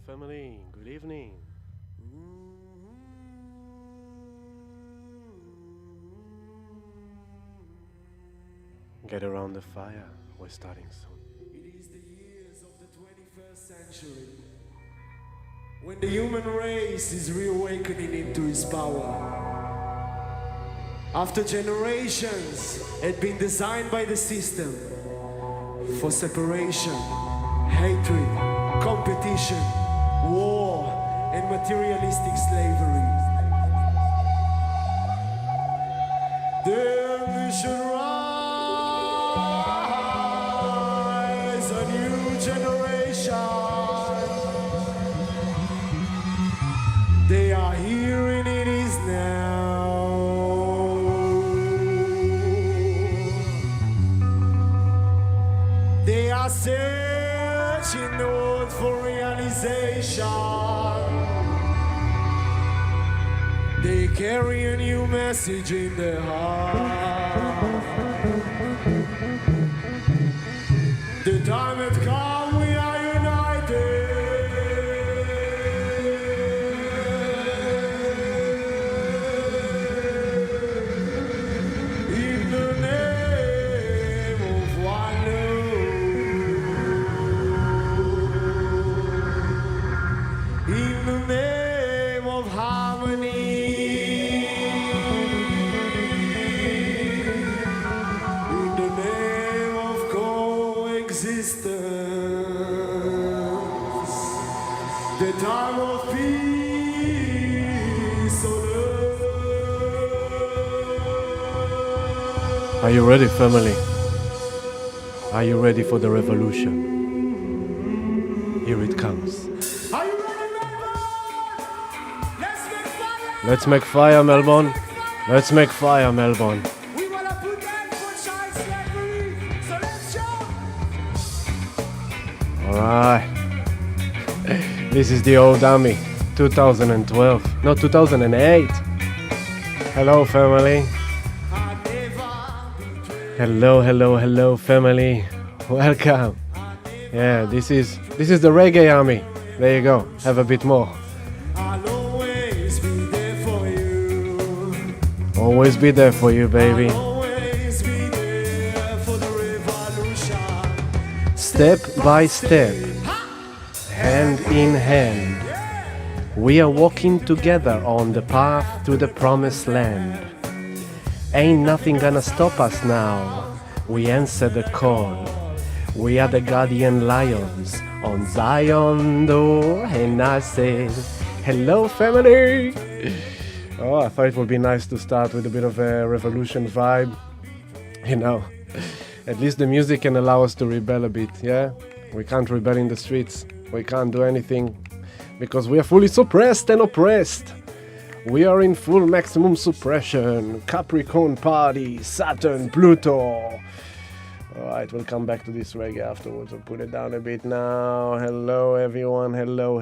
family. Good evening. Get around the fire. We're starting soon. It is the years of the 21st century when the human race is reawakening into its power. After generations had been designed by the system for separation, hatred, competition, war, and materialistic slavery. Then we should rise a new generation. They are here and it is now. They are searching north for realization. They carry a new message in their heart. The time has come, we are united. In the name of one love. In the name of harmony. The time of peace on earth. Are you ready, family? Are you ready for the revolution? Here it comes. Are you ready, Melbourne? Let's make fire! Let's make fire, Melbourne. Let's make fire, Melbourne. We wanna put down for child slavery, so let's jump! Alright. This is the old army, 2012. No, 2008. Hello, family. Hello, family. Welcome. Yeah, this is the reggae army. There you go. Have a bit more. I'll always be there for you. Always be there for you, baby. I'll always be there for the revolution. Step by step, hand in hand, we are walking together on the path to the promised land. Ain't nothing gonna stop us now. We answer the call. We are the guardian lions on Zion door. And I say, hello, family. Oh, I thought it would be nice to start with a bit of a revolution vibe. You know, at least the music can allow us to rebel a bit, yeah? We can't rebel in the streets. We can't do anything because we are fully suppressed and oppressed. We are in full maximum suppression. Capricorn party, Saturn, Pluto. Alright, we'll come back to this reggae afterwards. I'll put it down a bit now. Hello, everyone. Hello.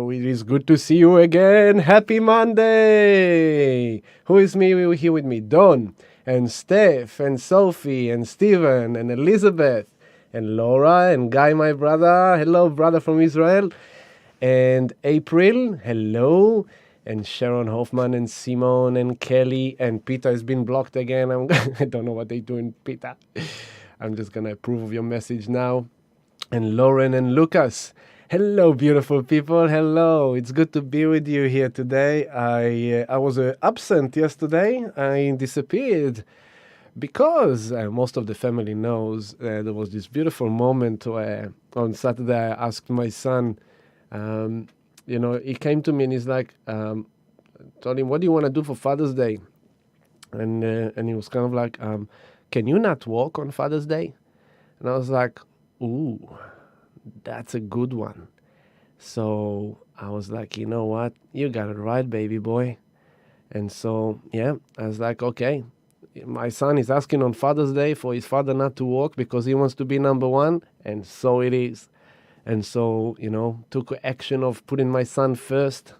It is good to see you again. Happy Monday. Who is here with me? Don and Steph and Sophie and Steven and Elizabeth and Laura and Guy, my brother. Hello, brother from Israel. And April. Hello. And Sharon Hoffman and Simone and Kelly and Peter has been blocked again. I don't know what they're doing, Peter. I'm just going to approve of your message now. And Lauren and Lucas. Hello, beautiful people. Hello. It's good to be with you here today. I was absent yesterday. I disappeared because most of the family knows there was this beautiful moment where on Saturday I asked my son, he came to me and he's like, told him, what do you want to do for Father's Day? And he was kind of like, can you not walk on Father's Day? And I was like, ooh, that's a good one. So I was like, you know what? You got it right, baby boy. And so, yeah, I was like, okay, my son is asking on Father's Day for his father not to walk because he wants to be number one. And so it is. And so, took action of putting my son first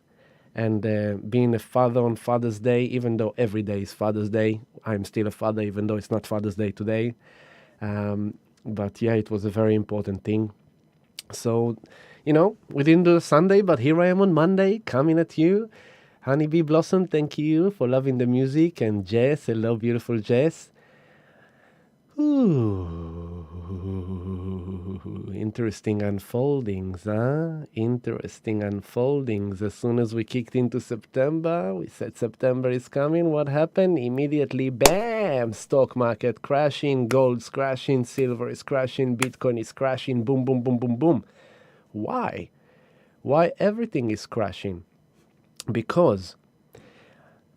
and being a father on Father's Day, even though every day is Father's Day. I'm still a father, even though it's not Father's Day today. But yeah, it was a very important thing. So we didn't do Sunday, but here I am on Monday coming at you. Honeybee Blossom, thank you for loving the music. And Jess, hello, beautiful Jess. Ooh, interesting unfoldings, huh? Interesting unfoldings. As soon as we kicked into September, we said September is coming. What happened? Immediately, bam! Stock market crashing, gold's crashing, silver is crashing, Bitcoin is crashing, boom, boom, boom, boom, boom. Why? Why everything is crashing? Because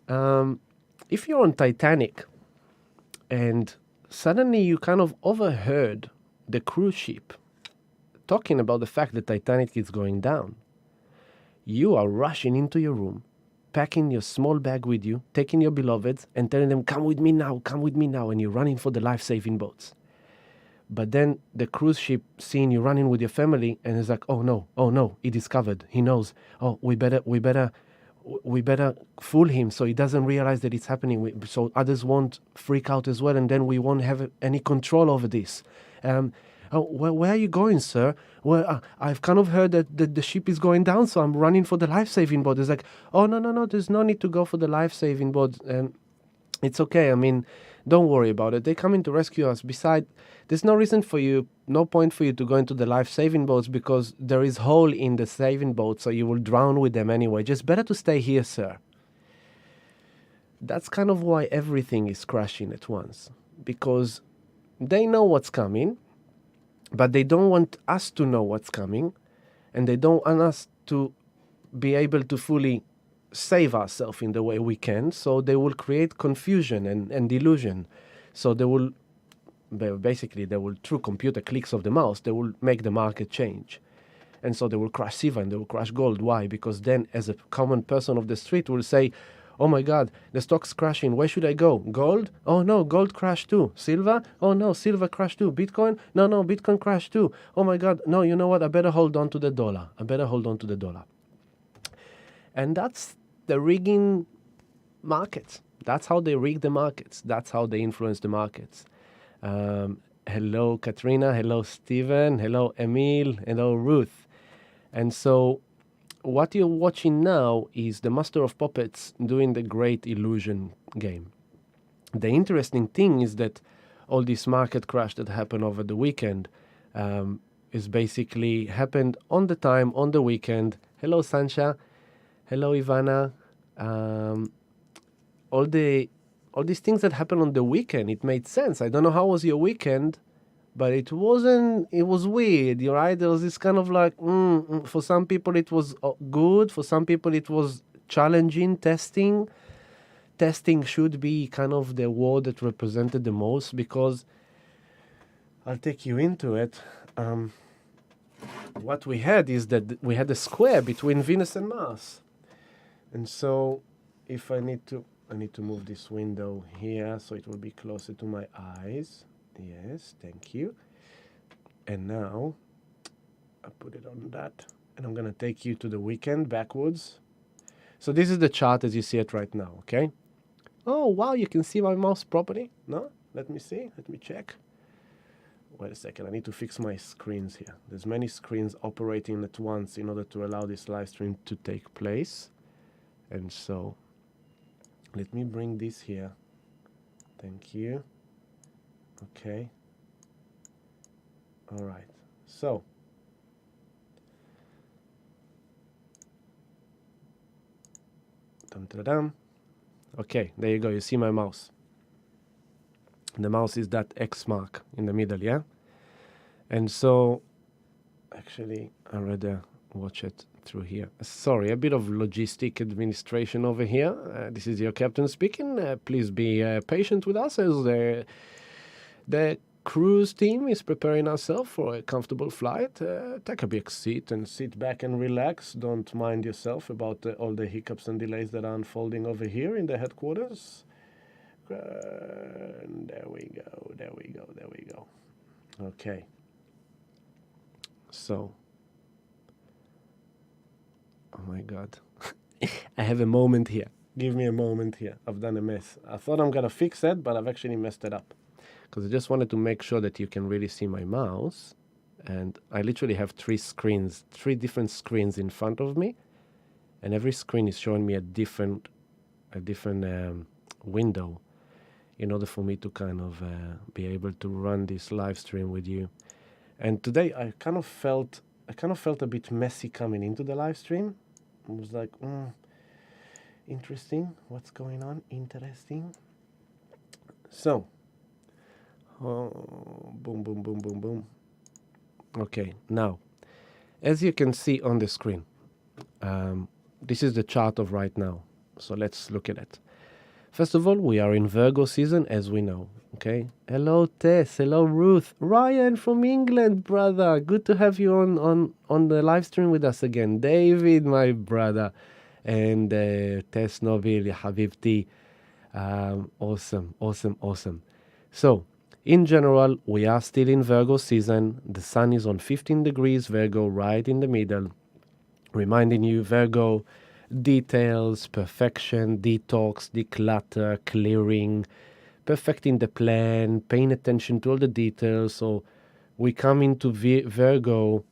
if you're on Titanic and suddenly you kind of overheard the cruise ship talking about the fact that Titanic is going down, you are rushing into your room, packing your small bag with you, taking your beloveds and telling them, come with me now, and you're running for the life-saving boats. But then the cruise ship seeing you running with your family and is like, oh no, he discovered, he knows. Oh, we better fool him so he doesn't realize that it's happening, so others won't freak out as well, and then we won't have any control over this. Where are you going, sir? Well, I've kind of heard that the ship is going down, so I'm running for the life-saving boat. It's like, oh, no, there's no need to go for the life-saving boat. It's okay. I mean, don't worry about it. They're coming to rescue us. Besides, there's no point for you to go into the life-saving boats because there is hole in the saving boat, so you will drown with them anyway. Just better to stay here, sir. That's kind of why everything is crashing at once, because they know what's coming, but they don't want us to know what's coming, and they don't want us to be able to fully save ourselves in the way we can, so they will create confusion and delusion. So they will, through computer clicks of the mouse, they will make the market change. And so they will crash silver and they will crash gold. Why? Because then as a common person of the street will say, oh my God, the stock's crashing. Where should I go? Gold? Oh no, gold crashed too. Silver? Oh no, silver crashed too. Bitcoin? No, Bitcoin crashed too. Oh my God, no, you know what? I better hold on to the dollar. And that's the rigging markets. That's how they rig the markets. That's how they influence the markets. Hello, Katrina. Hello, Steven. Hello, Emil. Hello, Ruth. And so what you're watching now is the Master of Puppets doing the Great Illusion game. The interesting thing is that all this market crash that happened over the weekend is basically happened on the time, on the weekend. Hello, Sancha. Hello, Ivana. All these things that happened on the weekend, it made sense. I don't know how was your weekend, but it was weird, right? There was this kind of like, for some people it was good. For some people it was challenging, testing. Testing should be kind of the word that represented the most, because I'll take you into it. What we had is that we had a square between Venus and Mars. And so if I need to move this window here so it will be closer to my eyes. Yes, thank you. And now I put it on that, and I'm going to take you to the weekend backwards. So this is the chart as you see it right now, okay? Oh, wow, you can see my mouse properly? No? Let me see. Let me check. Wait a second. I need to fix my screens here. There's many screens operating at once in order to allow this live stream to take place. And so let me bring this here. Thank you. Okay. All right. So dum-da-dum. Okay, there you go. You see my mouse. The mouse is that X mark in the middle, yeah? And so actually I'd rather watch it through here. Sorry, a bit of logistic administration over here. This is your captain speaking. Please be patient with us as the cruise team is preparing ourselves for a comfortable flight. Take a big seat and sit back and relax. Don't mind yourself about all the hiccups and delays that are unfolding over here in the headquarters. There we go. Okay. So, oh my God. I have a moment here. Give me a moment here. I've done a mess. I thought I'm going to fix it, but I've actually messed it up. Because I just wanted to make sure that you can really see my mouse. And I literally have three different screens in front of me, and every screen is showing me a different window in order for me to kind of be able to run this live stream with you. And today I kind of felt a bit messy coming into the live stream. I was like, interesting, what's going on? Interesting. So, boom, boom, boom, boom, boom. Okay, now, as you can see on the screen, this is the chart of right now. So let's look at it. First of all, we are in Virgo season, as we know. Okay. Hello, Tess. Hello, Ruth. Ryan from England, brother. Good to have you on the live stream with us again. David, my brother, and Tess Nobil, ya habibti. Awesome. So, in general, we are still in Virgo season. The sun is on 15 degrees Virgo, right in the middle, reminding you, Virgo, details, perfection, detox, declutter, clearing, perfecting the plan, paying attention to all the details. So we come into Virgo.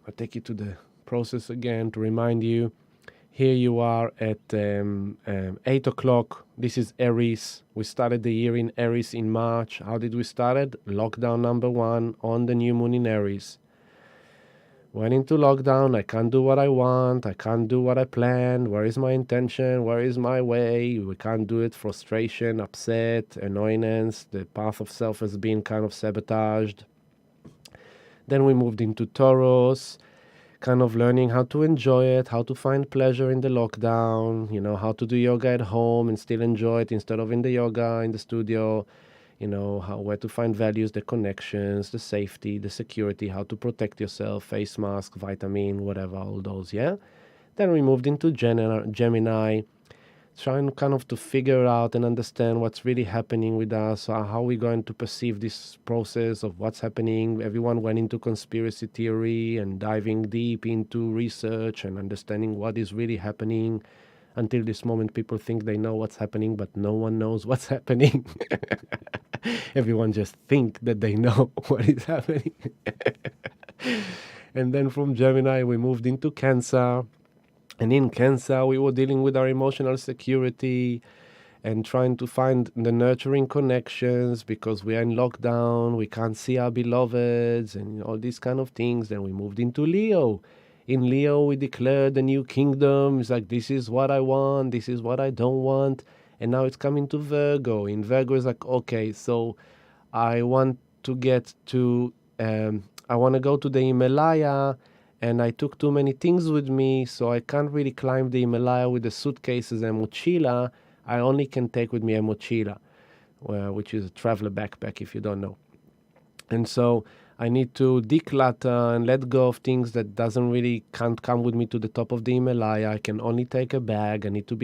I'll take you to the process again to remind you. Here you are at 8 o'clock. This is Aries. We started the year in Aries in March. How did we start it? Lockdown number 1 on the new moon in Aries. Went into lockdown. I can't do what I want. I can't do what I planned. Where is my intention? Where is my way? We can't do it. Frustration, upset, annoyance. The path of self has been kind of sabotaged. Then we moved into Taurus, kind of learning how to enjoy it, how to find pleasure in the lockdown, how to do yoga at home and still enjoy it instead of in the yoga in the studio. Where to find values, the connections, the safety, the security, how to protect yourself, face mask, vitamin, whatever, all those, yeah? Then we moved into Gemini, trying kind of to figure out and understand what's really happening with us, how we're going to perceive this process of what's happening. Everyone went into conspiracy theory and diving deep into research and understanding what is really happening. Until this moment, people think they know what's happening, but no one knows what's happening. Everyone just think that they know what is happening. And then from Gemini, we moved into Cancer. And in Cancer, we were dealing with our emotional security and trying to find the nurturing connections because we are in lockdown. We can't see our beloveds and all these kind of things. Then we moved into Leo. In Leo, we declared the new kingdom. It's like, this is what I want. This is what I don't want. And now it's coming to Virgo. In Virgo, it's like, okay, so I want to get to, I want to go to the Himalaya, and I took too many things with me, so I can't really climb the Himalaya with the suitcases and mochila. I only can take with me a mochila, which is a traveler backpack, if you don't know. And so I need to declutter and let go of things that can't come with me to the top of the Himalaya. I can only take a bag. I need to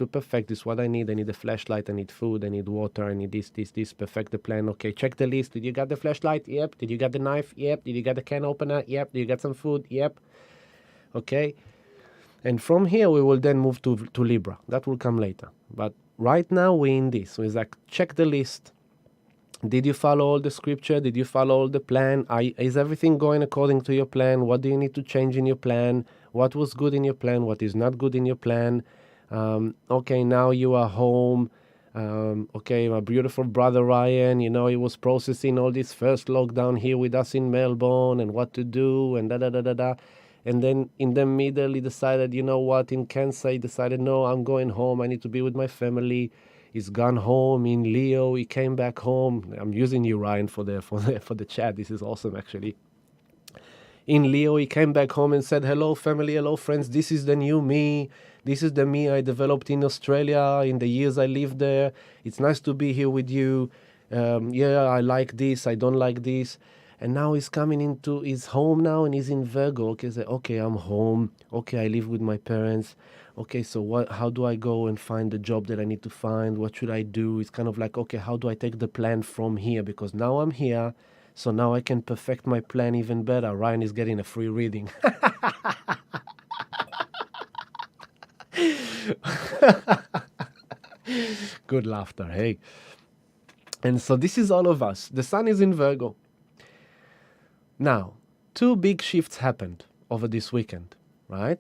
perfect this, what I need. I need a flashlight, I need food, I need water, I need this, perfect the plan. Okay, check the list. Did you get the flashlight? Yep. Did you get the knife? Yep. Did you get the can opener? Yep. Did you get some food? Yep. Okay. And from here, we will then move to Libra. That will come later. But right now, we're in this. So it's like, check the list. Did you follow all the scripture? Did you follow all the plan? Is everything going according to your plan? What do you need to change in your plan? What was good in your plan? What is not good in your plan? Okay, now you are home. Okay, my beautiful brother Ryan, he was processing all this first lockdown here with us in Melbourne and what to do and da. And then in the middle, he decided, in Cancer, he decided, no, I'm going home. I need to be with my family. He's gone home. In Leo, he came back home. I'm using you, Ryan, for the chat. This is awesome, actually. In Leo, he came back home and said, hello, family, hello, friends. This is the new me. This is the me I developed in Australia in the years I lived there. It's nice to be here with you. I like this. I don't like this. And now he's coming into his home now and he's in Virgo. Okay, I'm home. Okay, I live with my parents. Okay, so how do I go and find the job that I need to find? What should I do? It's kind of like, okay, how do I take the plan from here? Because now I'm here. So now I can perfect my plan even better. Ryan is getting a free reading. Good laughter, hey. And so this is all of us. The sun is in Virgo. Now, two big shifts happened over this weekend, right?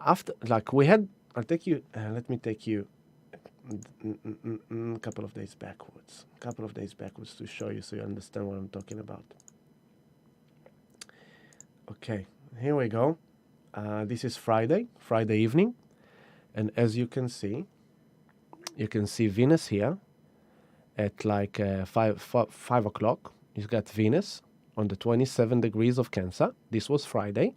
After, like, we had, let me take you a couple of days backwards. A couple of days backwards to show you so you understand what I'm talking about. Okay, here we go. This is Friday evening. And as you can see Venus here at like 5 o'clock. You've got Venus on the 27 degrees of Cancer. This was Friday.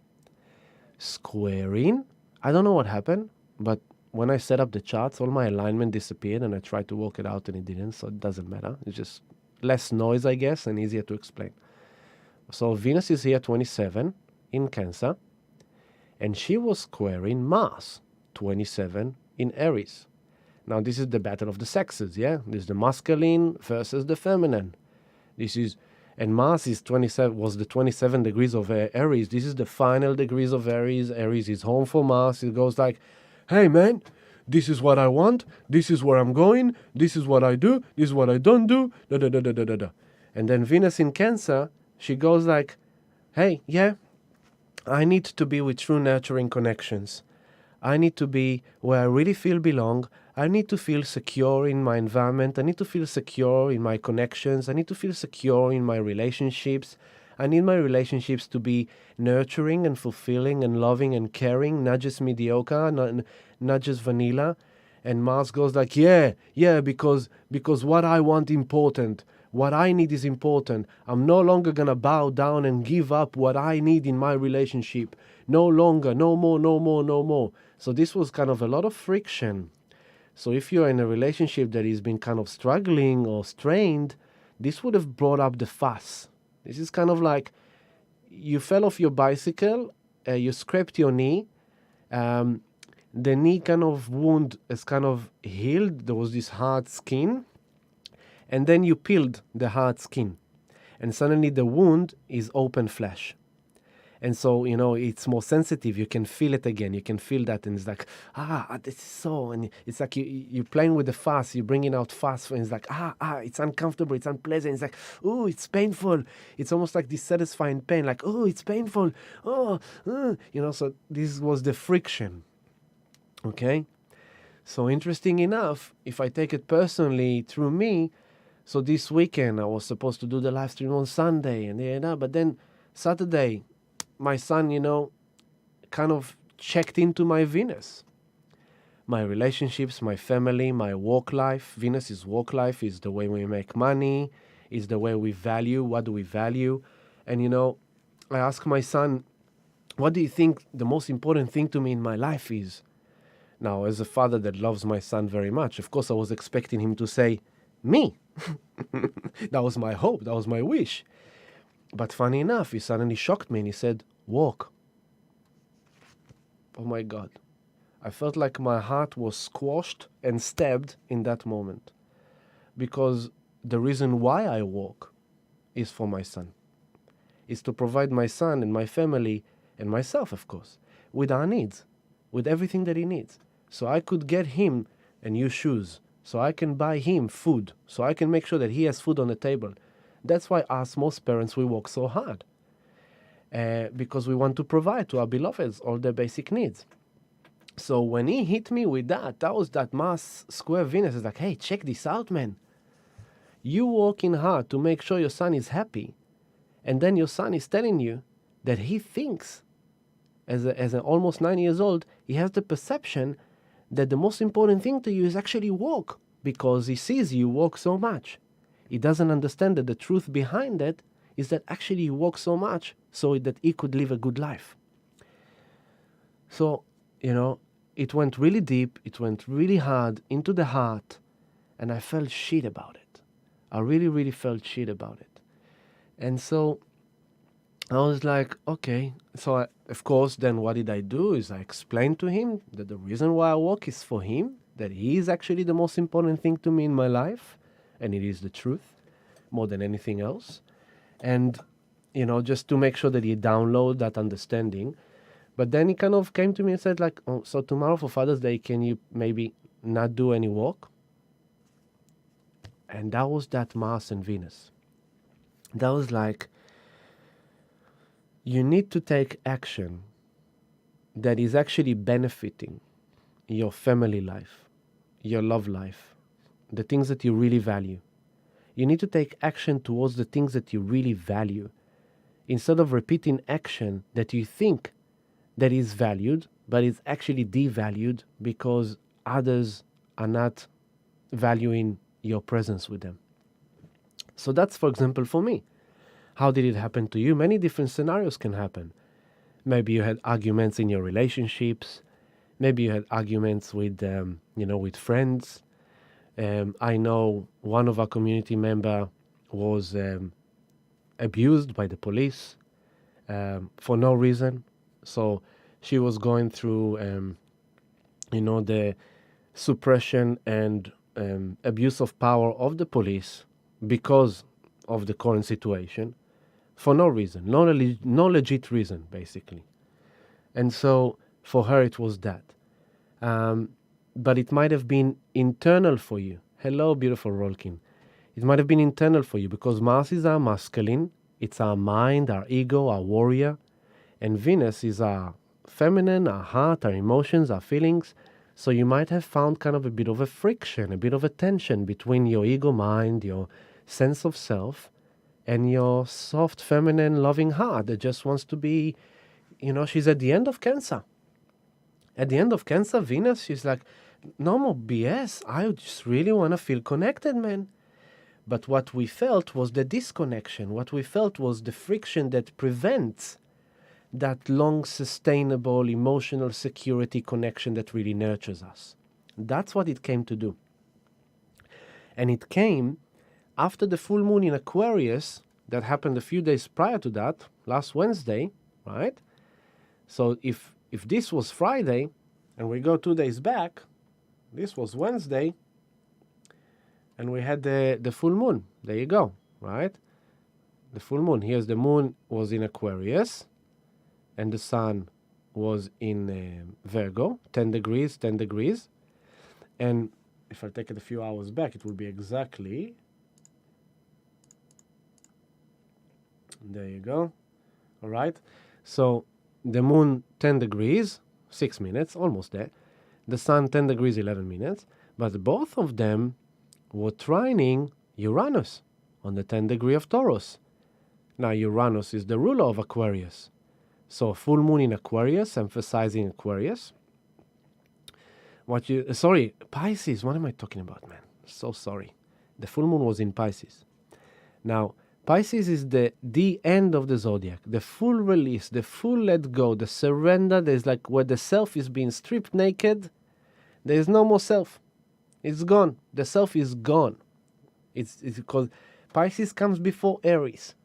Squaring. I don't know what happened, but when I set up the charts, all my alignment disappeared and I tried to work it out and it didn't, so it doesn't matter. It's just less noise, I guess, and easier to explain. So Venus is here 27 in Cancer, and she was squaring Mars 27 in Aries. Now this is the battle of the sexes, yeah? This is the masculine versus the feminine. And Mars is 27, was the 27 degrees of Aries. This is the final degrees of Aries. Aries is home for Mars. It goes like, hey man, this is what I want. This is where I'm going. This is what I do. This is what I don't do. Da, da, da, da, da, da. And then Venus in Cancer, she goes like, hey, yeah, I need to be with true nurturing connections. I need to be where I really feel belong. I need to feel secure in my environment. I need to feel secure in my connections. I need to feel secure in my relationships. I need my relationships to be nurturing and fulfilling and loving and caring, not just mediocre, not just vanilla. And Mars goes like, yeah, because what I want important. What I need is important. I'm no longer going to bow down and give up what I need in my relationship. No longer, no more, no more, no more. So this was kind of a lot of friction. So if you're in a relationship that has been kind of struggling or strained, this would have brought up the fuss. This is kind of like you fell off your bicycle, you scraped your knee, the knee kind of wound is kind of healed. There was this hard skin, and then you peeled the hard skin, and suddenly the wound is open flesh. And so, it's more sensitive. You can feel it again. You can feel that. And it's like, this is so. And it's like you're playing with the fuss. You're bringing out fuss. And it's like, it's uncomfortable. It's unpleasant. It's like, oh, it's painful. It's almost like this satisfying pain. Like, oh, it's painful. So this was the friction. Okay? So interesting enough, if I take it personally through me, so this weekend I was supposed to do the live stream on Sunday. But then Saturday, my son, kind of checked into my Venus. My relationships, my family, my work life. Venus is work life, is the way we make money, is the way we value, what do we value. And, I asked my son, what do you think the most important thing to me in my life is? Now, as a father that loves my son very much, of course I was expecting him to say, me. That was my hope, that was my wish. But funny enough, he suddenly shocked me and he said, walk. Oh my God. I felt like my heart was squashed and stabbed in that moment. Because the reason why I walk is for my son. Is to provide my son and my family and myself, of course, with our needs, with everything that he needs. So I could get him a new shoes. So I can buy him food. So I can make sure that he has food on the table. That's why us, most parents, we work so hard. Because we want to provide to our beloveds all their basic needs. So when he hit me with that was that Mars square Venus. It's like, hey, check this out, man. You working hard to make sure your son is happy. And then your son is telling you that he thinks, as an almost 9 years old, he has the perception that the most important thing to you is actually work. Because he sees you work so much. He doesn't understand that the truth behind that is that actually he works so much so that he could live a good life. So, it went really deep, it went really hard into the heart, and I felt shit about it. I really, really felt shit about it. And so I was like, okay. So, of course, then what did I do is I explained to him that the reason why I work is for him, that he is actually the most important thing to me in my life, and it is the truth more than anything else. And, just to make sure that he download that understanding. But then he kind of came to me and said like, oh, so tomorrow for Father's Day, can you maybe not do any work? And that was that Mars and Venus. That was like, you need to take action that is actually benefiting your family life, your love life, the things that you really value. You need to take action towards the things that you really value instead of repeating action that you think that is valued, but is actually devalued because others are not valuing your presence with them. So that's, for example, for me. How did it happen to you? Many different scenarios can happen. Maybe you had arguments in your relationships. Maybe you had arguments with, with friends. I know one of our community member was abused by the police for no reason. So she was going through, the suppression and abuse of power of the police because of the current situation for no reason, no legit reason, basically. And so for her, it was that. But it might have been internal for you. Hello, beautiful Rolkin. It might have been internal for you because Mars is our masculine, it's our mind, our ego, our warrior, and Venus is our feminine, our heart, our emotions, our feelings. So you might have found kind of a bit of a friction, a bit of a tension between your ego mind, your sense of self, and your soft, feminine, loving heart that just wants to be, she's at the end of Cancer. At the end of Cancer, Venus, she's like, no more BS. I just really want to feel connected, man. But what we felt was the disconnection. What we felt was the friction that prevents that long, sustainable, emotional security connection that really nurtures us. That's what it came to do. And it came after the full moon in Aquarius that happened a few days prior to that, last Wednesday, right? So if this was Friday and we go 2 days back, this was Wednesday, and we had the full moon. There you go, right? The full moon. Here's the moon was in Aquarius, and the sun was in Virgo, 10 degrees, 10 degrees. And if I take it a few hours back, it will be exactly... There you go. All right. So the moon 10 degrees, 6 minutes, almost there. The sun 10 degrees, 11 minutes. But both of them were trining Uranus on the 10 degree of Taurus. Now Uranus is the ruler of Aquarius. So full moon in Aquarius, emphasizing Aquarius. Pisces. What am I talking about, man? So sorry. The full moon was in Pisces. Now, Pisces is the end of the zodiac, the full release, the full let go, the surrender. There's like where the self is being stripped naked. There is no more self. It's gone. The self is gone. It's because Pisces comes before Aries.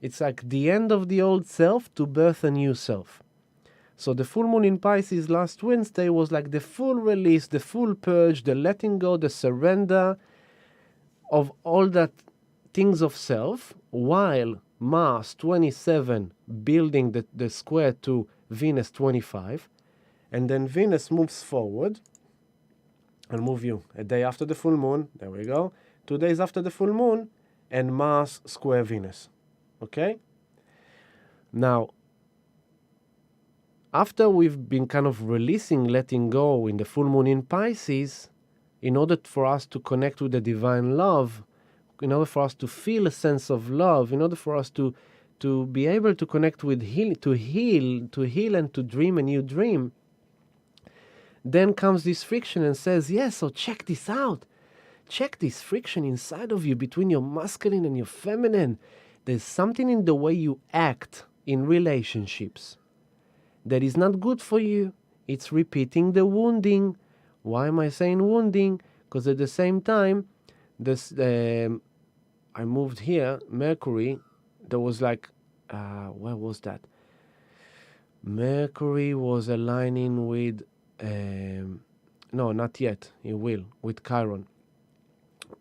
It's like the end of the old self to birth a new self. So the full moon in Pisces last Wednesday was like the full release, the full purge, the letting go, the surrender of all that things of self, while Mars 27 building the square to Venus 25, and then Venus moves forward. I'll move you a day after the full moon. There we go. 2 days after the full moon, and Mars square Venus. Okay? Now, after we've been kind of releasing, letting go in the full moon in Pisces, in order for us to connect with the divine love, in order for us to feel a sense of love, in order for us to be able to connect with to heal and to dream a new dream, then comes this friction and says, yes, so check this out. Check this friction inside of you between your masculine and your feminine. There's something in the way you act in relationships that is not good for you. It's repeating the wounding. Why am I saying wounding? Because at the same time, I moved here, Mercury, there was like, where was that? Mercury was aligning with, no, not yet, it will, with Chiron.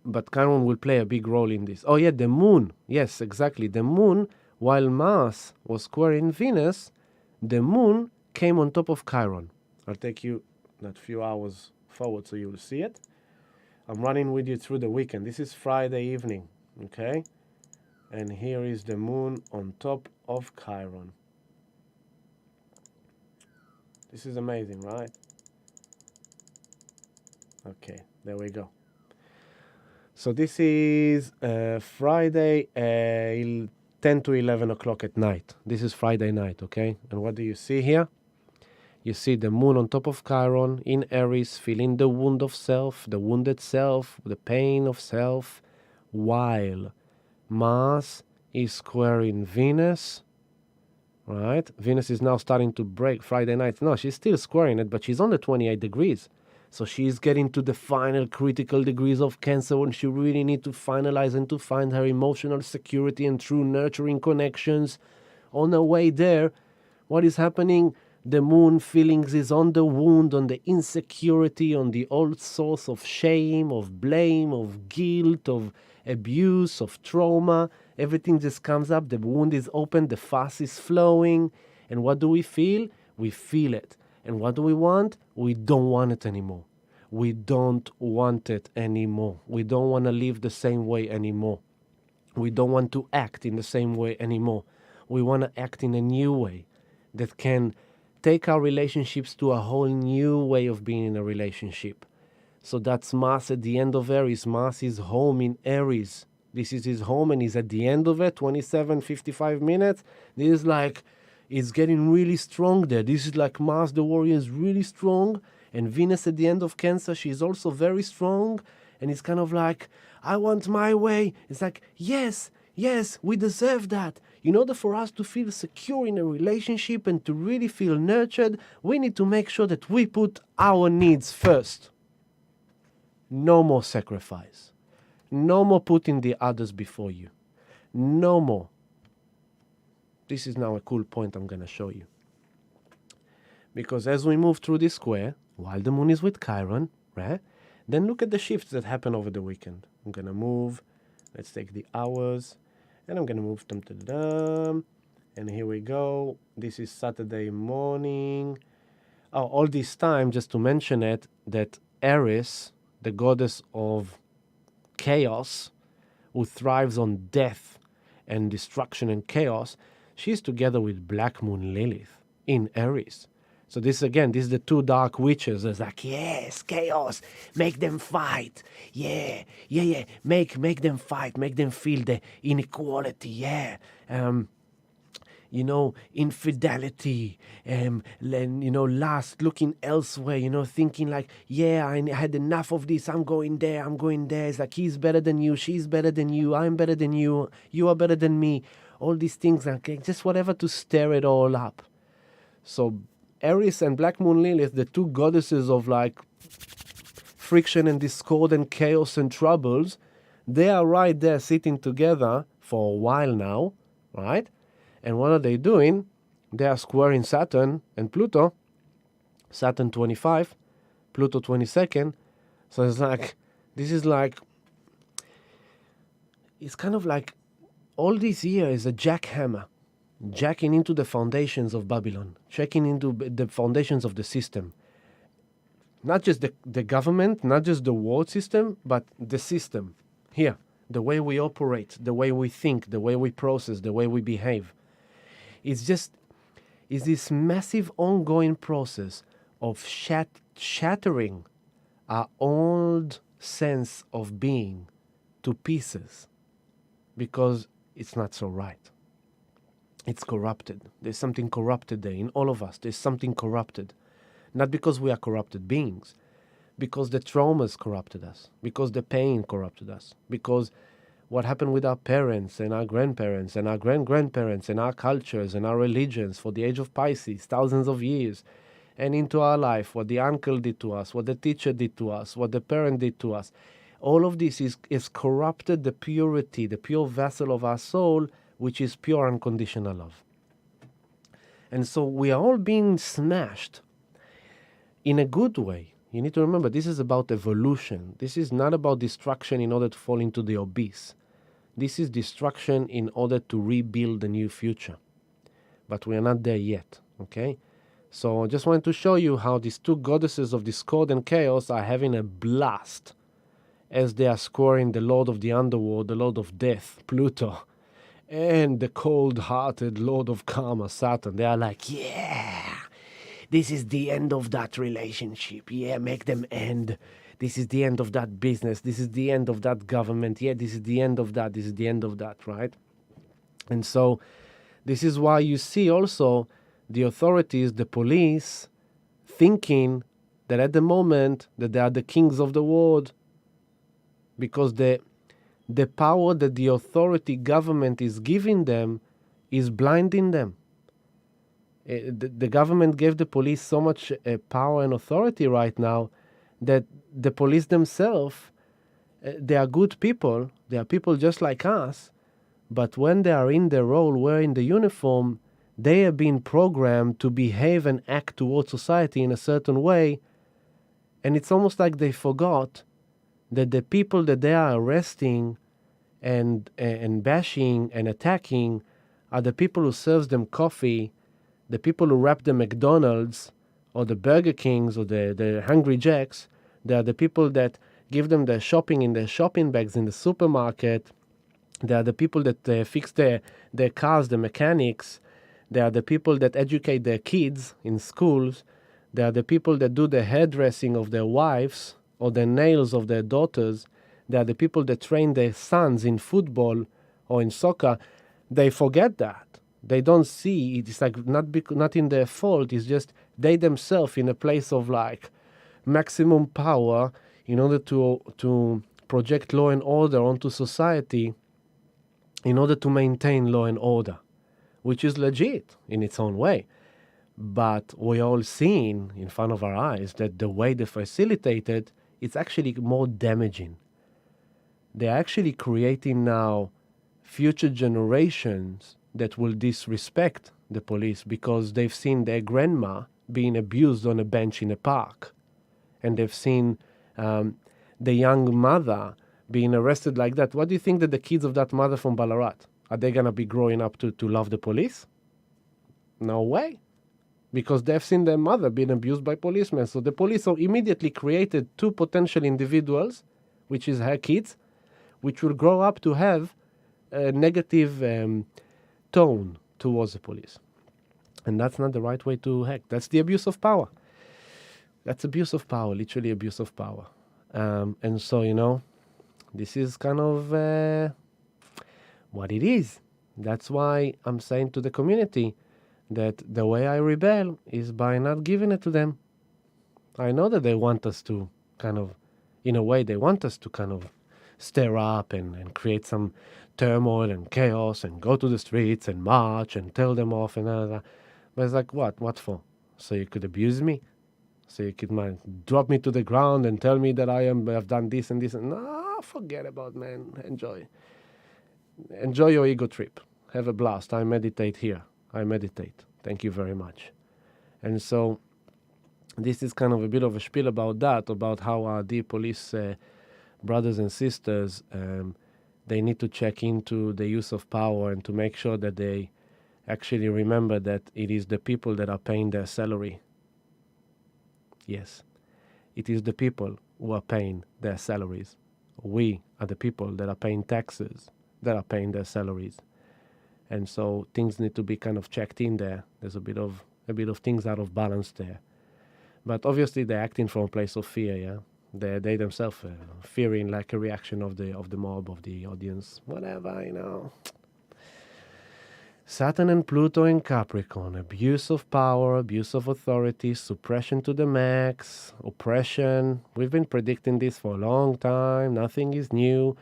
But Chiron will play a big role in this. Oh yeah, the moon, yes, exactly. The moon, while Mars was squaring Venus, the moon came on top of Chiron. I'll take you that few hours forward so you'll see it. I'm running with you through the weekend. This is Friday evening, okay? And here is the moon on top of Chiron. This is amazing, right? Okay, there we go. So this is Friday, 10 to 11 o'clock at night. This is Friday night, okay? And what do you see here? You see the moon on top of Chiron in Aries, feeling the wound of self, the wounded self, the pain of self, while Mars is squaring Venus, right? Venus is now starting to break Friday night. No, she's still squaring it, but she's on the 28 degrees. So she's getting to the final critical degrees of Cancer when she really needs to finalize and to find her emotional security and true nurturing connections. On her way there, what is happening? The moon feelings is on the wound, on the insecurity, on the old source of shame, of blame, of guilt, of abuse, of trauma. Everything just comes up. The wound is open, the fast is flowing. And what do we feel? We feel it. And what do we want? We don't want it anymore. We don't want it anymore. We don't want to live the same way anymore. We don't want to act in the same way anymore. We want to act in a new way that can take our relationships to a whole new way of being in a relationship. So that's Mars at the end of Aries. Mars is home in Aries. This is his home and he's at the end of it, 27, 55 minutes. This is like, it's getting really strong there. This is like Mars, the warrior, is really strong. And Venus at the end of Cancer, she's also very strong. And it's kind of like, I want my way. It's like, yes, we deserve that. In order for us to feel secure in a relationship and to really feel nurtured, we need to make sure that we put our needs first. No more sacrifice. No more putting the others before you. No more. This is now a cool point I'm going to show you. Because as we move through this square, while the moon is with Chiron, right? Then look at the shifts that happen over the weekend. I'm going to move. Let's take the hours. And I'm going to move them. And here we go. This is Saturday morning. Oh, all this time, just to mention it, that Eris, the goddess of chaos, who thrives on death and destruction and chaos, she's together with Black Moon Lilith in Aries. So this is the two dark witches. It's like, yes, chaos, make them fight. Yeah. Make them fight, make them feel the inequality. Yeah. Infidelity, lust, looking elsewhere, thinking like, yeah, I had enough of this, I'm going there. It's like, he's better than you, she's better than you, I'm better than you, you are better than me. All these things, like, just whatever to stir it all up. So Aries and Black Moon Lilith, the two goddesses of like friction and discord and chaos and troubles, they are right there sitting together for a while now, right? And what are they doing? They are squaring Saturn and Pluto. Saturn 25, Pluto 22nd. So it's like, it's kind of like all this year is a jackhammer, jacking into the foundations of Babylon, checking into the foundations of the system. Not just the government, not just the world system, but the system. Here, the way we operate, the way we think, the way we process, the way we behave. It's this massive ongoing process of shattering our old sense of being to pieces because it's not so right. It's corrupted. There's something corrupted there in all of us. There's something corrupted. Not because we are corrupted beings, because the traumas corrupted us, because the pain corrupted us, because what happened with our parents and our grandparents and our grandparents and our cultures and our religions for the age of Pisces, thousands of years, and into our life, what the uncle did to us, what the teacher did to us, what the parent did to us. All of this is corrupted the purity, the pure vessel of our soul, which is pure unconditional love. And so we are all being smashed in a good way. You need to remember, this is about evolution. This is not about destruction in order to fall into the abyss. This is destruction in order to rebuild a new future. But we are not there yet, okay? So I just wanted to show you how these two goddesses of discord and chaos are having a blast as they are scoring the Lord of the Underworld, the Lord of Death, Pluto, and the cold-hearted Lord of Karma, Saturn, they are like, yeah, this is the end of that relationship. Yeah, make them end. This is the end of that business. This is the end of that government. Yeah, this is the end of that. This is the end of that, right? And so this is why you see also the authorities, the police, thinking that at the moment that they are the kings of the world, because the power that the authority government is giving them is blinding them. The government gave the police so much power and authority right now that the police themselves, they are good people. They are people just like us. But when they are in their role, wearing the uniform, they have been programmed to behave and act towards society in a certain way. And it's almost like they forgot that the people that they are arresting and bashing and attacking are the people who serves them coffee, the people who wrap the McDonald's or the Burger Kings or the Hungry Jacks. They are the people that give them their shopping in their shopping bags in the supermarket. They are the people that fix their cars, the mechanics. They are the people that educate their kids in schools. They are the people that do the hairdressing of their wives or the nails of their daughters. They are the people that train their sons in football or in soccer. They forget that. They don't see it. It's like not in their fault. It's just they themselves in a place of like maximum power in order to project law and order onto society, in order to maintain law and order, which is legit in its own way. But we all seen in front of our eyes that the way they facilitate it, it's actually more damaging. They're actually creating now future generations that will disrespect the police because they've seen their grandma being abused on a bench in a park. And they've seen the young mother being arrested like that. What do you think that the kids of that mother from Ballarat, are they going to be growing up to love the police? No way. Because they've seen their mother being abused by policemen. So the police immediately created two potential individuals, which is her kids, which will grow up to have a negative tone towards the police. And that's not the right way to act. That's the abuse of power. That's abuse of power, literally abuse of power. And so, this is kind of what it is. That's why I'm saying to the community that the way I rebel is by not giving it to them. I know that they want us to kind of, in a way, they want us to kind of stir up and create some turmoil and chaos and go to the streets and march and tell them off and all that. But it's like, what? What for? So you could abuse me? So you could drop me to the ground and tell me that I've done this and this? And no, forget about, man. Enjoy your ego trip. Have a blast. I meditate here. I meditate. Thank you very much. And so this is kind of a bit of a spiel about that, about how our dear police brothers and sisters, they need to check into the use of power and to make sure that they actually remember that it is the people that are paying their salary. Yes, it is the people who are paying their salaries. We are the people that are paying taxes, that are paying their salaries. And so things need to be kind of checked in there. There's a bit of things out of balance there. But obviously they're acting from a place of fear, yeah? They themselves fearing like a reaction of the mob, of the audience, whatever. Saturn and Pluto in Capricorn, abuse of power, abuse of authority, suppression to the max, oppression. We've been predicting this for a long time. Nothing is new.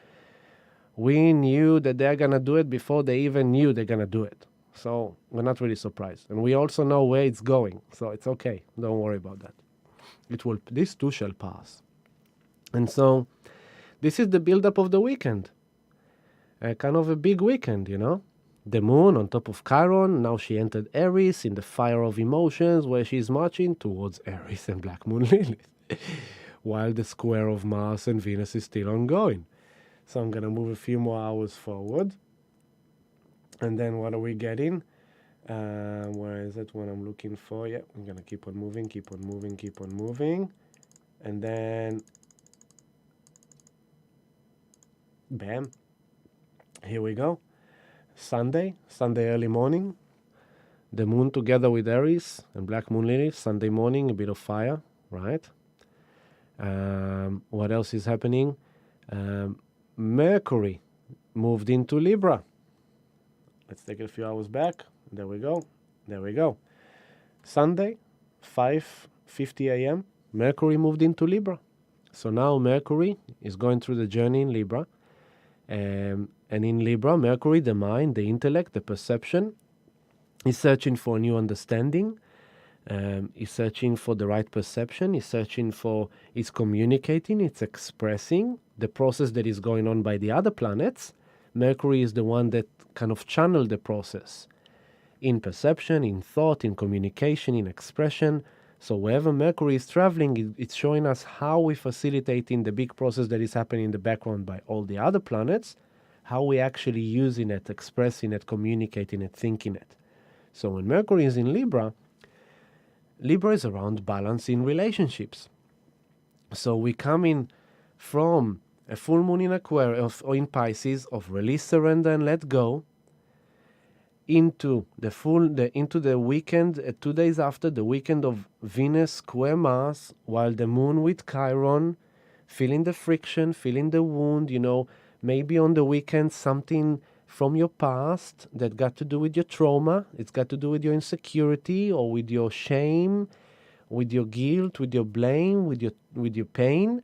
We knew that they're going to do it before they even knew they're going to do it. So we're not really surprised. And we also know where it's going. So it's okay. Don't worry about that. This too shall pass. And so this is the build-up of the weekend. Kind of a big weekend, The moon on top of Chiron. Now she entered Aries in the fire of emotions, where she's marching towards Aries and Black Moon Lilith. While the square of Mars and Venus is still ongoing. So I'm going to move a few more hours forward. And then what are we getting? Where is it? What I'm looking for? Yeah, I'm going to keep on moving. And then, bam. Here we go. Sunday early morning, the moon together with Aries and black moon Lilith. Sunday morning, a bit of fire, right? What else is happening? Mercury moved into Libra. Let's take it a few hours back. There we go. Sunday, 5:50 a.m., Mercury moved into Libra. So now Mercury is going through the journey in Libra. And in Libra, Mercury, the mind, the intellect, the perception, is searching for a new understanding. Is searching for the right perception. Is communicating, it's expressing the process that is going on by the other planets. Mercury is the one that kind of channeled the process in perception, in thought, in communication, in expression. So wherever Mercury is traveling, it's showing us how we facilitate in the big process that is happening in the background by all the other planets, how we actually using it, expressing it, communicating it, thinking it. So when Mercury is in Libra, Libra is around balance in relationships. So we come in from a full moon in Aquarius or in Pisces of release, surrender, and let go, into the weekend, 2 days after the weekend of Venus square Mars, while the moon with Chiron, feeling the friction, feeling the wound, maybe on the weekend something from your past that got to do with your trauma, it's got to do with your insecurity or with your shame, with your guilt, with your blame, with your pain,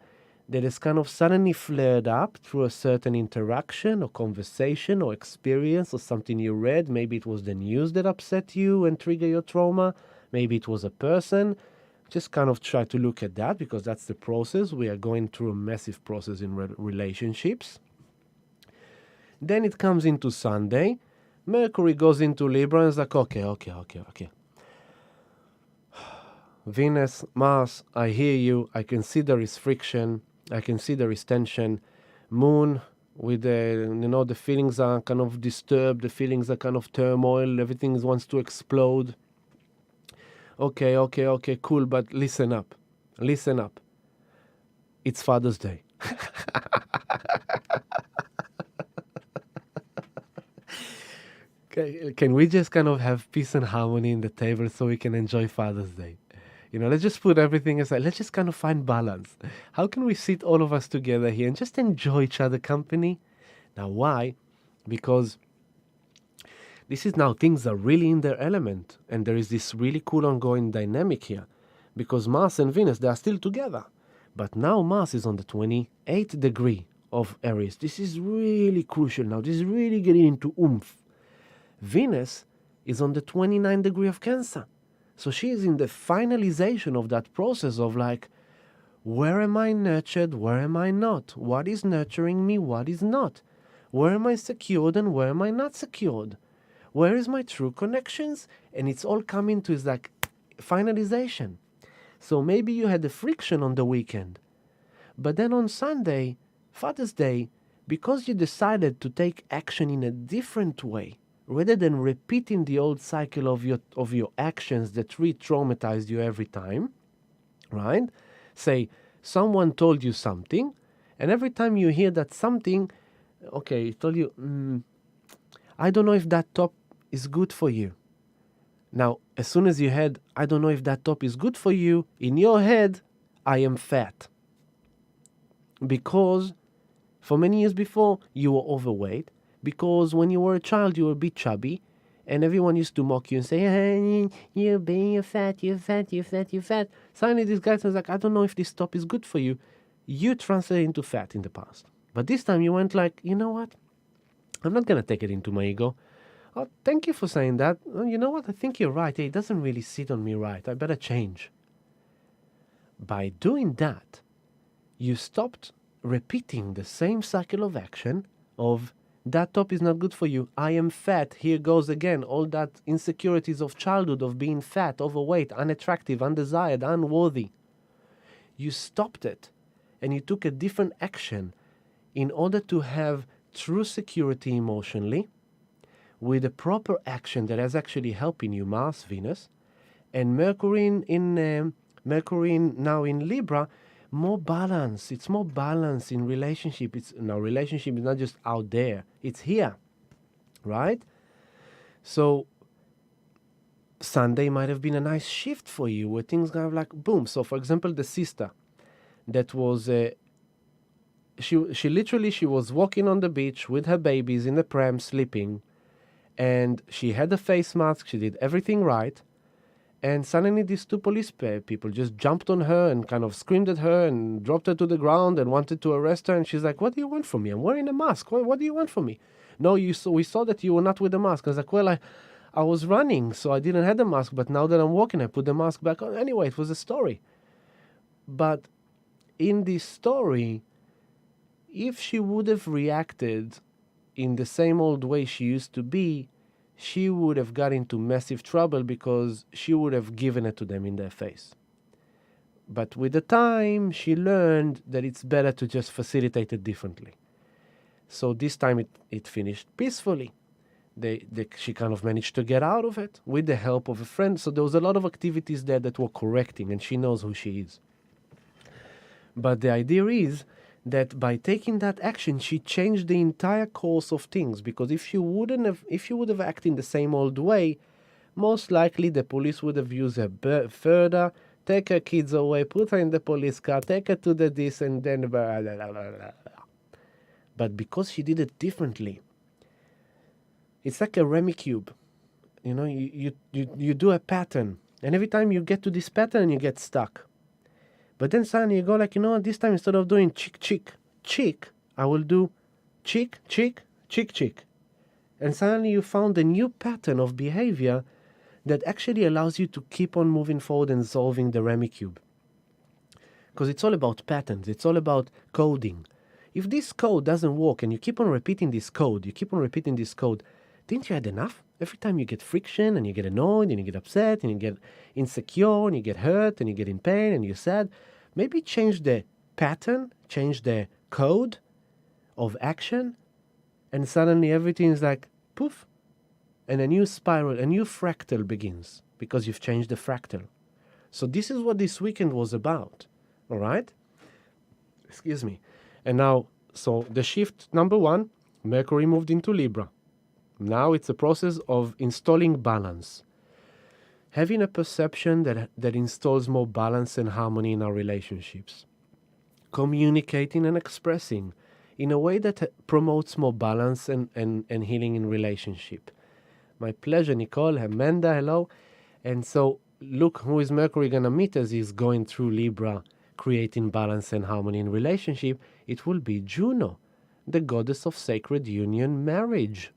that is kind of suddenly flared up through a certain interaction or conversation or experience or something you read. Maybe it was the news that upset you and triggered your trauma. Maybe it was a person. Just kind of try to look at that, because that's the process. We are going through a massive process in relationships. Then it comes into Sunday. Mercury goes into Libra and is like, okay. Venus, Mars, I hear you. I can see there is friction. I can see there is tension. Moon, with the feelings are kind of disturbed. The feelings are kind of turmoil. Everything wants to explode. Okay, cool. But listen up. It's Father's Day. Okay, can we just kind of have peace and harmony in the table so we can enjoy Father's Day? Let's just put everything aside. Let's just kind of find balance. How can we sit all of us together here and just enjoy each other company? Now, why? Because this is now things are really in their element. And there is this really cool ongoing dynamic here. Because Mars and Venus, they are still together. But now Mars is on the 28th degree of Aries. This is really crucial now. This is really getting into oomph. Venus is on the 29th degree of Cancer. So she is in the finalization of that process of like, where am I nurtured? Where am I not? What is nurturing me? What is not? Where am I secured and where am I not secured? Where is my true connections? And it's all coming to like finalization. So maybe you had the friction on the weekend. But then on Sunday, Father's Day, because you decided to take action in a different way, rather than repeating the old cycle of your actions that re-traumatized you every time, right? Say, someone told you something, and every time you hear that something, okay, it told you, I don't know if that top is good for you. Now, as soon as you had, I don't know if that top is good for you, in your head, I am fat. Because for many years before, you were overweight. Because when you were a child, you were a bit chubby, and everyone used to mock you and say, hey, you're fat. Suddenly this guy says, like, I don't know if this top is good for you. You translated into fat in the past. But this time you went like, you know what? I'm not going to take it into my ego. Oh, thank you for saying that. Oh, you know what? I think you're right. It doesn't really sit on me right. I better change. By doing that, you stopped repeating the same cycle of action of, that top is not good for you. I am fat. Here goes again. All that insecurities of childhood of being fat, overweight, unattractive, undesired, unworthy. You stopped it and you took a different action in order to have true security emotionally with a proper action that is actually helping you, Mars, Venus, and Mercury now in Libra. More balance. It's more balance in relationship. Relationship is not just out there. It's here. right? So Sunday might have been a nice shift for you where things kind of like boom. So for example, the sister that was she was walking on the beach with her babies in the pram sleeping, and she had a face mask, she did everything right, and suddenly these two police people just jumped on her and kind of screamed at her and dropped her to the ground and wanted to arrest her, and she's like, what do you want from me? I'm wearing a mask. What do you want from me? No, we saw that you were not with the mask. I was like, well, I was running, so I didn't have the mask, but now that I'm walking, I put the mask back on. Anyway, it was a story. But in this story, if she would have reacted in the same old way she used to be, she would have got into massive trouble because she would have given it to them in their face. But with the time, she learned that it's better to just facilitate it differently. So this time it finished peacefully. She kind of managed to get out of it with the help of a friend. So there was a lot of activities there that were correcting, and she knows who she is. But the idea is that by taking that action, she changed the entire course of things. Because if you would have acted in the same old way, most likely the police would have used her further, take her kids away, put her in the police car, take her to the this, and then blah, blah, blah, blah, blah. But because she did it differently, it's like a Remy cube. You know, you do a pattern, and every time you get to this pattern, you get stuck. But then suddenly you go like, you know what, this time instead of doing chick, I will do chick. And suddenly you found a new pattern of behavior that actually allows you to keep on moving forward and solving the Remy cube. Because it's all about patterns. It's all about coding. If this code doesn't work and you keep on repeating this code, didn't you had enough? Every time you get friction and you get annoyed and you get upset and you get insecure and you get hurt and you get in pain and you're sad, maybe change the pattern, change the code of action, and suddenly everything is like poof, and a new spiral, a new fractal begins because you've changed the fractal. So this is what this weekend was about, all right? Excuse me. And now, so the shift number 1, Mercury moved into Libra. Now it's a process of installing balance. Having a perception that installs more balance and harmony in our relationships. Communicating and expressing in a way that promotes more balance and healing in relationship. My pleasure, Nicole. Amanda, hello. And so look who is Mercury going to meet as he's going through Libra, creating balance and harmony in relationship. It will be Juno, the goddess of sacred union, marriage.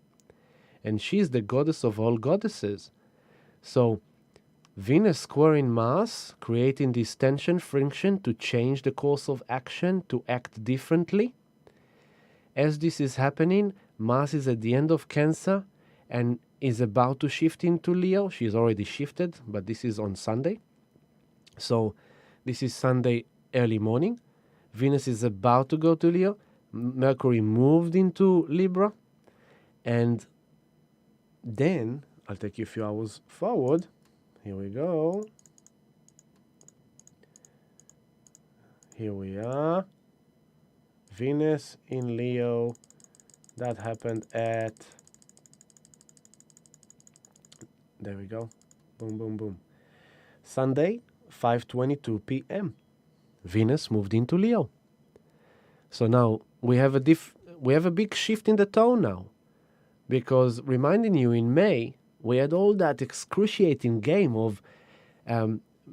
And she's the goddess of all goddesses. So Venus squaring Mars, creating this tension, friction to change the course of action, to act differently. As this is happening, Mars is at the end of Cancer and is about to shift into Leo. She's already shifted, but this is on Sunday. So this is Sunday early morning. Venus is about to go to Leo. Mercury moved into Libra. And then, I'll take you a few hours forward. Here we go. Here we are. Venus in Leo. That happened at... There we go. Boom, boom, boom. Sunday, 5:22 p.m. Venus moved into Leo. So now we have a big shift in the tone now. Because reminding you, in May, we had all that excruciating game of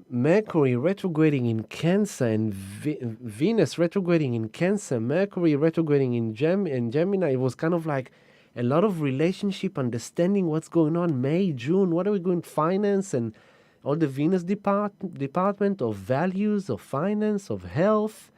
Mercury retrograding in Cancer and Venus retrograding in Cancer, Mercury retrograding in Gemini. It was kind of like a lot of relationship, understanding what's going on. May, June, what are we going to finance, and all the Venus department of values, of finance, of health,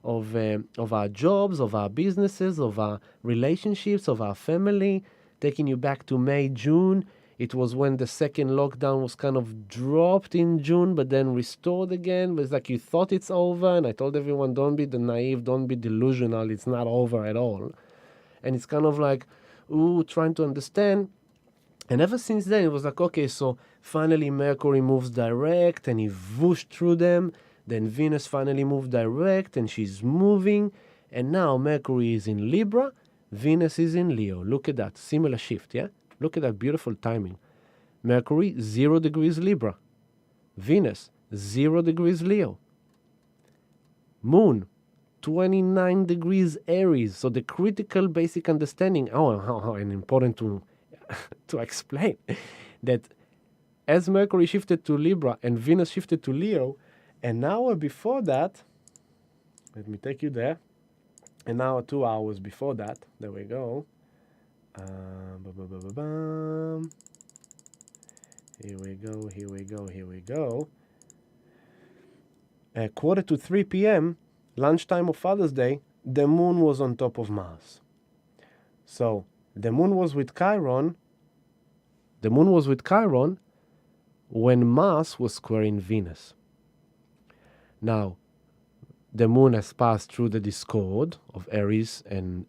of our jobs, of our businesses, of our relationships, of our family. Taking you back to May, June, it was when the second lockdown was kind of dropped in June, but then restored again. But it's like you thought it's over, and I told everyone, don't be naive, don't be delusional, it's not over at all. And it's kind of like, trying to understand. And ever since then, it was like, okay, so finally Mercury moves direct, and he whooshed through them. Then Venus finally moved direct, and she's moving. And now Mercury is in Libra. Venus is in Leo. Look at that. Similar shift, yeah? Look at that beautiful timing. Mercury, 0 degrees Libra. Venus, 0 degrees Leo. Moon, 29 degrees Aries. So the critical basic understanding, and important to, to explain, that as Mercury shifted to Libra and Venus shifted to Leo, an hour before that, let me take you there, an hour, 2 hours before that, there we go. Here we go, here we go, here we go. At 2:45 p.m., lunchtime of Father's Day, the moon was on top of Mars. So the moon was with Chiron. The moon was with Chiron when Mars was squaring Venus. Now, the moon has passed through the discord of Aries and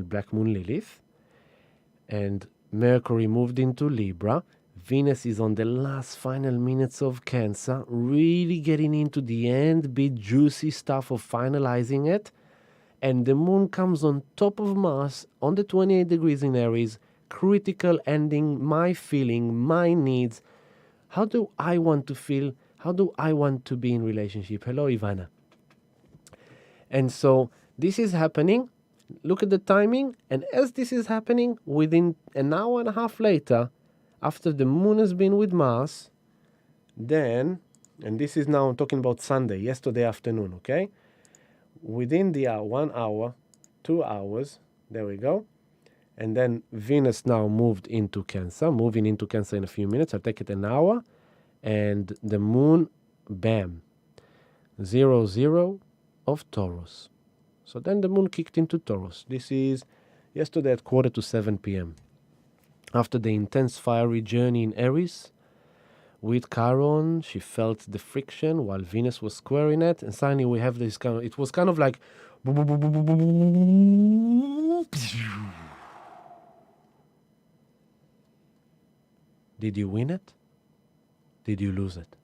Black Moon Lilith, and Mercury moved into Libra. Venus is on the last final minutes of Cancer, really getting into the end, bit juicy stuff of finalizing it. And the moon comes on top of Mars on the 28 degrees in Aries, critical ending, my feeling, my needs. How do I want to feel? How do I want to be in relationship? Hello, Ivana. And so this is happening. Look at the timing. And as this is happening, within an hour and a half later, after the moon has been with Mars, then, and this is now I'm talking about Sunday, yesterday afternoon, okay? Within the hour, 1 hour, 2 hours, there we go. And then Venus now moved into Cancer, moving into Cancer in a few minutes. I'll take it an hour. And the moon, bam, 0 of Taurus. So then the moon kicked into Taurus. This is yesterday at 7:15 p.m. After the intense fiery journey in Aries, with Chiron, she felt the friction while Venus was squaring it. And suddenly we have this kind of, it was kind of like, did you win it? Did you lose it?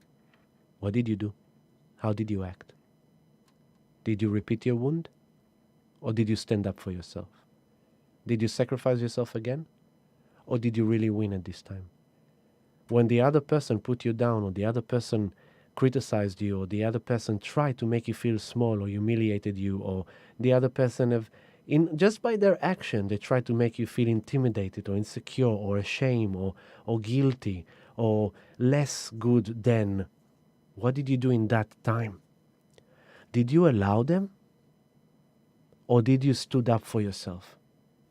What did you do? How did you act? Did you repeat your wound? Or did you stand up for yourself? Did you sacrifice yourself again? Or did you really win at this time? When the other person put you down, or the other person criticized you, or the other person tried to make you feel small, or humiliated you, or the other person just by their action, they tried to make you feel intimidated or insecure or ashamed or guilty or less good than, what did you do in that time? Did you allow them? Or did you stood up for yourself?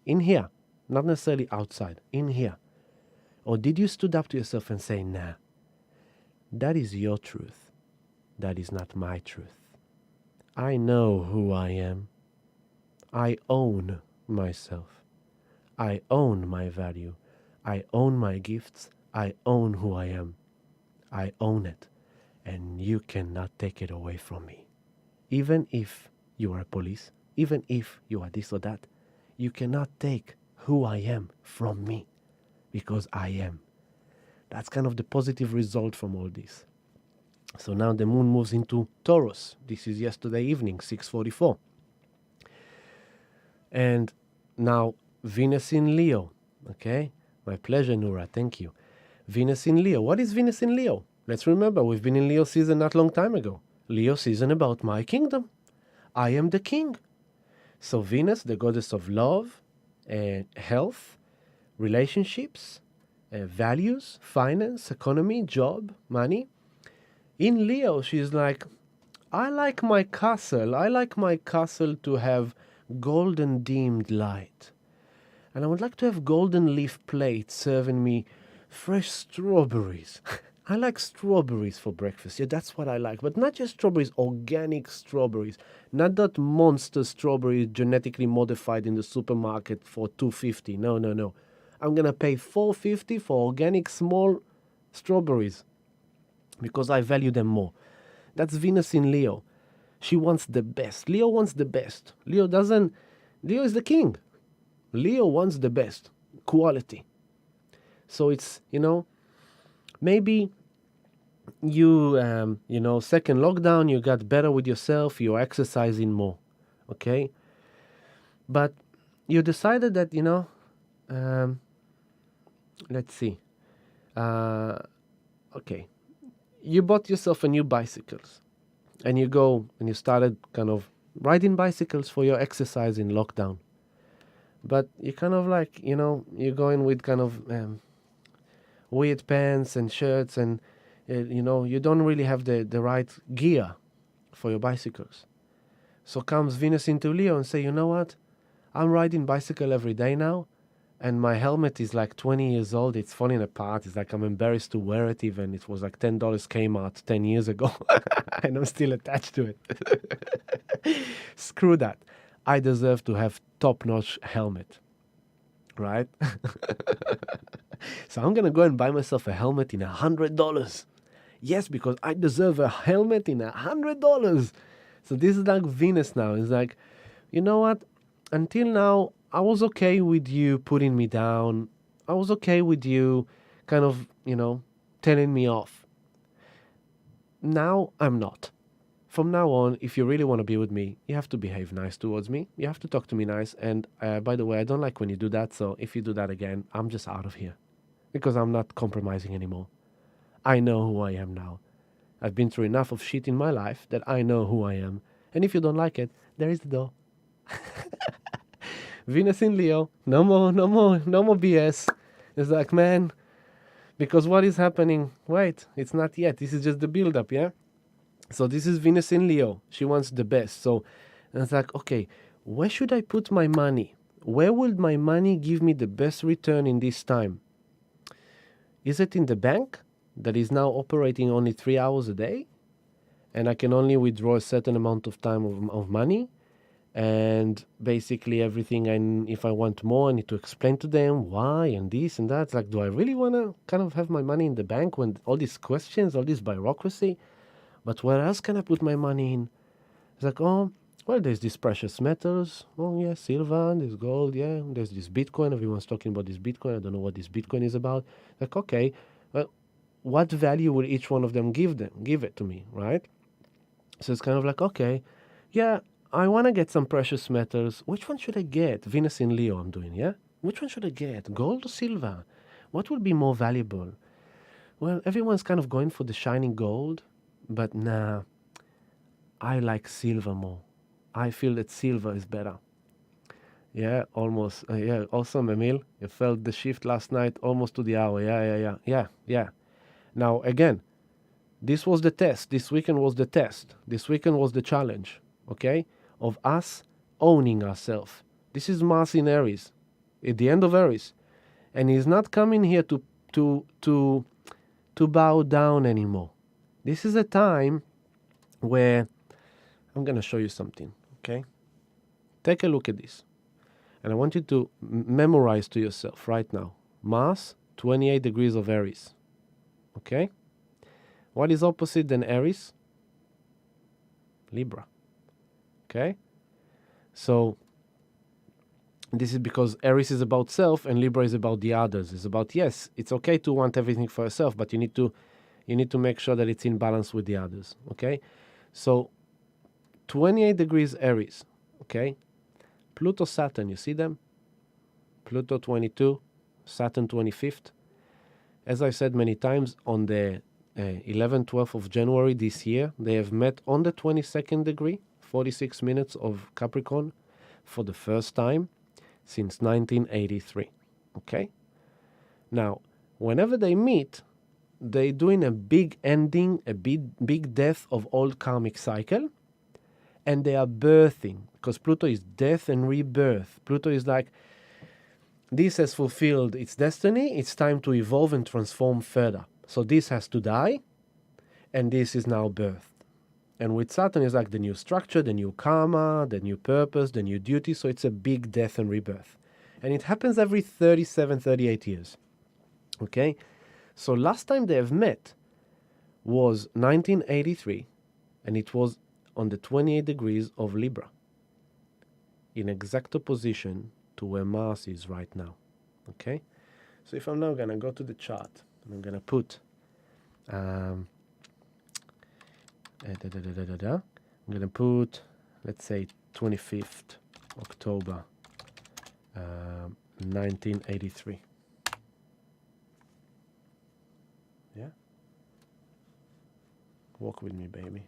In here, not necessarily outside, in here. Or did you stood up to yourself and say, nah, that is your truth. That is not my truth. I know who I am. I own myself. I own my value. I own my gifts. I own who I am. I own it. And you cannot take it away from me. Even if you are police, even if you are this or that, you cannot take who I am from me, because I am. That's kind of the positive result from all this. So now the moon moves into Taurus. This is yesterday evening, 6:44. And now Venus in Leo. Okay? My pleasure, Nura. Thank you. Venus in Leo. What is Venus in Leo? Let's remember, we've been in Leo season not long time ago. Leo season about my kingdom. I am the king. So Venus, the goddess of love, health, relationships, values, finance, economy, job, money. In Leo, she's like, I like my castle. I like my castle to have golden dimmed light. And I would like to have golden leaf plates serving me fresh strawberries. I like strawberries for breakfast. Yeah, that's what I like. But not just strawberries, organic strawberries. Not that monster strawberry genetically modified in the supermarket for $2.50. No, no, no. I'm going to pay $4.50 for organic small strawberries because I value them more. That's Venus in Leo. She wants the best. Leo wants the best. Leo is the king. Leo wants the best. Quality. So it's, maybe you, second lockdown, you got better with yourself, you're exercising more, okay? But you decided that, let's see. Okay, you bought yourself a new bicycles, and you go and you started kind of riding bicycles for your exercise in lockdown. But you kind of like, you're going with kind of weird pants and shirts, and you don't really have the right gear for your bicycles. So comes Venus into Leo and say, you know what? I'm riding bicycle every day now, and my helmet is like 20 years old. It's falling apart. It's like I'm embarrassed to wear it even. It was like $10 Kmart 10 years ago, and I'm still attached to it. Screw that. I deserve to have top-notch helmet, right? So I'm going to go and buy myself a helmet in $100. Yes, because I deserve a helmet in $100. So this is like Venus now. It's like, you know what? Until now, I was okay with you putting me down. I was okay with you kind of, telling me off. Now I'm not. From now on, if you really want to be with me, you have to behave nice towards me. You have to talk to me nice. And by the way, I don't like when you do that. So if you do that again, I'm just out of here. Because I'm not compromising anymore. I know who I am now. I've been through enough of shit in my life that I know who I am. And if you don't like it, there is the door. Venus in Leo, no more BS. It's like, man, because what is happening? Wait, it's not yet. This is just the build-up, yeah? So this is Venus in Leo. She wants the best. So it's like, okay, where should I put my money? Where will my money give me the best return in this time? Is it in the bank that is now operating only 3 hours a day? And I can only withdraw a certain amount of time of money? And basically everything, if I want more, I need to explain to them why and this and that. It's like, do I really want to kind of have my money in the bank when all these questions, all this bureaucracy? But where else can I put my money in? It's like, oh, well, there's these precious metals. Oh, yeah, silver, there's gold, yeah. There's this Bitcoin. Everyone's talking about this Bitcoin. I don't know what this Bitcoin is about. Like, okay, well, what value will each one of them give it to me, right? So it's kind of like, okay, yeah, I want to get some precious metals. Which one should I get? Venus in Leo I'm doing, yeah? Which one should I get? Gold or silver? What would be more valuable? Well, everyone's kind of going for the shining gold, but nah, I like silver more. I feel that silver is better. Yeah, almost. Yeah, awesome, Emil. You felt the shift last night almost to the hour. Yeah. Now, again, this was the test. This weekend was the test. This weekend was the challenge, okay, of us owning ourselves. This is Mars in Aries, at the end of Aries. And he's not coming here to bow down anymore. This is a time where I'm going to show you something, okay? Take a look at this. And I want you to memorize to yourself right now. Mars, 28 degrees of Aries, okay? What is opposite than Aries? Libra. Okay? So this is because Aries is about self and Libra is about the others. It's about, yes, it's okay to want everything for yourself, but you need to make sure that it's in balance with the others. Okay? So 28 degrees Aries. Okay? Pluto, Saturn, you see them? Pluto 22, Saturn 25th. As I said many times, on the 11th, 12th of January this year, they have met on the 22nd degree, 46 minutes of Capricorn, for the first time since 1983. Okay? Now, whenever they meet, they're doing a big ending, a big death of old karmic cycle, and they are birthing, because Pluto is death and rebirth. Pluto is like, this has fulfilled its destiny, it's time to evolve and transform further. So this has to die, and this is now birthed. And with Saturn is like the new structure, the new karma, the new purpose, the new duty. So it's a big death and rebirth. And it happens every 37, 38 years. Okay? So last time they have met was 1983, and it was on the 28 degrees of Libra, in exact opposition to where Mars is right now. Okay? So if I'm now going to go to the chart, and I'm going to put I'm going to put, let's say, 25th October 1983. Yeah? Walk with me, baby.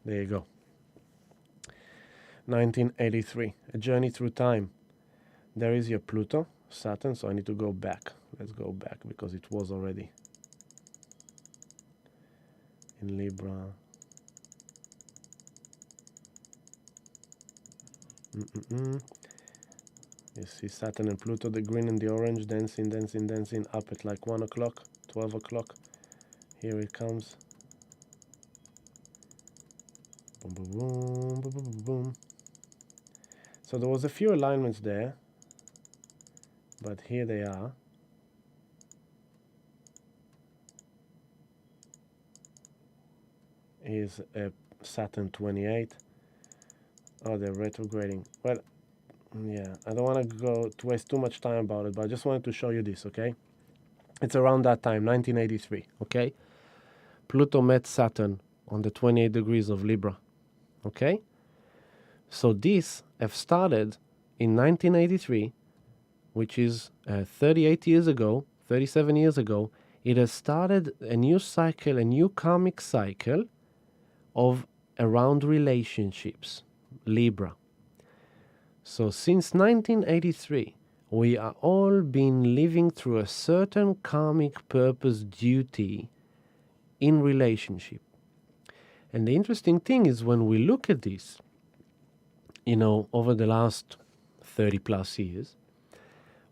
There you go. 1983, A Journey Through Time. There is your Pluto, Saturn, so I need to go back. Let's go back because it was already in Libra. You see Saturn and Pluto, the green and the orange, dancing, dancing, dancing, up at like 1 o'clock, 12 o'clock. Here it comes. Boom, boom, boom, boom, boom, boom, boom. So there was a few alignments there, but here they are. Here's a Saturn 28. Oh, they're retrograding. Well, yeah, I don't want to waste too much time about it, but I just wanted to show you this, okay? It's around that time, 1983, okay? Pluto met Saturn on the 28 degrees of Libra, okay? So this have started in 1983, which is 38 years ago, 37 years ago. It has started a new cycle, a new karmic cycle of around relationships, Libra. So since 1983, we are all been living through a certain karmic purpose duty in relationship. And the interesting thing is when we look at this, over the last 30 plus years,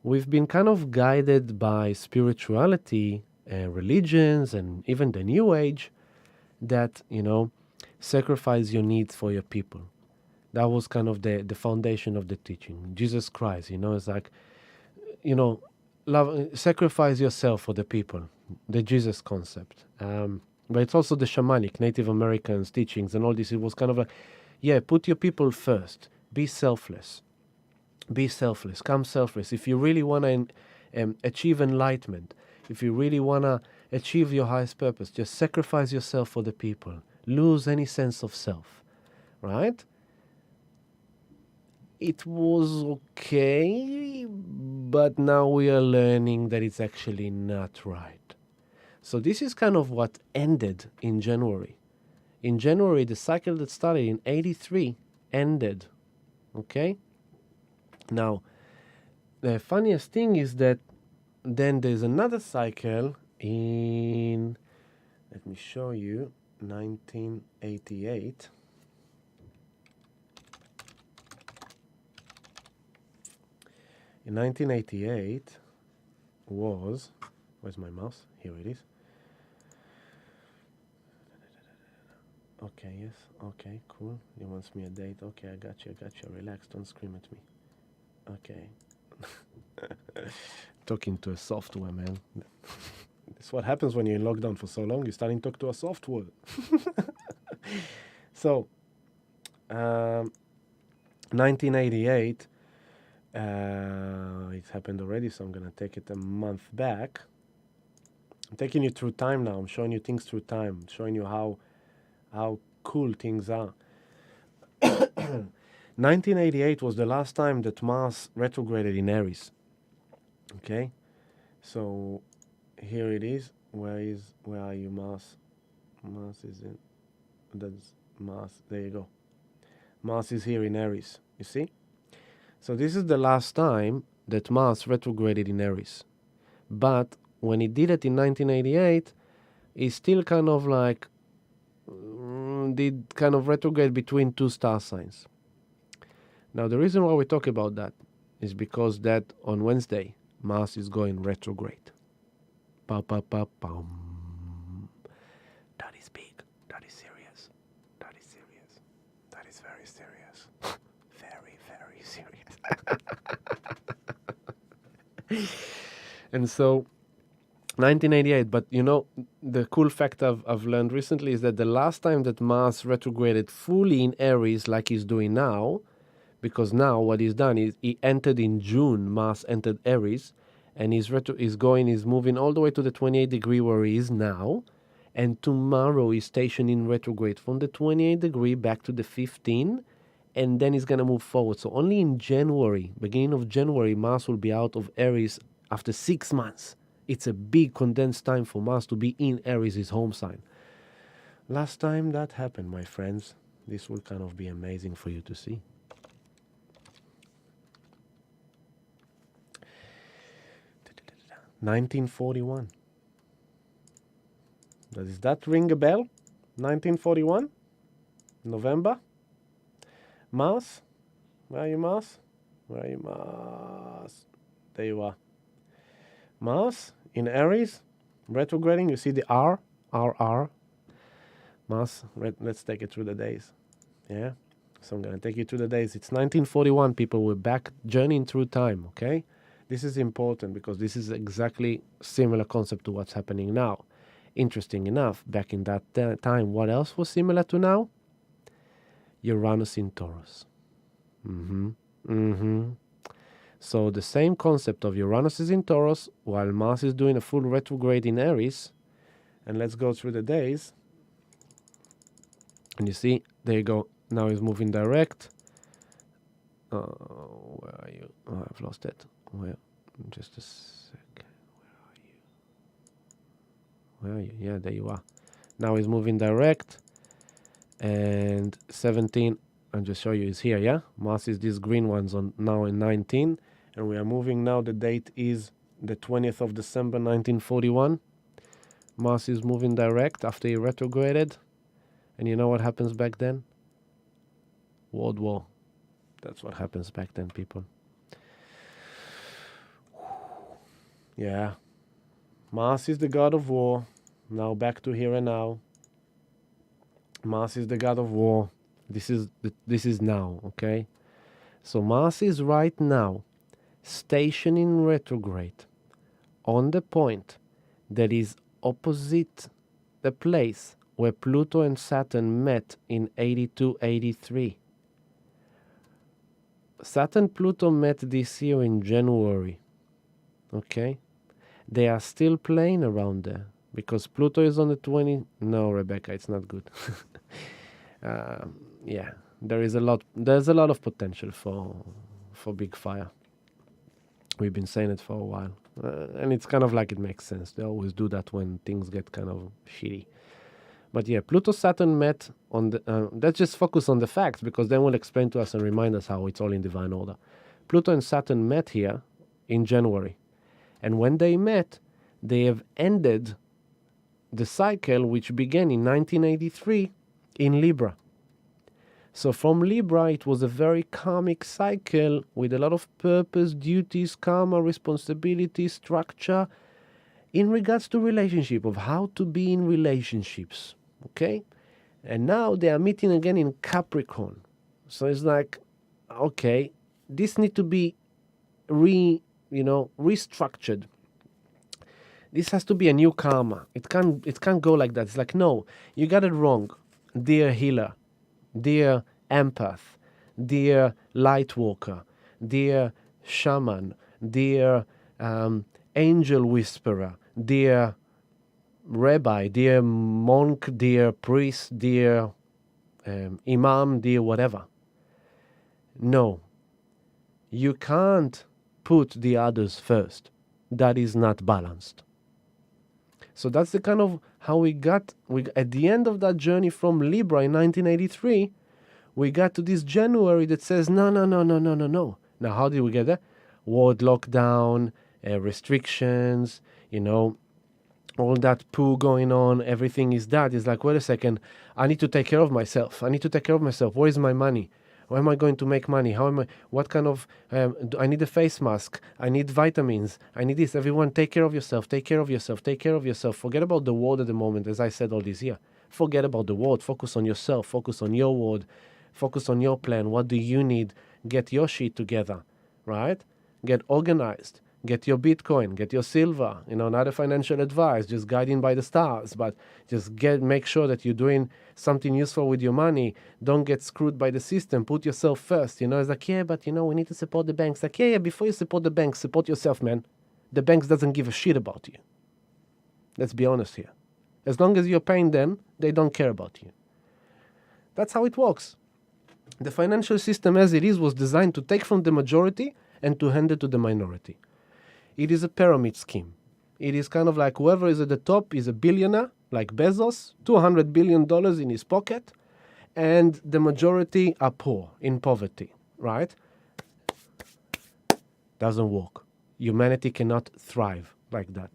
we've been kind of guided by spirituality and religions and even the New Age that, sacrifice your needs for your people. That was kind of the foundation of the teaching. Jesus Christ, it's like, love, sacrifice yourself for the people, the Jesus concept. But it's also the shamanic, Native Americans teachings and all this. It was kind of like, put your people first. Be selfless. Be selfless. Come selfless. If you really want to achieve enlightenment, if you really want to achieve your highest purpose, just sacrifice yourself for the people. Lose any sense of self, right? It was okay, but now we are learning that it's actually not right. So this is kind of what ended in January. In January, the cycle that started in 83 ended, okay? Now, the funniest thing is that then there's another cycle in, let me show you, 1988. In 1988 was, where's my mouse? Here it is. Okay, yes, okay, cool. You want me a date? Okay, I got you. Relax, don't scream at me. Okay. Talking to a software, man. That's what happens when you're in lockdown for so long. You're starting to talk to a software. So, 1988, it happened already, so I'm going to take it a month back. I'm taking you through time now. I'm showing you things through time. I'm showing you how cool things are. 1988 was the last time that Mars retrograded in Aries. Okay, so here it is. Where are you, Mars? Mars is in. That's Mars. There you go. Mars is here in Aries. You see. So this is the last time that Mars retrograded in Aries. But when it did it in 1988, it still kind of like did kind of retrograde between two star signs. Now, the reason why we talk about that is because that on Wednesday, Mars is going retrograde. Pa, pa, pa, pum. That is big. That is serious. That is serious. That is very serious. Very, very serious. And so, 1988, but the cool fact I've learned recently is that the last time that Mars retrograded fully in Aries like he's doing now, because now what he's done is he entered in June, Mars entered Aries, and he's moving all the way to the 28 degree where he is now, And tomorrow is stationed in retrograde from the 28 degree back to the 15, and then it's going to move forward. So only in January, beginning of January, Mars will be out of Aries after 6 months. It's a big condensed time for Mars to be in Aries, his home sign. Last time that happened, my friends, this will kind of be amazing for you to see. (1941). Does that ring a bell? 1941? November? Mars? Where are you, Mars? Where are you, Mars? There you are. Mars in Aries, retrograding. You see the R. Mars, let's take it through the days. Yeah? So I'm going to take you through the days. It's 1941, people. We're back journeying through time, okay? This is important because this is exactly similar concept to what's happening now. Interesting enough, back in that time, what else was similar to now? Uranus in Taurus. So the same concept of Uranus is in Taurus, while Mars is doing a full retrograde in Aries. And let's go through the days. And you see, there you go. Now he's moving direct. Where are you? Oh, I've lost it. Where? Just a second. Where are you? Yeah, there you are. Now he's moving direct. And 17, I'll just show you, is here, yeah? Mars is these green ones on now in 19. And we are moving now. The date is the 20th of December, 1941. Mars is moving direct after he retrograded. And you know what happens back then? World War. That's what happens back then, people. Yeah. Mars is the god of war. Now back to here and now. Mars is the god of war. This is now, okay? So Mars is right now stationed in retrograde on the point that is opposite the place where Pluto and Saturn met in 82-83. Saturn-Pluto met this year in January, okay? They are still playing around there because Pluto is on the 20... No, Rebecca, it's not good. Yeah, there's a lot of potential for big fire. We've been saying it for a while. And it's kind of like it makes sense. They always do that when things get kind of shitty. But yeah, Pluto-Saturn met on the... let's just focus on the facts, because then we'll explain to us and remind us how it's all in divine order. Pluto and Saturn met here in January. And when they met, they have ended the cycle which began in 1983 in Libra. So from Libra, it was a very karmic cycle with a lot of purpose, duties, karma, responsibility, structure in regards to relationship, of how to be in relationships, okay? And now they are meeting again in Capricorn. So it's like, okay, this need to be restructured. This has to be a new karma. It can't go like that. It's like, no, you got it wrong, dear healer, dear empath, dear light walker, dear shaman, dear angel whisperer, dear rabbi, dear monk, dear priest, dear imam, dear whatever. No, you can't put the others first. That is not balanced. So that's the kind of how we at the end of that journey from Libra in 1983, we got to this January that says, no. Now, how did we get there? World lockdown, restrictions, all that poo going on, everything is that. It's like, wait a second, I need to take care of myself. Where is my money? Where am I going to make money? What kind of, I need a face mask. I need vitamins. I need this. Everyone, take care of yourself. Forget about the world at the moment, as I said all this year. Forget about the world. Focus on yourself. Focus on your world. Focus on your plan. What do you need? Get your shit together, right? Get organized. Get your Bitcoin, get your silver, not a financial advice, just guiding by the stars, but just make sure that you're doing something useful with your money. Don't get screwed by the system. Put yourself first. It's like, yeah, but we need to support the banks. Like, yeah, before you support the banks, support yourself, man. The banks doesn't give a shit about you. Let's be honest here. As long as you're paying them, they don't care about you. That's how it works. The financial system as it is was designed to take from the majority and to hand it to the minority. It is a pyramid scheme. It is kind of like whoever is at the top is a billionaire, like Bezos, $200 billion in his pocket, and the majority are poor, in poverty, right? Doesn't work. Humanity cannot thrive like that.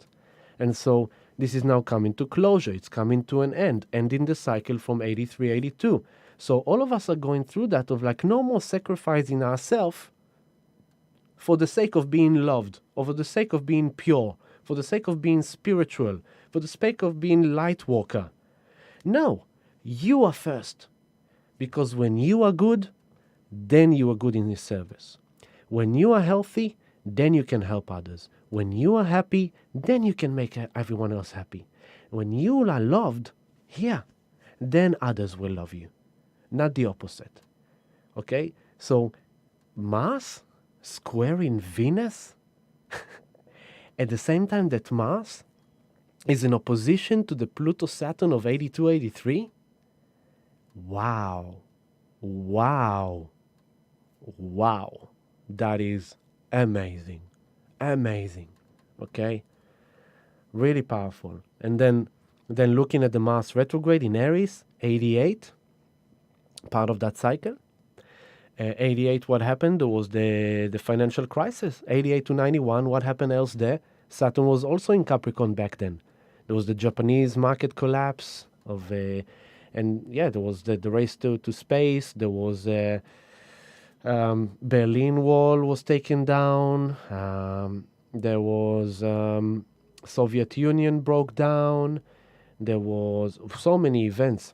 And so this is now coming to closure. It's coming to an end, ending the cycle from 83, 82. So all of us are going through that of like no more sacrificing ourselves for the sake of being loved, or for the sake of being pure, for the sake of being spiritual, for the sake of being light walker. No, you are first. Because when you are good, then you are good in His service. When you are healthy, then you can help others. When you are happy, then you can make everyone else happy. When you are loved, here, then others will love you. Not the opposite. Okay? So, Mars squaring Venus, at the same time that Mars is in opposition to the Pluto-Saturn of 82, 83, wow. Wow. Wow. That is amazing. Amazing. Okay? Really powerful. And then looking at the Mars retrograde in Aries, 88, part of that cycle. 88, what happened? There was the financial crisis. 88 to 91, what happened else there? Saturn was also in Capricorn back then. There was the Japanese market collapse of... there was the race to space. There was... Berlin Wall was taken down. There was Soviet Union broke down. There was so many events.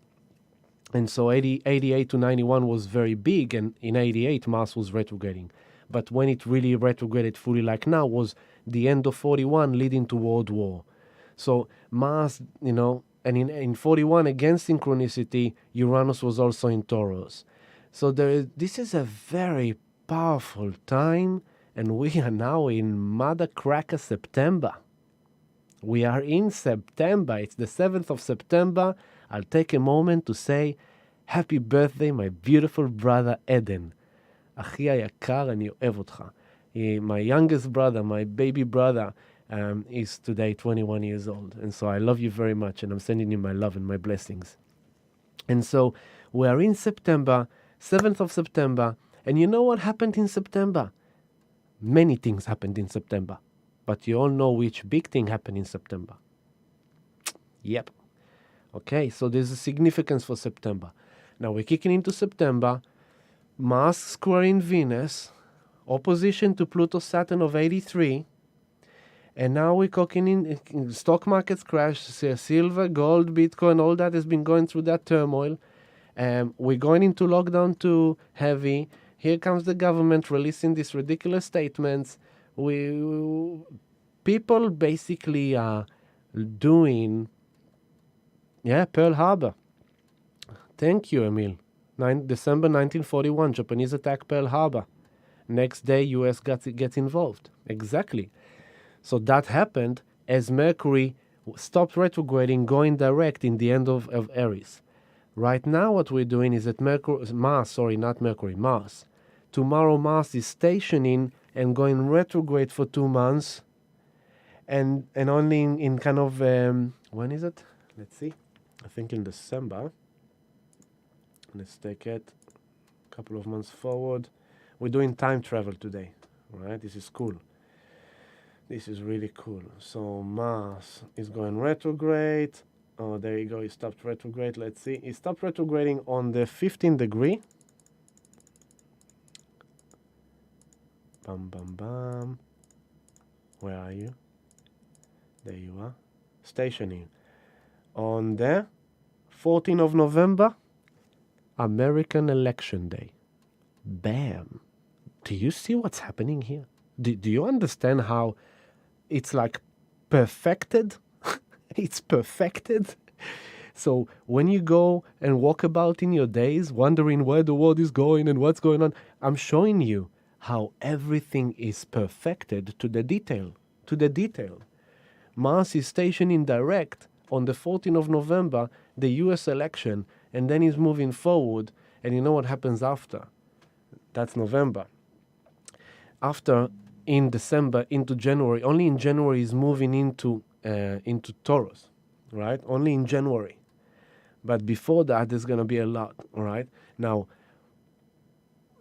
And so 88 to 91 was very big, and in 88 Mars was retrograding. But when it really retrograded fully like now was the end of 41 leading to World War. So Mars, and in 41 against synchronicity, Uranus was also in Taurus. So this is a very powerful time, and we are now in Mother Cracker September. We are in September. It's the 7th of September. I'll take a moment to say, happy birthday, my beautiful brother Eden. אחי היקר, אני אוהב אותך. My youngest brother, my baby brother, is today 21 years old. And so I love you very much, and I'm sending you my love and my blessings. And so we are in September, 7th of September. And you know what happened in September? Many things happened in September. But you all know which big thing happened in September. Yep. Okay, so there's a significance for September. Now we're kicking into September. Mars squaring Venus, opposition to Pluto-Saturn of 83. And now we're kicking in stock markets crash, silver, gold, Bitcoin, all that has been going through that turmoil. We're going into lockdown too heavy. Here comes the government releasing these ridiculous statements. People basically are doing... Yeah, Pearl Harbor. Thank you, Emil. December 1941, Japanese attack Pearl Harbor. Next day, U.S. gets involved. Exactly. So that happened as Mercury stopped retrograding, going direct in the end of Aries. Right now, what we're doing is that Mars. Tomorrow, Mars is stationing and going retrograde for 2 months. And only in kind of, when is it? Let's see. I think in December. Let's take it a couple of months forward. We're doing time travel today, right? This is cool. This is really cool. So Mars is going retrograde. Oh, there you go. He stopped retrograde. Let's see. He stopped retrograding on the 15th degree. Bam, bam, bam. Where are you? There you are. Stationing. On the 14th of November, American Election Day. Bam. Do you see what's happening here? Do you understand how it's like perfected? It's perfected. So when you go and walk about in your days, wondering where the world is going and what's going on, I'm showing you how everything is perfected to the detail. To the detail. Mars is stationing direct on the 14th of November, the US election, and then he's moving forward. And you know what happens after? That's November. After, in December into January, only in January is moving into Taurus, right? Only in January. But before that, there's going to be a lot, all right? Now,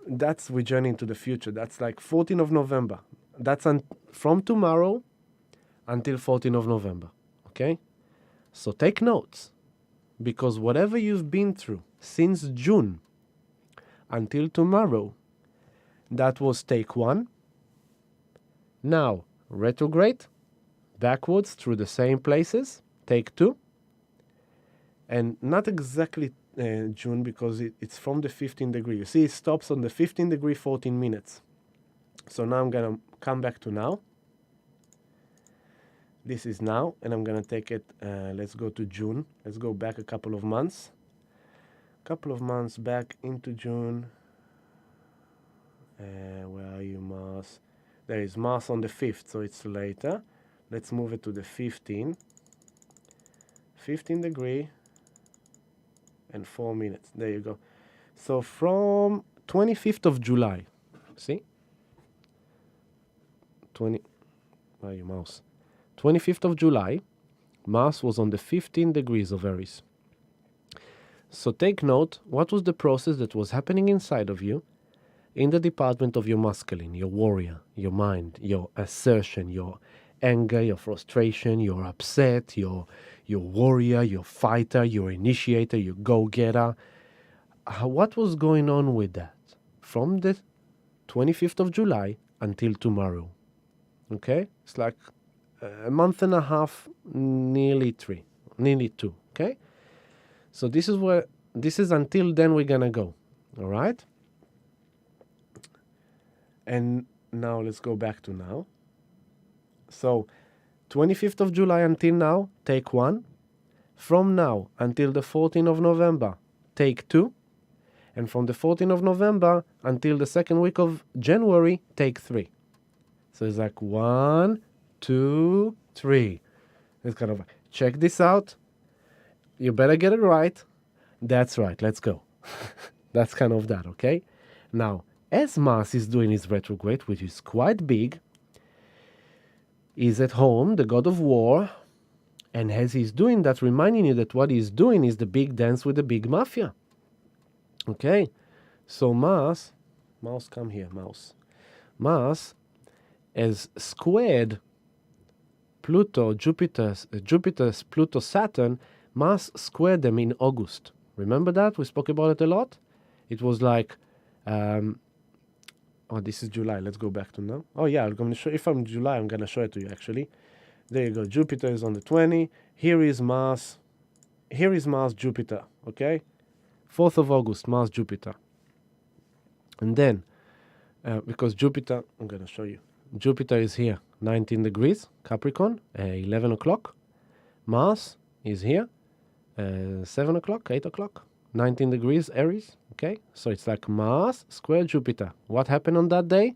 that's we journey into the future. That's like 14th of November. That's from tomorrow until 14th of November, okay? So take notes, because whatever you've been through since June until tomorrow, that was take one. Now, retrograde, backwards through the same places, take two. And not exactly June, because it's from the 15 degree. You see, it stops on the 15 degree, 14 minutes. So now I'm going to come back to now. This is now, and I'm going to take it, let's go to June. Let's go back a couple of months. Couple of months back into June. Where are you, Mars? There is Mars on the 5th, so it's later. Let's move it to the 15. 15 degree and 4 minutes. There you go. So from 25th of July, see? Where are you, Mouse? 25th of July, Mars was on the 15 degrees of Aries. So take note, what was the process that was happening inside of you in the department of your masculine, your warrior, your mind, your assertion, your anger, your frustration, your upset, your warrior, your fighter, your initiator, your go-getter. What was going on with that from the 25th of July until tomorrow? Okay? It's like a month and a half, nearly two, okay? So this is until then we're gonna go, all right? And now let's go back to now. So 25th of July until now, take one. From now until the 14th of November, take two. And from the 14th of November until the second week of January, take three. So it's like 1, 2, 3. It's kind of, check this out. You better get it right. That's right, let's go. That's kind of that, okay? Now, as Mars is doing his retrograde, which is quite big, he's at home, the god of war, and as he's doing that, reminding you that what he's doing is the big dance with the big mafia. Okay? So Mars, come here, mouse. Mars has squared Pluto, Jupiter's Pluto, Saturn. Mars squared them in August. Remember that? We spoke about it a lot. It was like, this is July. Let's go back to now. Oh yeah, I'm going to show. If I'm July, I'm going to show it to you actually. There you go. Jupiter is on the 20. Here is Mars. Here is Mars, Jupiter. Okay, 4th of August, Mars, Jupiter. And then, because Jupiter, I'm going to show you. Jupiter is here, 19 degrees, Capricorn, 11 o'clock. Mars is here, 7 o'clock, 8 o'clock, 19 degrees, Aries. Okay, so it's like Mars square Jupiter. What happened on that day?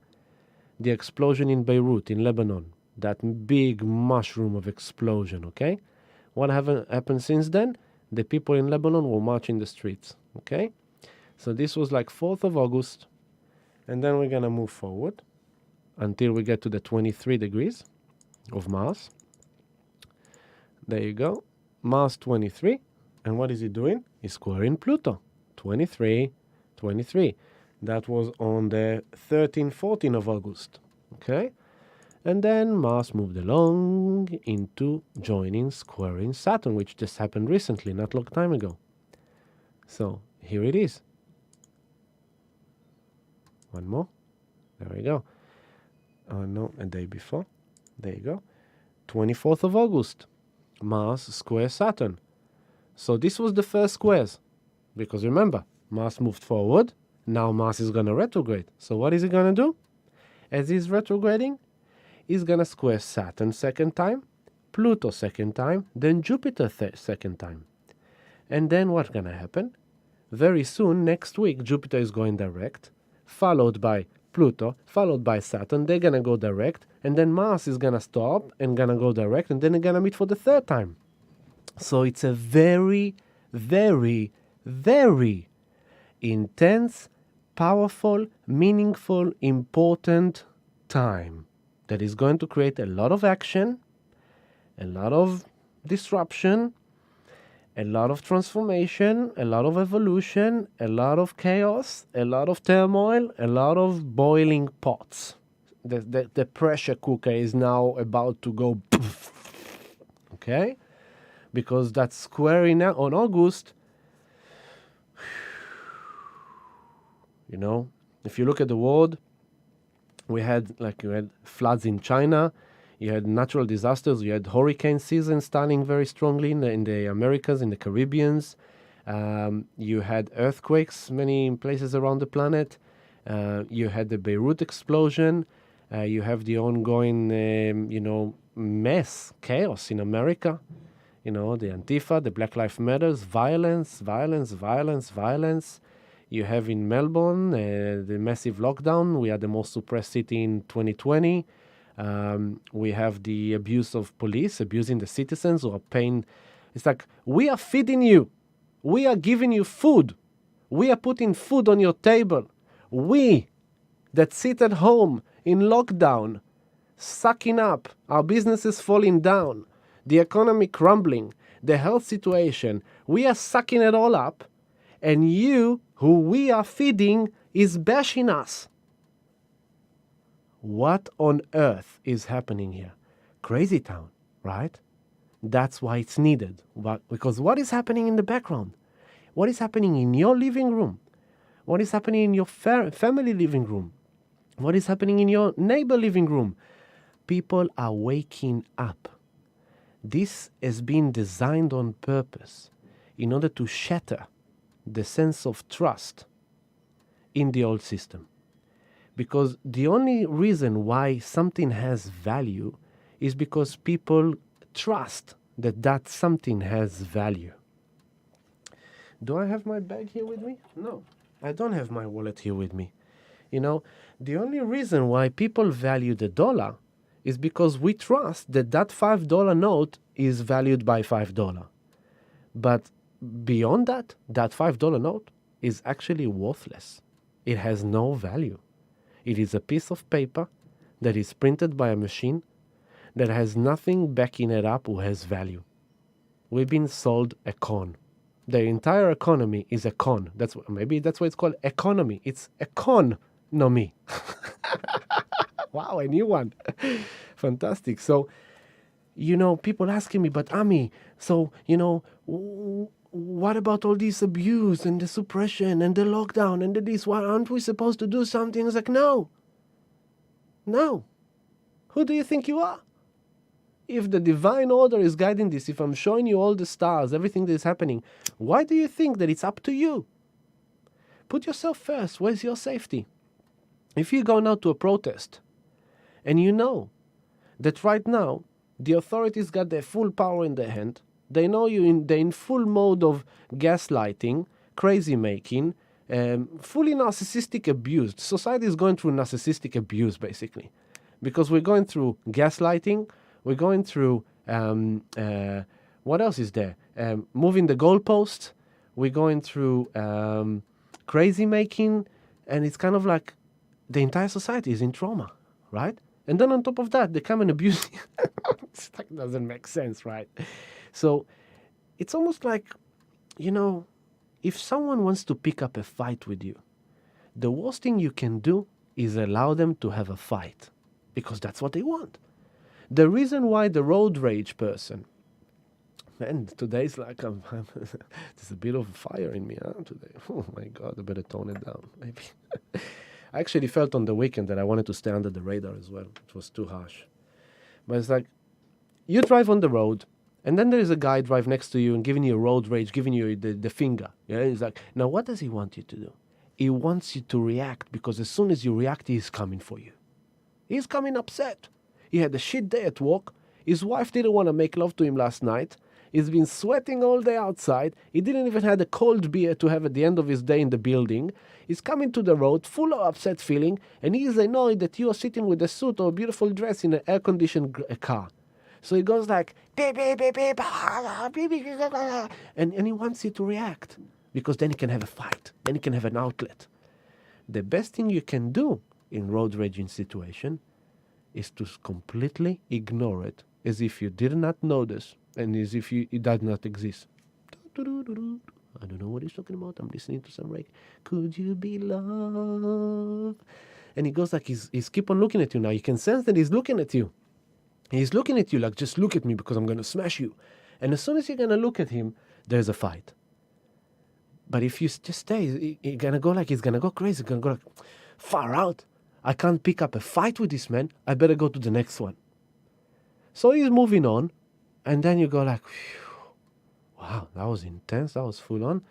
The explosion in Beirut, in Lebanon. That big mushroom of explosion, okay? What happened since then? The people in Lebanon were marching the streets, okay? So this was like 4th of August. And then we're going to move forward until we get to the 23 degrees of Mars. There you go. Mars 23. And what is he doing? He's squaring Pluto. 23, 23. That was on the 13, 14 of August. Okay? And then Mars moved along into joining squaring Saturn, which just happened recently, not long time ago. So here it is. One more. There we go. Oh no, a day before. There you go. 24th of August. Mars square Saturn. So this was the first squares. Because remember, Mars moved forward. Now Mars is going to retrograde. So what is he going to do? As he's retrograding, he's going to square Saturn second time, Pluto second time, then Jupiter second time. And then what's going to happen? Very soon, next week, Jupiter is going direct, followed by Pluto, followed by Saturn. They're going to go direct. And then Mars is going to stop and going to go direct. And then they're going to meet for the third time. So it's a very, very, very intense, powerful, meaningful, important time that is going to create a lot of action, a lot of disruption, a lot of transformation, a lot of evolution, a lot of chaos, a lot of turmoil, a lot of boiling pots. The pressure cooker is now about to go, okay? Because that square on August, you know, if you look at the world, you had floods in China, you had natural disasters, you had hurricane season starting very strongly in the Americas, in the Caribbeans. You had earthquakes many places around the planet. You had the Beirut explosion. You have the ongoing, mess, chaos in America. The Antifa, the Black Lives Matters, violence. You have in Melbourne the massive lockdown. We are the most suppressed city in 2020. We have the abuse of police, abusing the citizens who are paying. It's like, we are feeding you. We are giving you food. We are putting food on your table. We that sit at home in lockdown, sucking up, our businesses falling down, the economy crumbling, the health situation, we are sucking it all up, and you, who we are feeding, is bashing us. What on earth is happening here? Crazy town, right? That's why it's needed. Because what is happening in the background? What is happening in your living room? What is happening in your family living room? What is happening in your neighbor living room? People are waking up. This has been designed on purpose in order to shatter the sense of trust in the old system. Because the only reason why something has value is because people trust that something has value. Do I have my bag here with me? No, I don't have my wallet here with me. The only reason why people value the dollar is because we trust that $5 note is valued by $5. But beyond that $5 note is actually worthless. It has no value. It is a piece of paper that is printed by a machine that has nothing backing it up or has value. We've been sold a con. The entire economy is a con. Maybe that's why it's called economy. It's economy. Wow, a new one. Fantastic. So, people asking me, but Ami, so, what about all this abuse and the suppression and the lockdown and the this? Why aren't we supposed to do something? It's like, no. Who do you think you are? If the divine order is guiding this, if I'm showing you all the stars, everything that is happening, why do you think that it's up to you? Put yourself first. Where's your safety? If you go now to a protest and you know that right now the authorities got their full power in their hand, they know they're in full mode of gaslighting, crazy making, fully narcissistic abuse. Society is going through narcissistic abuse, basically, because we're going through gaslighting, we're going through, what else is there? Moving the goalpost, we're going through crazy making, and it's kind of like the entire society is in trauma, right? And then on top of that, they come and abuse you. It doesn't make sense, right? So it's almost like, if someone wants to pick up a fight with you, the worst thing you can do is allow them to have a fight, because that's what they want. The reason why the road rage person, man, today's like, there's a bit of fire in me today. Oh my God, I better tone it down, maybe. I actually felt on the weekend that I wanted to stay under the radar as well. It was too harsh. But it's like, you drive on the road, and then there is a guy drive next to you and giving you road rage, giving you the finger. Yeah, he's like, now what does he want you to do? He wants you to react, because as soon as you react, he's coming for you. He's coming upset. He had a shit day at work. His wife didn't want to make love to him last night. He's been sweating all day outside. He didn't even have a cold beer to have at the end of his day in the building. He's coming to the road full of upset feeling, and he is annoyed that you are sitting with a suit or a beautiful dress in an air-conditioned car. So he goes like, beep, beep, beep, beep, beep, beep, beep, and he wants you to react, because then he can have a fight, then he can have an outlet. The best thing you can do in road raging situation is to completely ignore it, as if you did not notice, and as if it does not exist. I don't know what he's talking about. I'm listening to some Reiki. Could you be love? And he goes like, he's keep on looking at you now. You can sense that he's looking at you. He's looking at you like, just look at me because I'm going to smash you. And as soon as you're going to look at him, there's a fight. But if you just stay, he's going to go like, he's going to go crazy. He's going to go like, far out. I can't pick up a fight with this man. I better go to the next one. So he's moving on. And then you go like, phew, wow, that was intense. That was full on.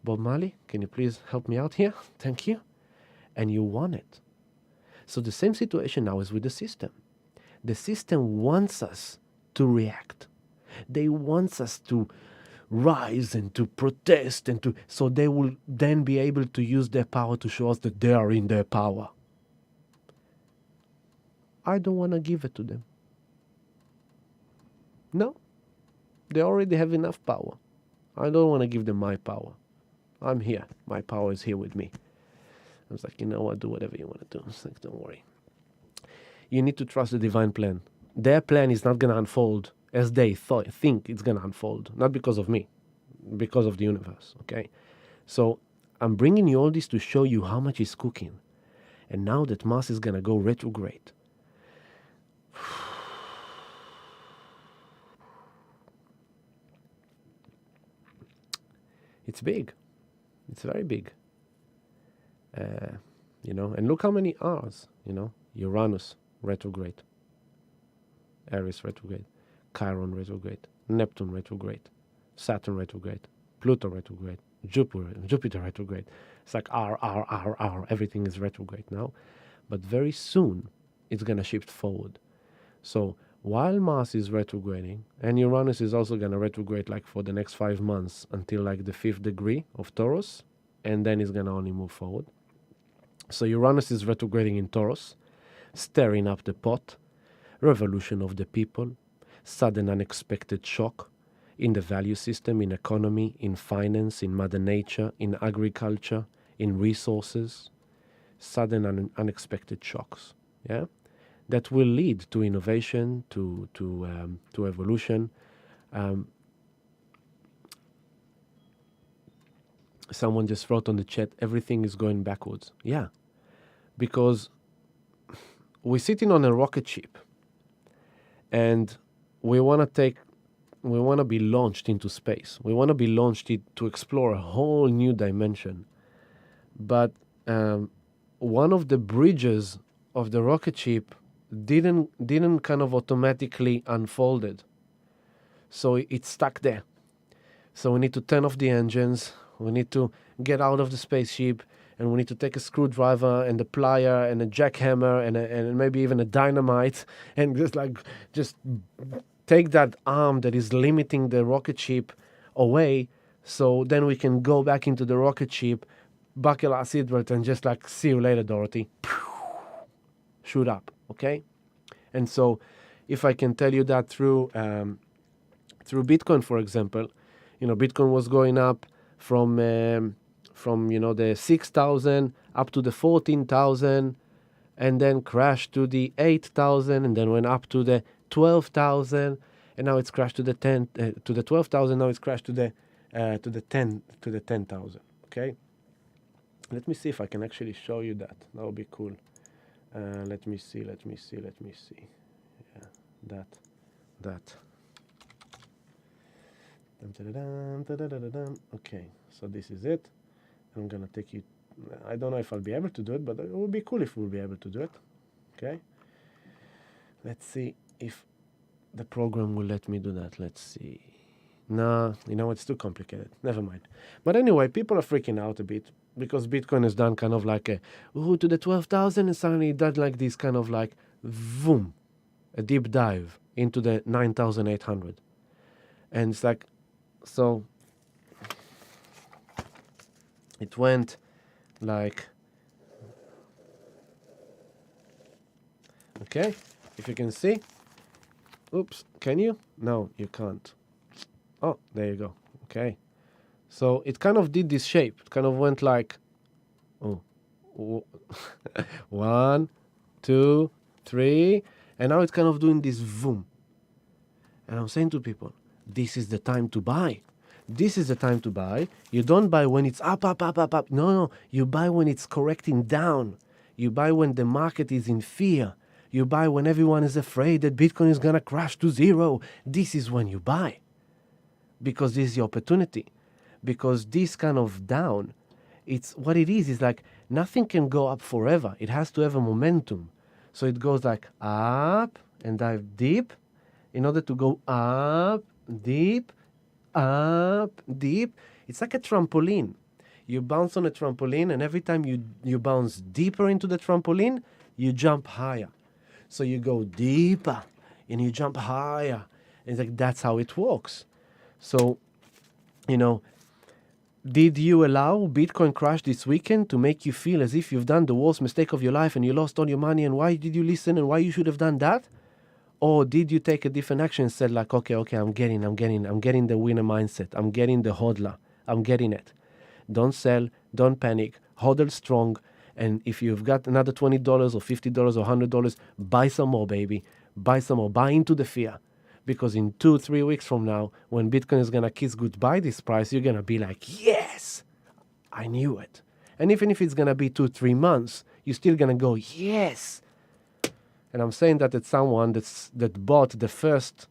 Bob Marley, can you please help me out here? Thank you. And you won it. So the same situation now is with the system. The system wants us to react. They want us to rise and to protest, so they will then be able to use their power to show us that they are in their power. I don't want to give it to them. No, they already have enough power. I don't want to give them my power. I'm here. My power is here with me. I was like, you know what, do whatever you want to do. It's like, don't worry. You need to trust the divine plan. Their plan is not going to unfold as they think it's going to unfold. Not because of me, because of the universe, okay? So I'm bringing you all this to show you how much is cooking. And now that Mars is going to go retrograde, it's big. It's very big. And look how many R's, Uranus retrograde, Aries retrograde, Chiron retrograde, Neptune retrograde, Saturn retrograde, Pluto retrograde, Jupiter retrograde. It's like R. Everything is retrograde now. But very soon, it's going to shift forward. So while Mars is retrograding, and Uranus is also going to retrograde like for the next 5 months until like the 5th degree of Taurus, and then it's going to only move forward. So Uranus is retrograding in Taurus, stirring up the pot, revolution of the people, sudden unexpected shock in the value system, in economy, in finance, in mother nature, in agriculture, in resources, sudden and unexpected shocks, yeah, that will lead to innovation, to evolution. Someone just wrote on the chat, everything is going backwards. Yeah, because we're sitting on a rocket ship and we want to be launched into space. We want to be launched to explore a whole new dimension. But one of the bridges of the rocket ship didn't kind of automatically unfolded. So it's stuck there. So we need to turn off the engines. We need to get out of the spaceship, and we need to take a screwdriver and a plier and a jackhammer and maybe even a dynamite and just take that arm that is limiting the rocket ship away, so then we can go back into the rocket ship, buckle our seatbelt, and just like, see you later, Dorothy. Shoot up, okay? And so if I can tell you that through Bitcoin, for example, Bitcoin was going up from the 6,000 up to the 14,000, and then crashed to the 8,000, and then went up to the 12,000, and now it's crashed to the 12,000. Now it's crashed to the 10,000. Okay. Let me see if I can actually show you that. That would be cool. Let me see. Yeah, that. Okay, so this is it. I'm gonna take you. I don't know if I'll be able to do it, but it would be cool if we'll be able to do it. Okay. Let's see if the program will let me do that. Let's see. No, it's too complicated. Never mind. But anyway, people are freaking out a bit because Bitcoin has done kind of like to the 12,000, and suddenly it did like this kind of like boom, a deep dive into the 9,800, and it's like, so it went like, okay, if you can see, oops, Can you? No, you can't. Oh, there you go. Okay. So it kind of did this shape. It kind of went like, oh, 1, 2, 3, and now it's kind of doing this boom. And I'm saying to people, this is the time to buy. This is the time to buy. You don't buy when it's up, up, up, up, up. No, no. You buy when it's correcting down. You buy when the market is in fear. You buy when everyone is afraid that Bitcoin is going to crash to zero. This is when you buy. Because this is the opportunity. Because this kind of down, it's what it is like nothing can go up forever. It has to have a momentum. So it goes like up and dive deep in order to go up, deep, up, deep. It's like a trampoline. You bounce on a trampoline, and every time you bounce deeper into the trampoline, you jump higher. So you go deeper and you jump higher. It's like that's how it works. So, did you allow Bitcoin crash this weekend to make you feel as if you've done the worst mistake of your life and you lost all your money, and why did you listen and why you should have done that? Or did you take a different action and said like, okay, I'm getting the winner mindset. I'm getting the hodler. I'm getting it. Don't sell. Don't panic. Hodl strong. And if you've got another $20 or $50 or $100, buy some more, baby. Buy some more. Buy into the fear. Because in 2-3 weeks from now, when Bitcoin is going to kiss goodbye this price, you're going to be like, yes, I knew it. And even if it's going to be 2-3 months, you're still going to go, yes. And I'm saying that it's someone that bought the first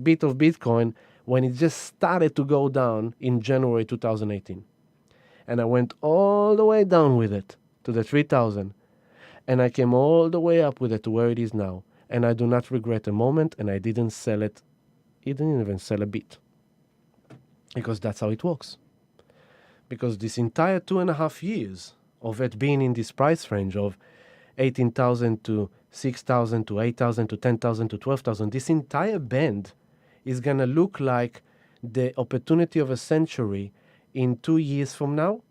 bit of Bitcoin when it just started to go down in January 2018. And I went all the way down with it to the 3,000. And I came all the way up with it to where it is now. And I do not regret a moment, and I didn't sell it. I didn't even sell a bit. Because that's how it works. Because this entire 2.5 years of it being in this price range of 18,000 to 6,000 to 8,000 to 10,000 to 12,000, this entire band is going to look like the opportunity of a century in 2 years from now.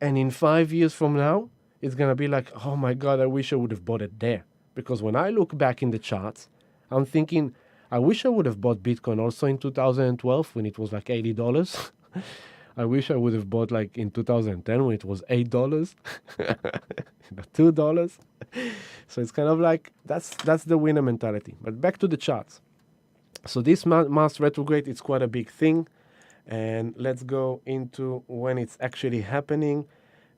And in 5 years from now, it's going to be like, oh my God, I wish I would have bought it there. Because when I look back in the charts, I'm thinking, I wish I would have bought Bitcoin also in 2012 when it was like $80. I wish I would have bought like in 2010 when it was $8, $2. So it's kind of like, that's the winner mentality. But back to the charts. So this Mars retrograde, it's quite a big thing. And let's go into when it's actually happening.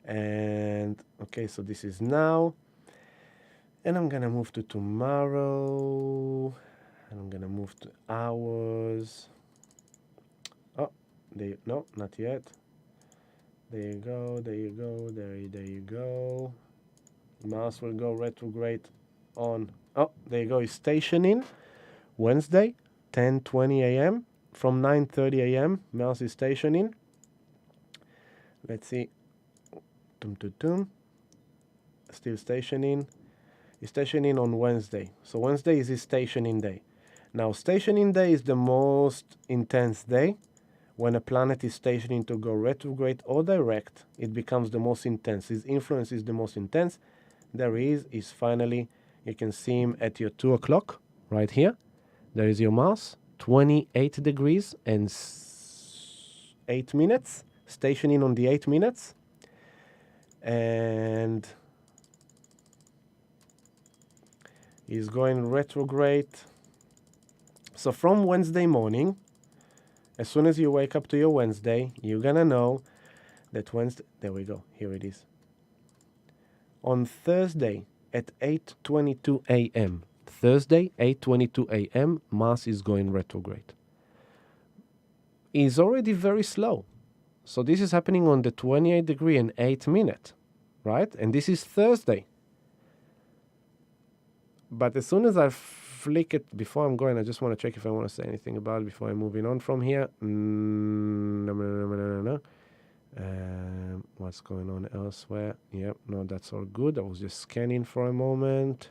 And okay, so this is now. And I'm going to move to tomorrow. And I'm going to move to hours. Oh, no, not yet. There you go, there you go, there you go. Mars will go retrograde on, oh, there you go, it's stationing. Wednesday, 10:20 a.m. From 9:30 a.m., Mars is stationing. Let's see. Still stationing. It's stationing on Wednesday. So Wednesday is his stationing day. Now, stationing day is the most intense day. When a planet is stationing to go retrograde or direct, it becomes the most intense. His influence is the most intense. There he is finally, you can see him at your 2 o'clock, right here. There is your Mars, 28 degrees and 8 minutes, stationing on the 8 minutes. And he's going retrograde. So from Wednesday morning, as soon as you wake up to your Wednesday, you're going to know that Wednesday, there we go, here it is. On Thursday at 8:22 a.m., Thursday, 8:22 a.m., Mars is going retrograde. It's already very slow. So this is happening on the 28 degree and 8 minute, right? And this is Thursday. But as soon as I flick it, before I'm going, I just want to check if I want to say anything about it before I'm moving on from here. No. What's going on elsewhere? Yep, no, that's all good. I was just scanning for a moment.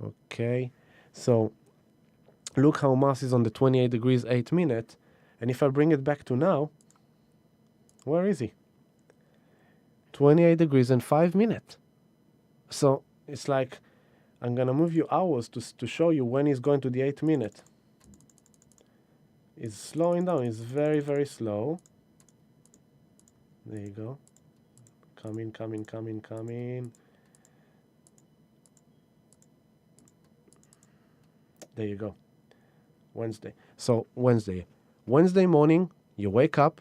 Okay, so look how Mars is on the 28 degrees, 8 minute. And if I bring it back to now, where is he? 28 degrees and 5 minutes. So it's like, I'm gonna move you hours to show you when he's going to the 8th minute. It's slowing down. It's very, very slow. There you go. Coming, coming, coming, coming. There you go. Wednesday. So Wednesday morning, you wake up.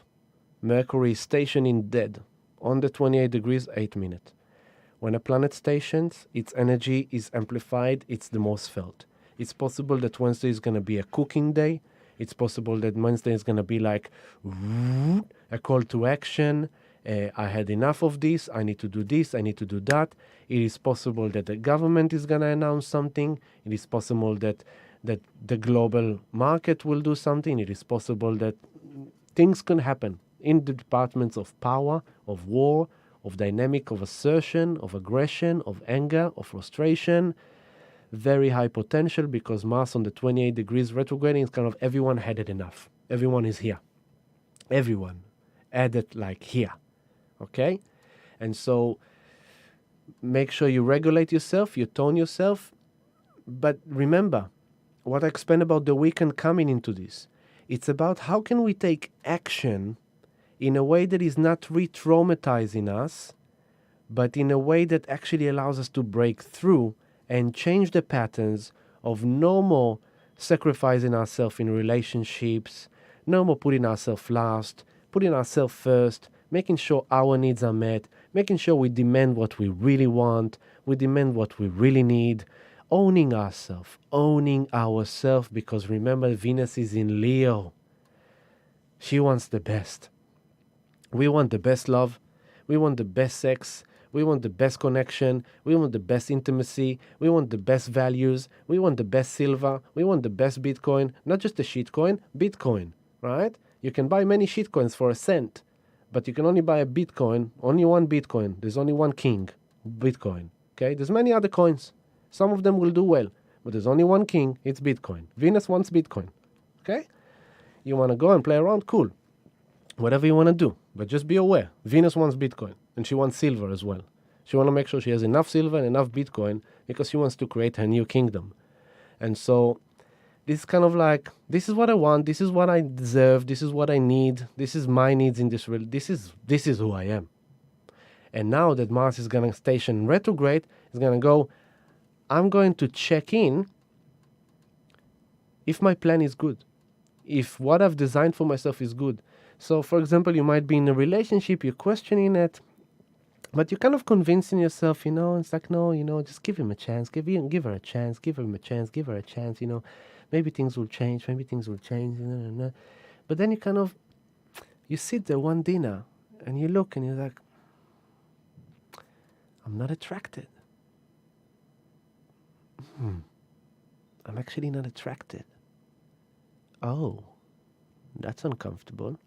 Mercury is stationed in dead on the 28 degrees, 8 minutes. When a planet stations, its energy is amplified. It's the most felt. It's possible that Wednesday is going to be a cooking day. It's possible that Wednesday is going to be like a call to action. I had enough of this. I need to do this. I need to do that. It is possible that the government is going to announce something. It is possible that the global market will do something. It is possible that things can happen in the departments of power, of war, of dynamic, of assertion, of aggression, of anger, of frustration. Very high potential because Mars on the 28 degrees retrograding is kind of everyone had it enough. Everyone is here. Everyone added like here. Okay? And so make sure you regulate yourself, you tone yourself. But remember, what I explained about the weekend coming into this, it's about how can we take action in a way that is not re-traumatizing us, but in a way that actually allows us to break through and change the patterns of no more sacrificing ourselves in relationships, no more putting ourselves last, putting ourselves first, making sure our needs are met, making sure we demand what we really want, we demand what we really need, owning ourselves, because remember, Venus is in Leo. She wants the best. We want the best love. We want the best sex. We want the best connection. We want the best intimacy. We want the best values. We want the best silver. We want the best Bitcoin. Not just a shitcoin, Bitcoin, right? You can buy many shitcoins for $0.01, but you can only buy a Bitcoin, only one Bitcoin. There's only one king, Bitcoin, okay? There's many other coins. Some of them will do well, but there's only one king, it's Bitcoin. Venus wants Bitcoin, okay? You want to go and play around? Cool. Whatever you want to do, but just be aware. Venus wants Bitcoin, and she wants silver as well. She wants to make sure she has enough silver and enough Bitcoin because she wants to create her new kingdom. And so this is kind of like, this is what I want, this is what I deserve, this is what I need, this is my needs in this world, this is who I am. And now that Mars is going to station retrograde, it's going to go, I'm going to check in if my plan is good, if what I've designed for myself is good. So, for example, you might be in a relationship, you're questioning it, but you're kind of convincing yourself, it's like, no, just give him a chance, give her a chance, give him a chance, give her a chance, maybe things will change, But then you sit there one dinner and you look and you're like, I'm not attracted. I'm actually not attracted. Oh, that's uncomfortable.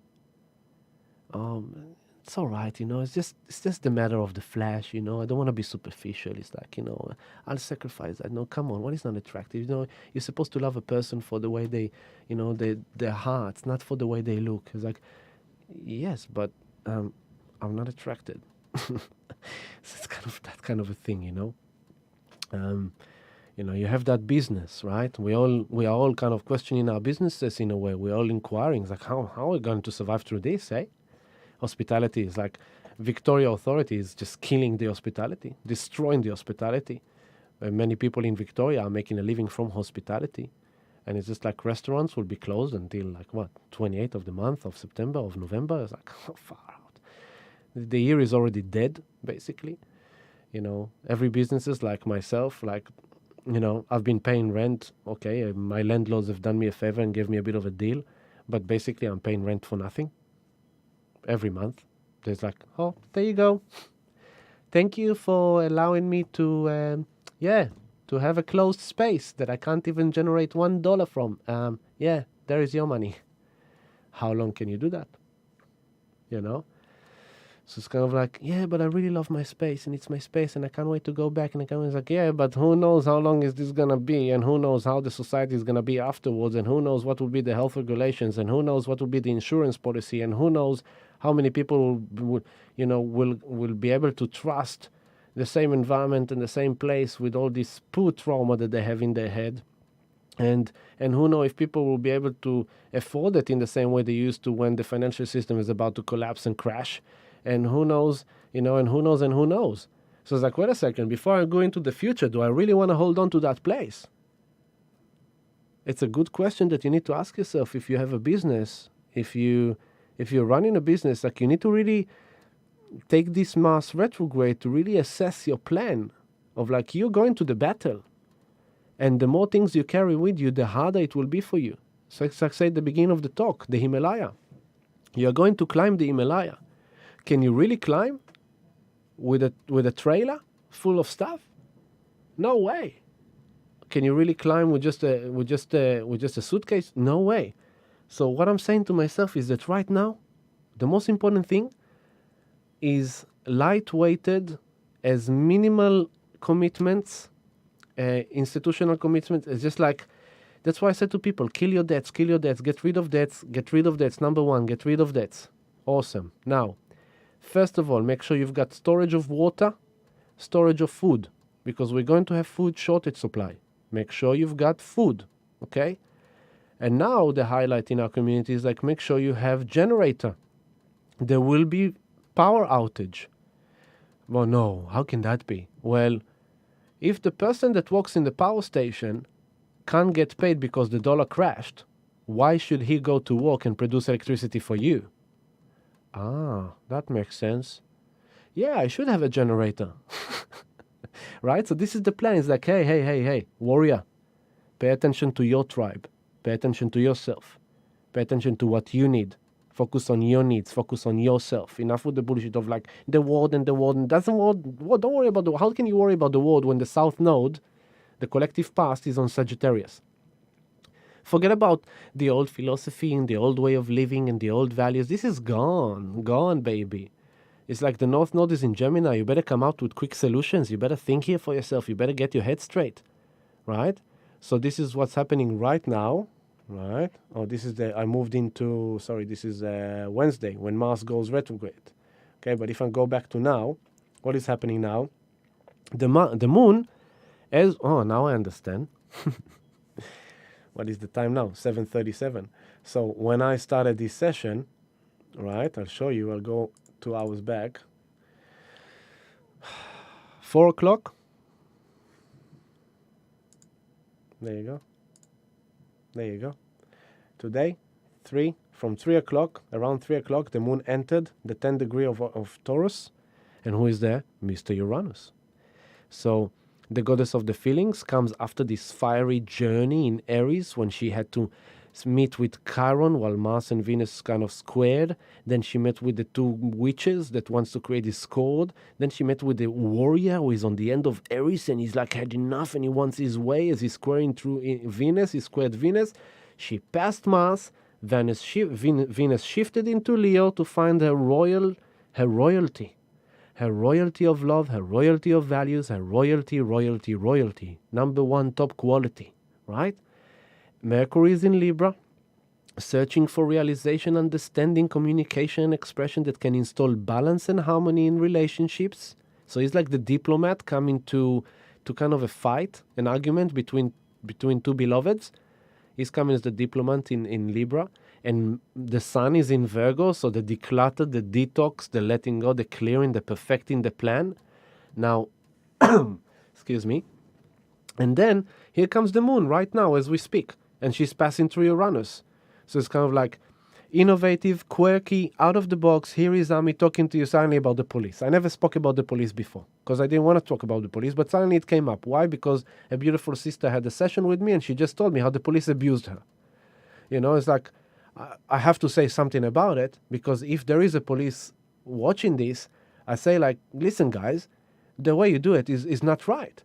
It's all right, it's just the matter of the flesh, I don't want to be superficial. It's like, I'll sacrifice that. No, come on, what is not attractive? You're supposed to love a person for the way they, their hearts, not for the way they look. It's like, yes, but I'm not attracted. So it's kind of that kind of a thing, you have that business, right? We are all kind of questioning our businesses in a way. We're all inquiring, it's like, how are we going to survive through this, eh? Hospitality is like, Victoria Authority is just killing the hospitality, destroying the hospitality. Many people in Victoria are making a living from hospitality. And it's just like restaurants will be closed until 28th of the month of September, of November. It's like, how far out? The year is already dead, basically. Every business is like myself, I've been paying rent. Okay, my landlords have done me a favor and gave me a bit of a deal. But basically, I'm paying rent for nothing. Every month. There's like, oh, there you go. Thank you for allowing me to have a closed space that I can't even generate $1 from. There is your money. How long can you do that? So it's kind of like, but I really love my space and it's my space and I can't wait to go back. And it's like, but who knows how long is this going to be, and who knows how the society is going to be afterwards, and who knows what will be the health regulations, and who knows what will be the insurance policy, and who knows how many people will be able to trust the same environment and the same place with all this poo trauma that they have in their head. And who knows if people will be able to afford it in the same way they used to when the financial system is about to collapse and crash. And who knows, and who knows and who knows. So it's like, wait a second, before I go into the future, do I really want to hold on to that place? It's a good question that you need to ask yourself if you have a business. If you're running a business, like, you need to really take this Mars retrograde to really assess your plan of, like, you're going to the battle. And the more things you carry with you, the harder it will be for you. So it's like I said at the beginning of the talk, the Himalaya. You're going to climb the Himalaya. Can you really climb with a trailer full of stuff? No way. Can you really climb with just a suitcase? No way. So what I'm saying to myself is that right now, the most important thing is lightweighted, as minimal commitments, institutional commitments. It's just like, that's why I said to people, kill your debts, get rid of debts. Number one, get rid of debts. Awesome. Now, first of all, make sure you've got storage of water, storage of food, because we're going to have food shortage supply. Make sure you've got food, okay? And now the highlight in our community is, like, make sure you have generator. There will be power outage. Well, no, how can that be? Well, if the person that works in the power station can't get paid because the dollar crashed, why should he go to work and produce electricity for you? Ah, that makes sense. Yeah, I should have a generator. Right? So this is the plan. It's like, hey, warrior, pay attention to your tribe. Pay attention to yourself. Pay attention to what you need. Focus on your needs. Focus on yourself. Enough with the bullshit of, like, the world and doesn't world. Don't worry about the world. How can you worry about the world when the South Node, the collective past, is on Sagittarius? Forget about the old philosophy and the old way of living and the old values. This is gone, baby. It's like the North Node is in Gemini. You better come out with quick solutions. You better think here for yourself. You better get your head straight, right? So this is what's happening right now, right? Oh, this is this is Wednesday when Mars goes retrograde. Okay, but if I go back to now, what is happening now? The moon, now I understand. What is the time now? 7:37. So when I started this session, right, I'll show you, I'll go 2 hours back. 4 o'clock. There you go. Today, from 3 o'clock, around 3 o'clock, the moon entered the 10th degree of Taurus. And who is there? Mr. Uranus. So the goddess of the feelings comes after this fiery journey in Aries, when she had to meet with Chiron while Mars and Venus kind of squared. Then she met with the two witches that wants to create discord. Then she met with the warrior who is on the end of Aries, and he's like had enough and he wants his way as he's squaring through Venus. He squared Venus. She passed Mars. Venus shifted into Leo to find her royalty. Her royalty of love, her royalty of values, her royalty. Number one, top quality, right? Mercury is in Libra, searching for realization, understanding, communication, and expression that can install balance and harmony in relationships. So he's like the diplomat coming to kind of a fight, an argument between two beloveds. He's coming as the diplomat in Libra. And the sun is in Virgo, so the declutter, the detox, the letting go, the clearing, the perfecting the plan. Now, excuse me. And then here comes the moon right now as we speak. And she's passing through Uranus. So it's kind of like innovative, quirky, out of the box. Here is Ami talking to you suddenly about the police. I never spoke about the police before because I didn't want to talk about the police, but suddenly it came up. Why? Because a beautiful sister had a session with me and she just told me how the police abused her. It's like, I have to say something about it, because if there is a police watching this, I say, like, listen, guys, the way you do it is not right.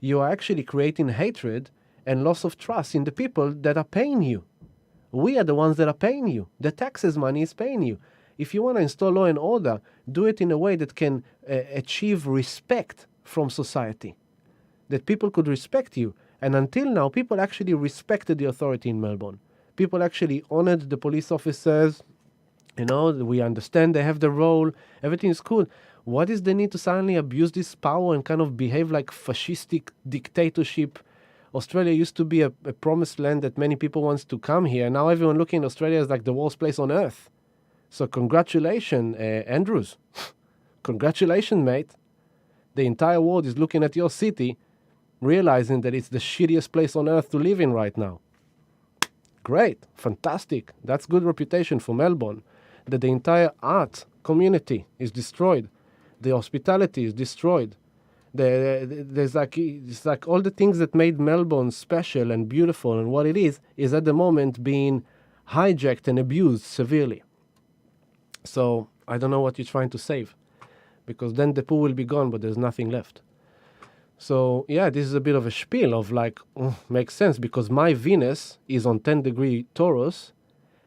You are actually creating hatred and loss of trust in the people that are paying you. We are the ones that are paying you. The taxes money is paying you. If you want to install law and order, do it in a way that can achieve respect from society, that people could respect you. And until now, people actually respected the authority in Melbourne. People actually honored the police officers. We understand they have the role. Everything is cool. What is the need to suddenly abuse this power and kind of behave like fascistic dictatorship? Australia used to be a promised land that many people wants to come here. Now everyone looking at Australia as like the worst place on earth. So congratulations, Andrews. Congratulations, mate. The entire world is looking at your city, realizing that it's the shittiest place on earth to live in right now. Great, fantastic. That's good reputation for Melbourne. That the entire art community is destroyed. The hospitality is destroyed. It's like all the things that made Melbourne special and beautiful and what it is at the moment being hijacked and abused severely. So I don't know what you're trying to save, because then the pool will be gone, but there's nothing left. So yeah, this is a bit of a spiel of like, makes sense, because my Venus is on 10 degree Taurus,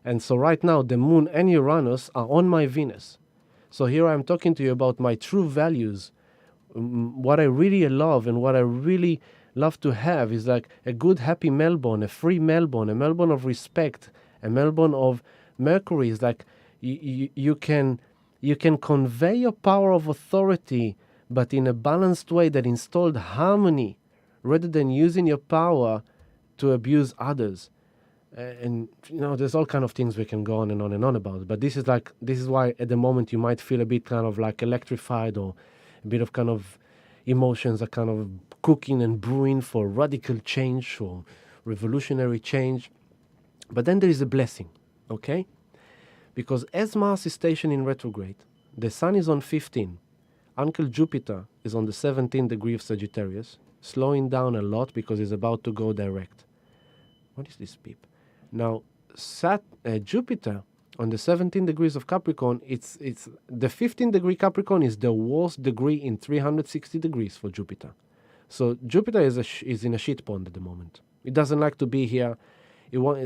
and so right now the Moon and Uranus are on my Venus. So here I'm talking to you about my true values. What I really love and what I really love to have is like a good, happy Melbourne, a free Melbourne, a Melbourne of respect, a Melbourne of Mercury. Is like you can convey your power of authority, but in a balanced way that installed harmony, rather than using your power to abuse others. And there's all kind of things we can go on and on and on about. But this is why at the moment you might feel a bit kind of like electrified, or a bit of kind of emotions are kind of cooking and brewing for radical change or revolutionary change. But then there is a blessing, okay? Because as Mars is stationed in retrograde, the Sun is on 15. Uncle Jupiter is on the 17th degree of Sagittarius, slowing down a lot because he's about to go direct. What is this beep? Now, Jupiter on the 17 degrees of Capricorn, it's the 15 degree Capricorn is the worst degree in 360 degrees for Jupiter. So Jupiter is in a shit pond at the moment. It doesn't like to be here.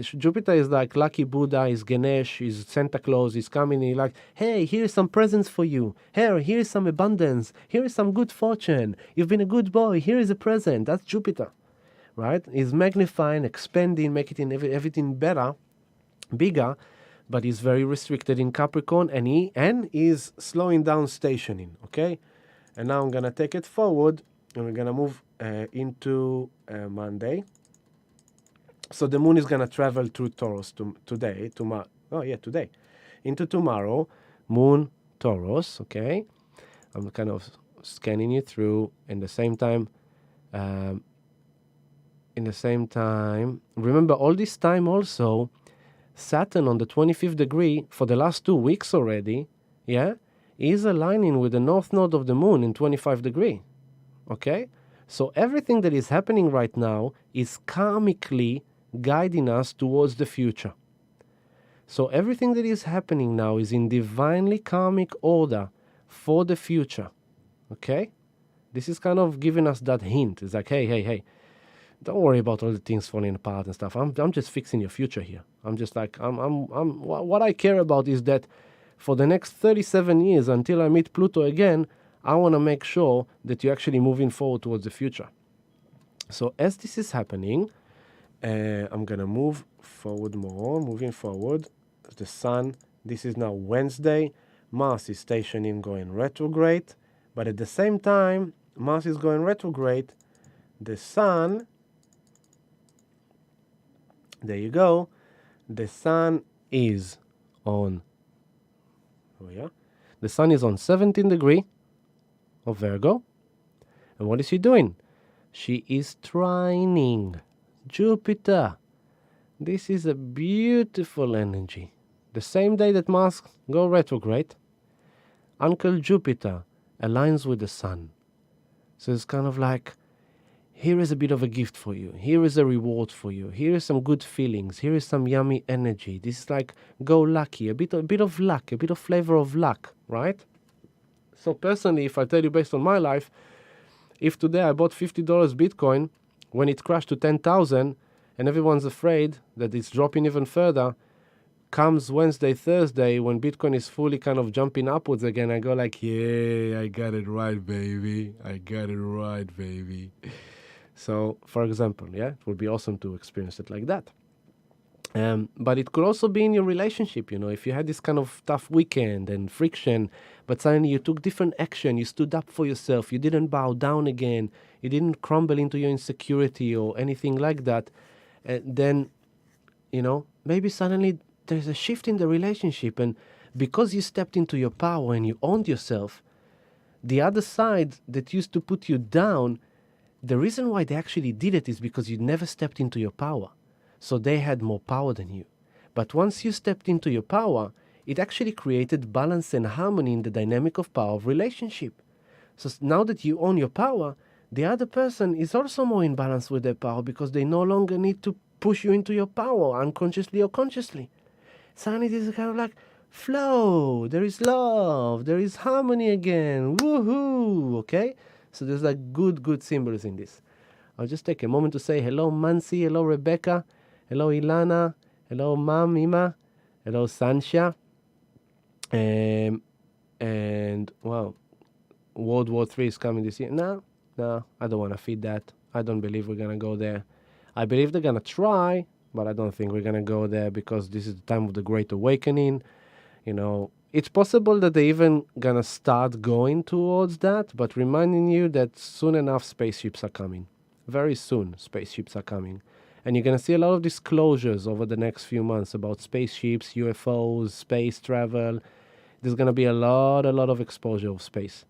Jupiter is like lucky Buddha, is Ganesh, is Santa Claus, is coming, he's like, hey, here's some presents for you. Here's some abundance. Here is some good fortune. You've been a good boy. Here is a present. That's Jupiter, right? He's magnifying, expanding, making everything better, bigger, but he's very restricted in Capricorn, and he is slowing down, stationing, okay? And now I'm going to take it forward, and we're going to move into Monday. So the Moon is going to travel through Taurus today, into tomorrow, Moon, Taurus, okay? I'm kind of scanning you through, in the same time, remember all this time also, Saturn on the 25th degree, for the last 2 weeks already, is aligning with the north node of the Moon in 25 degree, okay? So everything that is happening right now is karmically guiding us towards the future. So everything that is happening now is in divinely karmic order for the future, okay? This is kind of giving us that hint. It's like, hey, don't worry about all the things falling apart and stuff. I'm just fixing your future here. I'm just like, what I care about is that for the next 37 years until I meet Pluto again, I want to make sure that you're actually moving forward towards the future. So as this is happening, I'm going to move forward more, moving forward. The Sun, this is now Wednesday. Mars is stationing, going retrograde. But at the same time, Mars is going retrograde. The Sun, there you go. The Sun is on, the Sun is on 17 degree of Virgo. And what is she doing? She is trining Jupiter. This is a beautiful energy. The same day that Mars go retrograde, Uncle Jupiter aligns with the Sun. So it's kind of like, here is a bit of a gift for you. Here is a reward for you. Here is some good feelings. Here is some yummy energy. This is like go lucky, a bit of luck, a bit of flavor of luck, right? So personally, if I tell you based on my life, if today I bought $50 Bitcoin, when it crashed to 10,000 and everyone's afraid that it's dropping even further, comes Wednesday, Thursday, when Bitcoin is fully kind of jumping upwards again, I go like, yeah, I got it right, baby. I got it right, baby. So, for example, it would be awesome to experience it like that. But it could also be in your relationship, if you had this kind of tough weekend and friction, but suddenly you took different action, you stood up for yourself, you didn't bow down again, you didn't crumble into your insecurity or anything like that, then, maybe suddenly there's a shift in the relationship. And because you stepped into your power and you owned yourself, the other side that used to put you down, the reason why they actually did it is because you never stepped into your power. So they had more power than you. But once you stepped into your power, it actually created balance and harmony in the dynamic of power of relationship. So now that you own your power, the other person is also more in balance with their power because they no longer need to push you into your power unconsciously or consciously. Suddenly this is kind of like flow, there is love, there is harmony again, woohoo, okay? So there's like good symbols in this. I'll just take a moment to say hello Mansi, hello Rebecca, hello Ilana, hello Mom, Ima, hello Sansha, and wow, World War III is coming this year. No, I don't want to feed that. I don't believe we're going to go there. I believe they're going to try, but I don't think we're going to go there because this is the time of the Great Awakening. It's possible that they even going to start going towards that, but reminding you that soon enough spaceships are coming. Very soon spaceships are coming. And you're going to see a lot of disclosures over the next few months about spaceships, UFOs, space travel. There's going to be a lot of exposure of space.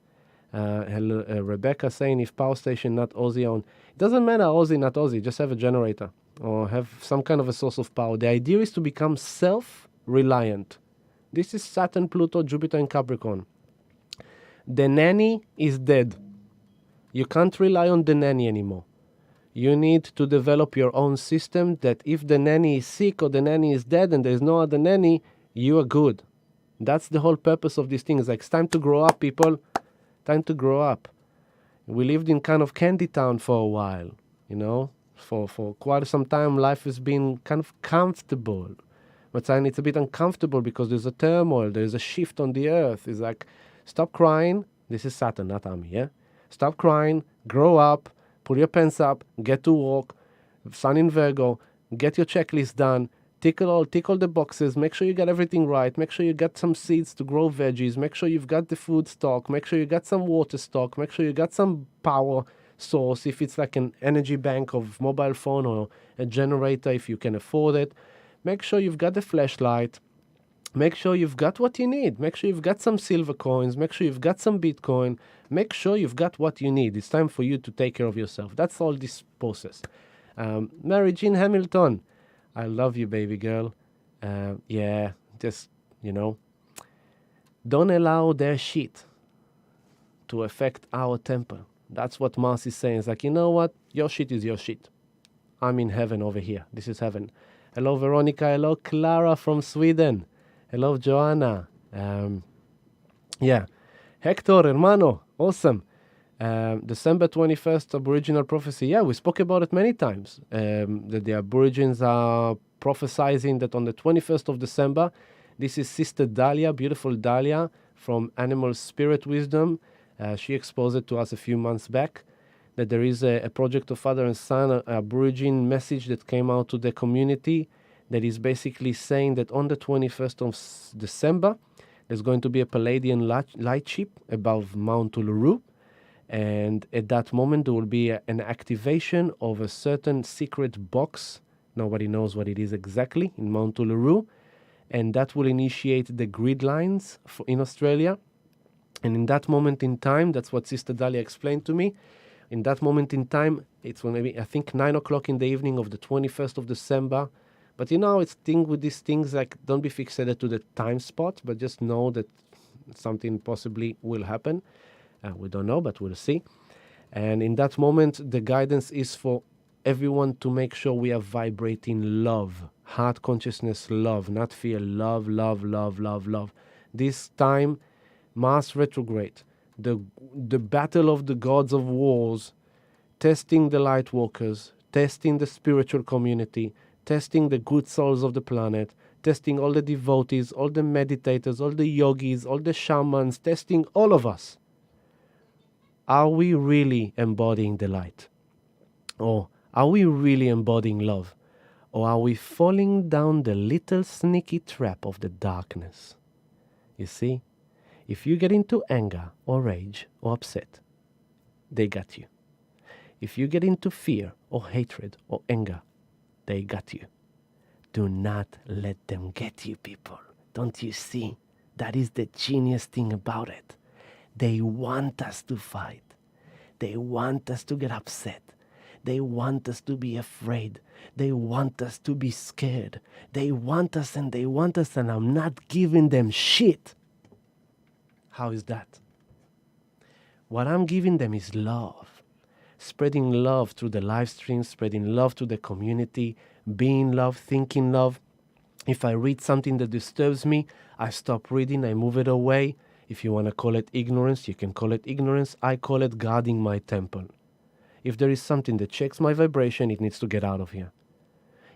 Hello, Rebecca saying if power station not Aussie owned. It doesn't matter Aussie, not Aussie. Just have a generator or have some kind of a source of power. The idea is to become self-reliant. This is Saturn, Pluto, Jupiter, and Capricorn. The nanny is dead. You can't rely on the nanny anymore. You need to develop your own system that if the nanny is sick or the nanny is dead and there's no other nanny, you are good. That's the whole purpose of these things. Like, it's time to grow up, people. Time to grow up. We lived in kind of candy town for a while, For quite some time, life has been kind of comfortable. But then it's a bit uncomfortable because there's a turmoil, there's a shift on the earth. It's like, stop crying. This is Saturn, not Ami, yeah? Stop crying, grow up, pull your pants up, get to work. Sun in Virgo, get your checklist done, tick all the boxes, make sure you got everything right, make sure you got some seeds to grow veggies, make sure you've got the food stock, make sure you got some water stock, make sure you got some power source, if it's like an energy bank of mobile phone or a generator if you can afford it. Make sure you've got the flashlight. Make sure you've got what you need. Make sure you've got some silver coins. Make sure you've got some Bitcoin. Make sure you've got what you need. It's time for you to take care of yourself. That's all this process. Mary Jean Hamilton, I love you, baby girl. Just, don't allow their shit to affect our temple. That's what Mars is saying. It's like, you know what? Your shit is your shit. I'm in heaven over here. This is heaven. Hello, Veronica. Hello, Clara from Sweden. Hello, Joanna. Hector, hermano. Awesome. December 21st, Aboriginal prophecy. Yeah, we spoke about it many times. That the Aborigines are prophesizing that on the 21st of December, this is Sister Dahlia, beautiful Dahlia from Animal Spirit Wisdom. She exposed it to us a few months back, that there is a project of father and son, an Aborigine message that came out to the community that is basically saying that on the 21st of December, there's going to be a Palladian lightship above Mount Uluru. And at that moment, there will be an activation of a certain secret box. Nobody knows what it is exactly in Mount Uluru. And that will initiate the grid lines in Australia. And in that moment in time, that's what Sister Dahlia explained to me. In that moment in time, it's when maybe, I think, 9 o'clock in the evening of the 21st of December. But it's thing with these things, like, don't be fixated to the time spot, but just know that something possibly will happen. We don't know, but we'll see. And in that moment, the guidance is for everyone to make sure we are vibrating love, heart consciousness, love, not fear, love, love, love, love, love. This time, Mars retrograde, the battle of the gods of wars, testing the light workers, testing the spiritual community, testing the good souls of the planet, testing all the devotees, all the meditators, all the yogis, all the shamans, testing all of us. Are we really embodying the light? Or are we really embodying love? Or are we falling down the little sneaky trap of the darkness? You see, if you get into anger or rage or upset, they got you. If you get into fear or hatred or anger, they got you. Do not let them get you, people. Don't you see? That is the genius thing about it. They want us to fight. They want us to get upset. They want us to be afraid. They want us to be scared. They want us and they want us, and I'm not giving them shit. How is that? What I'm giving them is love. Spreading love through the live stream, spreading love to the community, being love, thinking love. If I read something that disturbs me, I stop reading, I move it away. If you want to call it ignorance, you can call it ignorance. I call it guarding my temple. If there is something that checks my vibration, it needs to get out of here.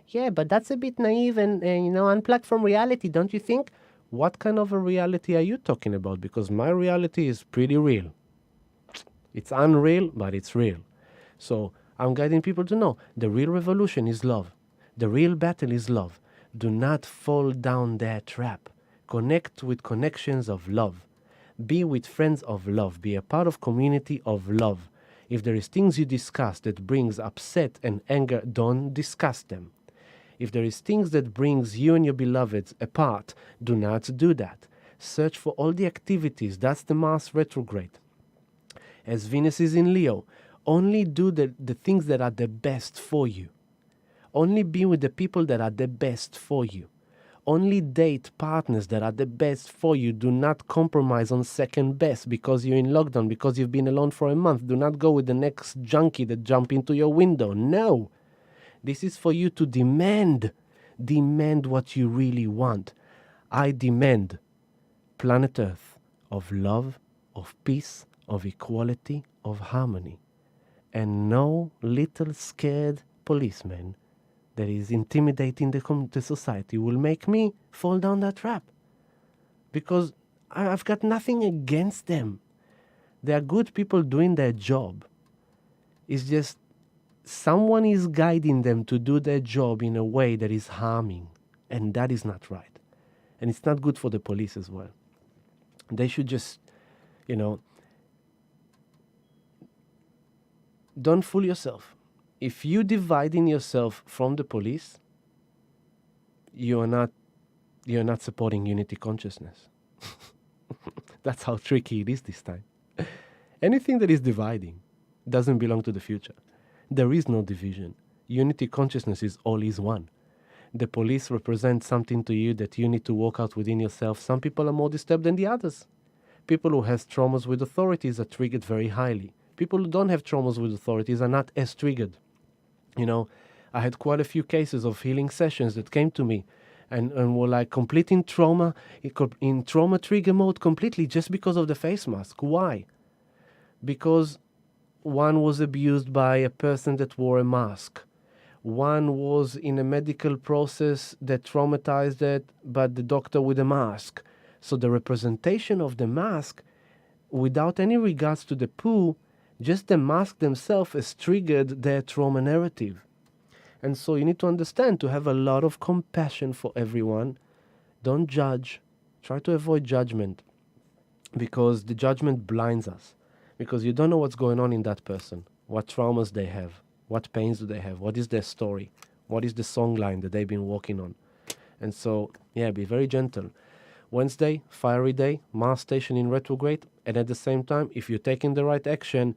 Yeah, but that's a bit naive and unplugged from reality, don't you think? What kind of a reality are you talking about? Because my reality is pretty real. It's unreal, but it's real. So I'm guiding people to know the real revolution is love. The real battle is love. Do not fall down their trap. Connect with connections of love. Be with friends of love. Be a part of community of love. If there is things you discuss that brings upset and anger, don't discuss them. If there is things that brings you and your beloveds apart, do not do that. Search for all the activities. That's the Mars retrograde. As Venus is in Leo, only do the things that are the best for you. Only be with the people that are the best for you. Only date partners that are the best for you. Do not compromise on second best because you're in lockdown, because you've been alone for a month. Do not go with the next junkie that jump into your window. No. This is for you to demand. Demand what you really want. I demand planet Earth of love, of peace, of equality, of harmony. And no little scared policeman that is intimidating the society will make me fall down that trap. Because I've got nothing against them. They are good people doing their job. It's just someone is guiding them to do their job in a way that is harming. And that is not right. And it's not good for the police as well. They should just, don't fool yourself. If you dividing yourself from the police, you are not supporting unity consciousness. That's how tricky it is this time. Anything that is dividing doesn't belong to the future. There is no division. Unity consciousness is all is one. The police represent something to you that you need to work out within yourself. Some people are more disturbed than the others. People who have traumas with authorities are triggered very highly. People who don't have traumas with authorities are not as triggered. I had quite a few cases of healing sessions that came to me and were like complete in trauma trigger mode completely just because of the face mask. Why? Because one was abused by a person that wore a mask. One was in a medical process that traumatized it, but the doctor with a mask. So the representation of the mask, without any regards to the poo, just the mask themselves has triggered their trauma narrative. And so you need to understand, to have a lot of compassion for everyone. Don't judge. Try to avoid judgment, because the judgment blinds us. Because you don't know what's going on in that person, what traumas they have, what pains do they have, what is their story, what is the song line that they've been working on. And so, be very gentle. Wednesday, fiery day, Mars station in retrograde, and at the same time, if you're taking the right action,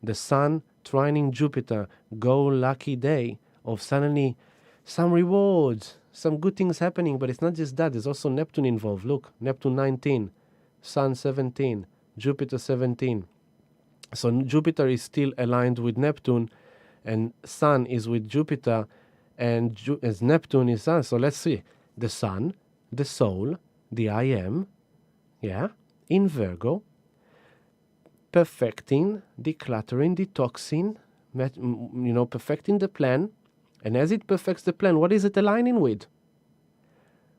the Sun trining Jupiter, go lucky day of suddenly some rewards, some good things happening. But it's not just that, there's also Neptune involved. Look, Neptune 19, Sun 17, Jupiter 17. So Jupiter is still aligned with Neptune, and Sun is with Jupiter, and as Neptune is Sun. So let's see, the Sun, the Soul, the I Am, in Virgo, perfecting, decluttering, detoxing, perfecting the plan. And as it perfects the plan, what is it aligning with?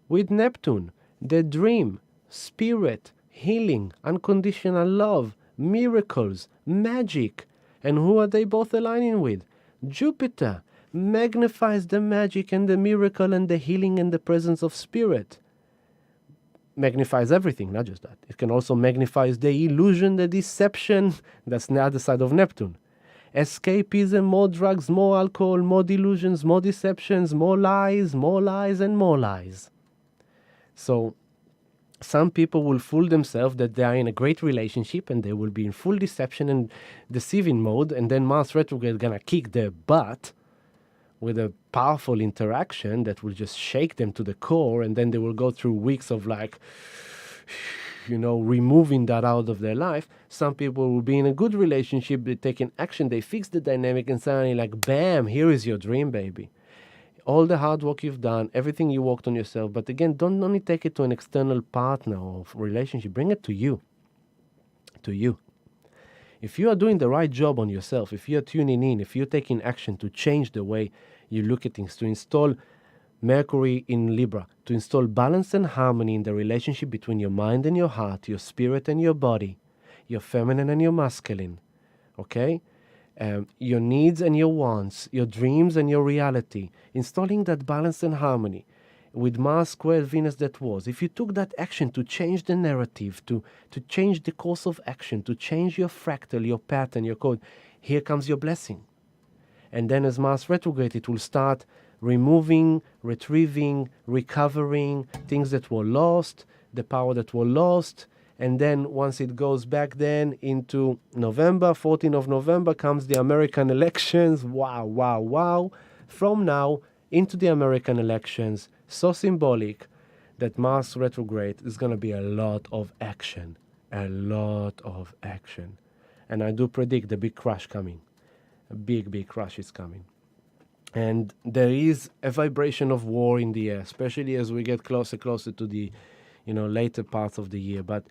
With Neptune, the dream, spirit, healing, unconditional love, miracles, magic. And who are they both aligning with? Jupiter, magnifies the magic and the miracle and the healing and the presence of spirit. Magnifies everything, not just that. It can also magnify the illusion, the deception. That's the other side of Neptune. Escapism, more drugs, more alcohol, more delusions, more deceptions, more lies, and more lies. So some people will fool themselves that they are in a great relationship and they will be in full deception and deceiving mode, and then Mars retrograde is gonna kick their butt with a powerful interaction that will just shake them to the core, and then they will go through weeks of like, removing that out of their life. Some people will be in a good relationship, they taking action, they fix the dynamic, and suddenly like, bam, here is your dream, baby. All the hard work you've done, everything you worked on yourself. But again, don't only take it to an external partner or relationship. Bring it to you. To you. If you are doing the right job on yourself, if you're tuning in, if you're taking action to change the way you look at things, to install Mercury in Libra, to install balance and harmony in the relationship between your mind and your heart, your spirit and your body, your feminine and your masculine, okay? Your needs and your wants, your dreams and your reality, installing that balance and harmony with Mars squared Venus that was. If you took that action to change the narrative, to change the course of action, to change your fractal, your pattern, your code, here comes your blessing. And then as Mars retrograde, it will start removing, retrieving, recovering things that were lost, the power that were lost. And then once it goes back then into November, 14th of November, comes the American elections. Wow, wow, wow. From now into the American elections, so symbolic that Mars retrograde is going to be a lot of action. A lot of action. And I do predict the big crash coming. A big, big crash is coming. And there is a vibration of war in the air, especially as we get closer to the, later parts of the year. But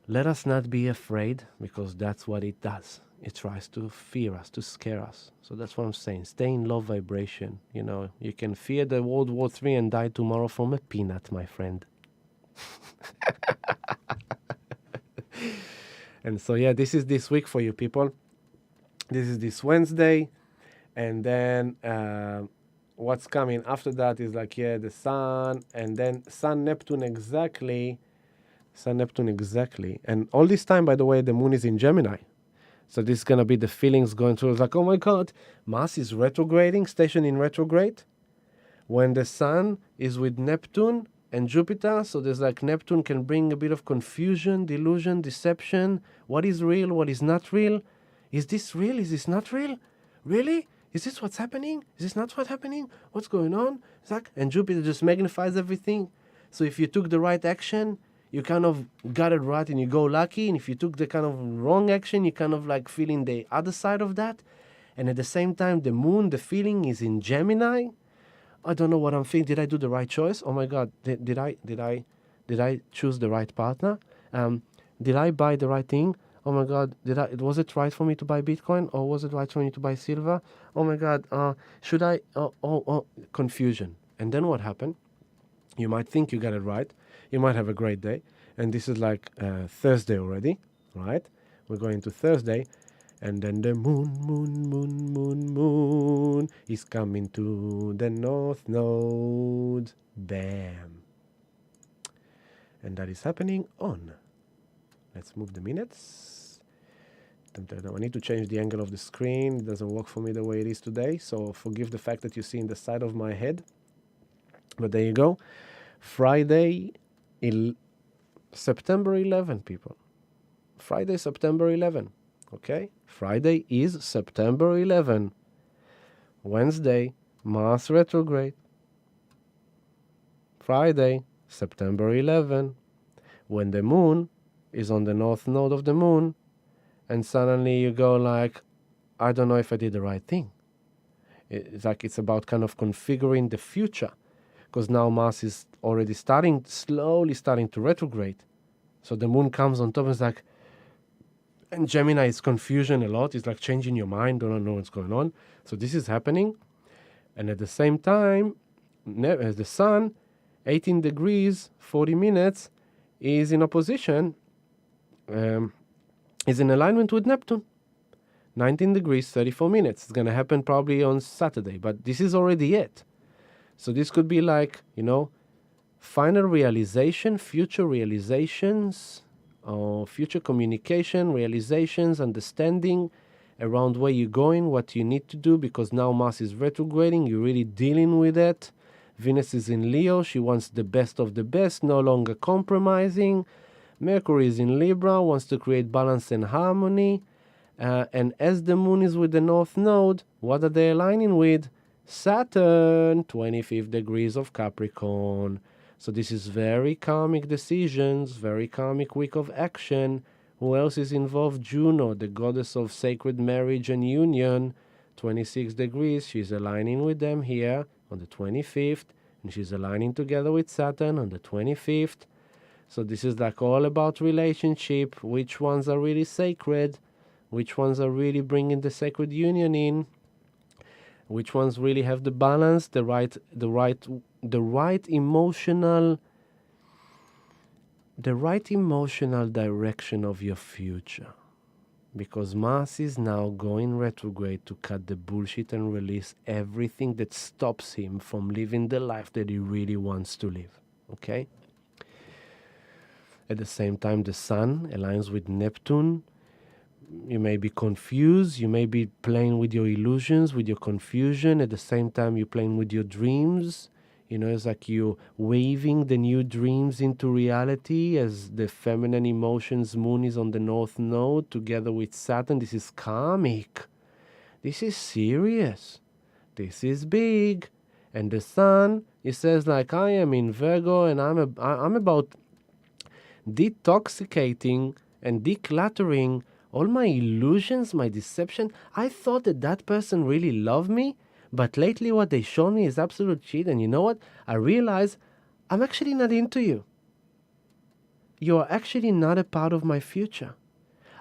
let us not be afraid, because that's what it does. It tries to fear us, to scare us. So that's what I'm saying. Stay in low vibration. You can fear the World War III and die tomorrow from a peanut, my friend. And so, yeah, this is this week for you people. This is this Wednesday. And then what's coming after that is like, the Sun. And then Sun, Neptune exactly. And all this time, by the way, the moon is in Gemini. So this is going to be the feelings going through. It's like, oh my God, Mars is retrograding, station in retrograde, when the Sun is with Neptune and Jupiter. So there's like Neptune can bring a bit of confusion, delusion, deception. What is real? What is not real? Is this real? Is this not real? Really? Is this what's happening? Is this not what's happening? What's going on? It's like, and Jupiter just magnifies everything. So if you took the right action, you kind of got it right and you go lucky. And if you took the kind of wrong action, you kind of like feeling the other side of that. And at the same time, the moon, the feeling is in Gemini. I don't know what I'm thinking. Did I do the right choice? Oh my God, did I choose the right partner? Did I buy the right thing? Oh my God, was it right for me to buy Bitcoin, or was it right for me to buy silver? Oh my God, should I? Confusion. And then what happened? You might think you got it right. You might have a great day. And this is like Thursday already, right? We're going to Thursday. And then the moon is coming to the north node. Bam. And that is happening on. Let's move the minutes. I need to change the angle of the screen. It doesn't work for me the way it is today. So forgive the fact that you see in the side of my head. But there you go. Friday, September 11, people. Friday, September 11. Okay? Friday is September 11. Wednesday, Mars retrograde. Friday, September 11. When the moon is on the north node of the moon, and suddenly you go like, I don't know if I did the right thing. It's like it's about kind of configuring the future, because now Mars is already slowly starting to retrograde. So the moon comes on top and it's like, and Gemini is confusion a lot. It's like changing your mind, don't know what's going on. So this is happening. And at the same time, as the Sun, 18 degrees, 40 minutes, is in opposition, is in alignment with Neptune. 19 degrees, 34 minutes. It's going to happen probably on Saturday, but this is already it. So this could be like, final realization, future realizations, or future communication, realizations, understanding around where you're going, what you need to do, because now Mars is retrograding, you're really dealing with it. Venus is in Leo, she wants the best of the best, no longer compromising. Mercury is in Libra, wants to create balance and harmony. And as the moon is with the North Node, what are they aligning with? Saturn, 25th degrees of Capricorn. So this is very karmic decisions, very karmic week of action. Who else is involved? Juno, the goddess of sacred marriage and union, 26 degrees. She's aligning with them here on the 25th, and she's aligning together with Saturn on the 25th. So this is like all about relationship, which ones are really sacred, which ones are really bringing the sacred union in, which ones really have the balance, the right emotional direction of your future. Because Mars is now going retrograde to cut the bullshit and release everything that stops him from living the life that he really wants to live. Okay? At the same time, the Sun aligns with Neptune. You may be confused. You may be playing with your illusions, with your confusion. At the same time, you're playing with your dreams. It's like you're waving the new dreams into reality as the feminine emotions moon is on the North Node together with Saturn. This is karmic. This is serious. This is big. And the Sun, it says like, I am in Virgo and I'm about detoxicating and decluttering all my illusions, my deception. I thought that person really loved me, but lately what they showed me is absolute shit. And you know what? I realize I'm actually not into you. You're actually not a part of my future.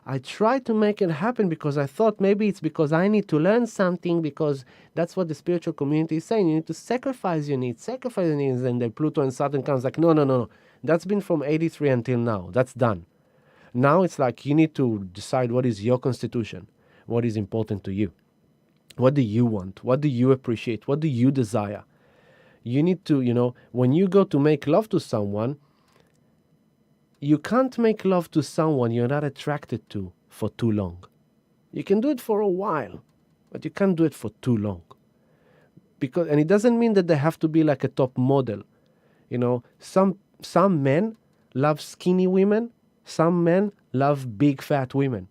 I tried to make it happen because I thought maybe it's because I need to learn something, because that's what the spiritual community is saying. You need to sacrifice your needs. And then Pluto and Saturn comes like, no. That's been from 83 until now. That's done. Now it's like you need to decide what is your constitution, what is important to you. What do you want? What do you appreciate? What do you desire? You need to, when you go to make love to someone, you can't make love to someone you're not attracted to for too long. You can do it for a while, but you can't do it for too long. And it doesn't mean that they have to be like a top model. Some men love skinny women. Some men love big fat women.